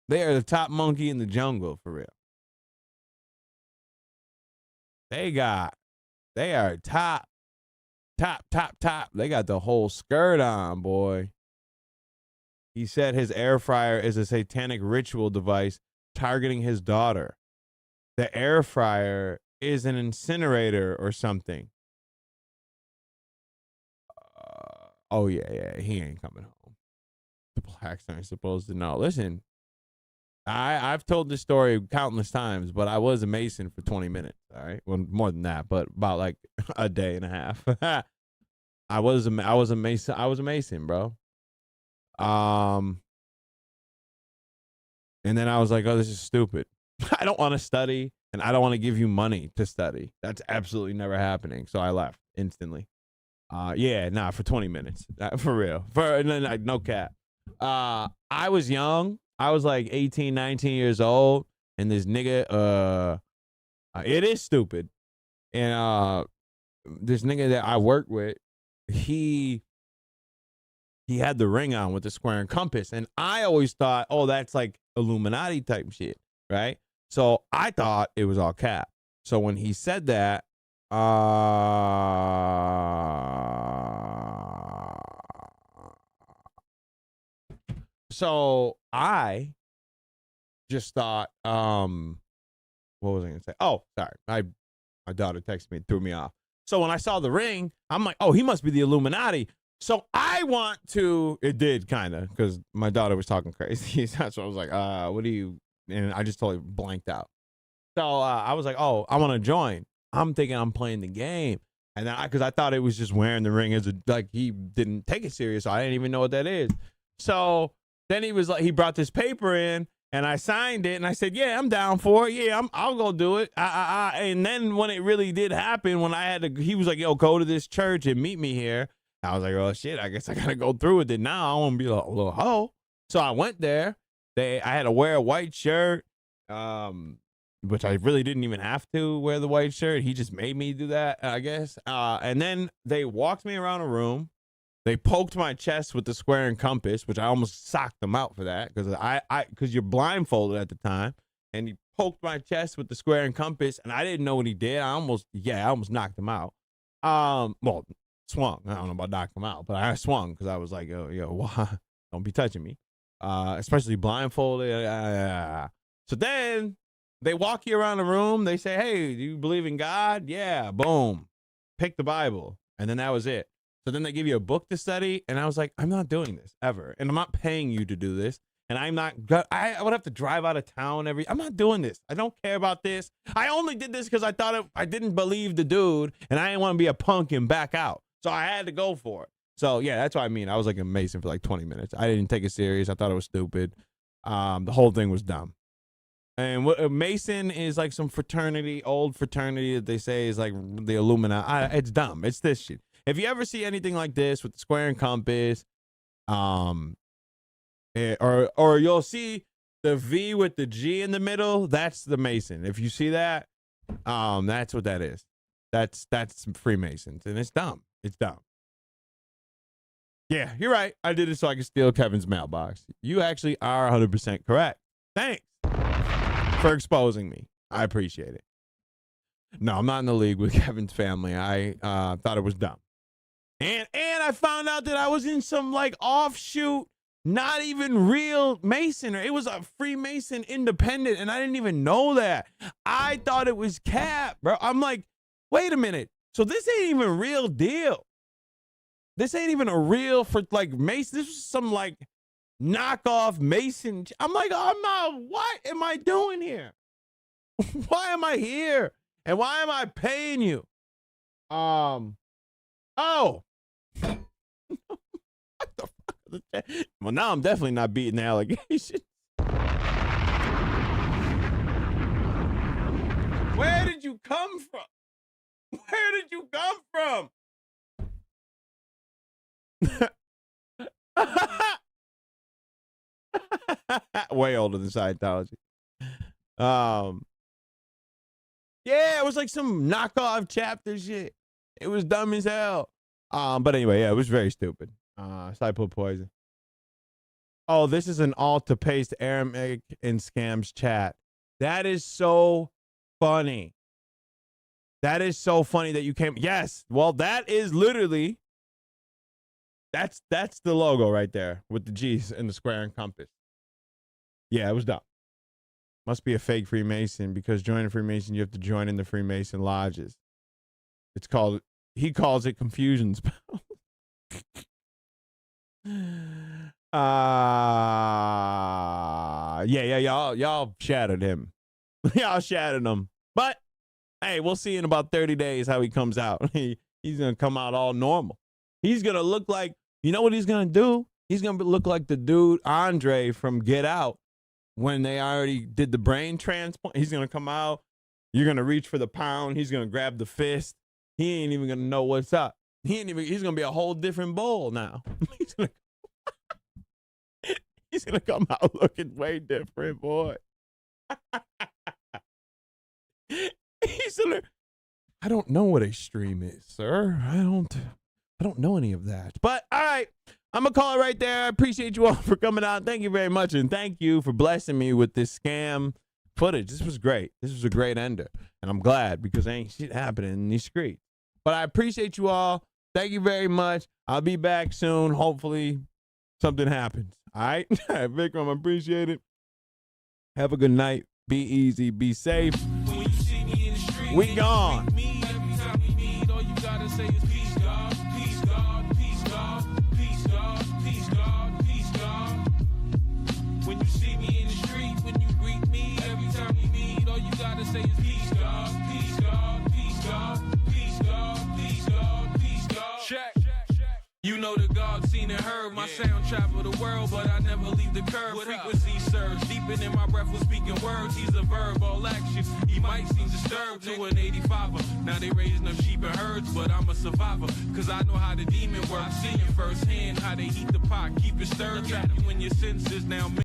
They are the top monkey in the jungle for real. They are top. They got the whole skirt on, boy. He said his air fryer is a satanic ritual device targeting his daughter. The air fryer is an incinerator or something. Oh, yeah. He ain't coming home. The blacks aren't supposed to know. Listen, I've told this story countless times, but I was a Mason for 20 minutes. All right. Well, more than that, but about like a day and a half. I was a Mason, bro. And then I was like, oh, this is stupid. I don't want to study, and I don't want to give you money to study. That's absolutely never happening. So I left instantly. For 20 minutes. For real. No cap. I was young. I was like 18, 19 years old, and this nigga, it is stupid. And this nigga that I work with, he had the ring on with the square and compass, and I always thought, oh, that's like Illuminati type shit, right? So I thought it was all cap. So when he said that, So I just thought, what was I gonna say? Oh, sorry. My daughter texted me and threw me off. So when I saw the ring, I'm like, oh, he must be the Illuminati. So I want to, it did kind of, because my daughter was talking crazy. That's why I was like, what do you, and I just totally blanked out. So I was like, oh, I want to join. I'm thinking I'm playing the game. And then because I thought it was just wearing the ring as a, like, he didn't take it serious. So I didn't even know what that is. So then he was like, he brought this paper in and I signed it and I said, yeah, I'm down for it. Yeah, I'll go do it. And then when it really did happen, when I had to, he was like, yo, go to this church and meet me here. I was like, oh shit, I guess I got to go through with it now. I want to be a little hoe. So I went there. I had to wear a white shirt. Which I really didn't even have to wear the white shirt. He just made me do that, I guess. And then they walked me around a room. They poked my chest with the square and compass, which I almost socked them out for that because you're blindfolded at the time. And he poked my chest with the square and compass, and I didn't know what he did. I almost knocked him out. Well, swung. I don't know about knocked him out, but I swung because I was like, yo, don't be touching me, especially blindfolded. So then they walk you around the room. They say, hey, do you believe in God? Yeah, boom. Pick the Bible. And then that was it. So then they give you a book to study. And I was like, I'm not doing this ever. And I'm not paying you to do this. And I would have to drive out of town I'm not doing this. I don't care about this. I only did this because I didn't believe the dude. And I didn't want to be a punk and back out. So I had to go for it. So yeah, that's what I mean. I was like a Mason for like 20 minutes. I didn't take it serious. I thought it was stupid. The whole thing was dumb. And what Mason is like some fraternity, old fraternity that they say is like the Illuminati. It's dumb. It's this shit. If you ever see anything like this with the square and compass, or you'll see the V with the G in the middle, that's the Mason. If you see that, that's what that is. That's Freemasons, and it's dumb. It's dumb. Yeah, you're right. I did it so I could steal Kevin's mailbox. You actually are 100% correct. Thanks for exposing me. I appreciate it. No, I'm not in the league with Kevin's family. I thought it was dumb. And I found out that I was in some like offshoot, not even real Mason. It was a Freemason independent, and I didn't even know that. I thought it was cap, bro. I'm like, wait a minute. So this ain't even a real deal. This ain't even a real for like Mason. This was some like knockoff Mason. I'm like, I'm not, what am I doing here? Why am I here? And why am I paying you? Oh. What the fuck? Well, now I'm definitely not beating the allegations. Where did you come from? Where did you come from? Way older than Scientology. Yeah, it was like some knockoff chapter shit. It was dumb as hell. But anyway, yeah, it was very stupid. So I put poison. Oh, this is an alt to paste Aramaic in Scam's chat. That is so funny. That is so funny that you came. Yes. Well, that is literally. That's the logo right there with the G's and the square and compass. Yeah, it was dumb. Must be a fake Freemason because joining Freemason, you have to join in the Freemason lodges. It's called, he calls it confusion spell. Yeah, y'all shattered him. Y'all shattered him. But hey, we'll see in about 30 days how he comes out. He's gonna come out all normal. He's gonna look like, you know what he's gonna do? He's gonna look like the dude Andre from Get Out when they already did the brain transplant. He's gonna come out. You're gonna reach for the pound. He's gonna grab the fist. He ain't even gonna know what's up. He's gonna be a whole different bull now. He's gonna come out looking way different, boy. I don't know what a stream is, sir. I don't know any of that. But all right, I'm gonna call it right there. I appreciate you all for coming out. Thank you very much, and thank you for blessing me with this scam footage. This was great. This was a great ender. And I'm glad because ain't shit happening in these streets. But I appreciate you all. Thank you very much. I'll be back soon. Hopefully something happens. All right? Vikram, I appreciate it. Have a good night. Be easy. Be safe. We gone. When you see me in the street, when you greet me, every time we meet, all you gotta say is peace, God, peace, God, peace, God, peace, God, peace, God, peace, God. Check. You know the God seen and heard. My sound travel the world, but I never leave the curve. Frequency surge, deeper in my breath was speaking words. He's a verb, all action. He might seem disturbed to an 85er. Now they raising up sheep and herds, but I'm a survivor. Cause I know how the demon works. Seeing firsthand how they heat the pot, keep it stirred. Trap you in your senses now.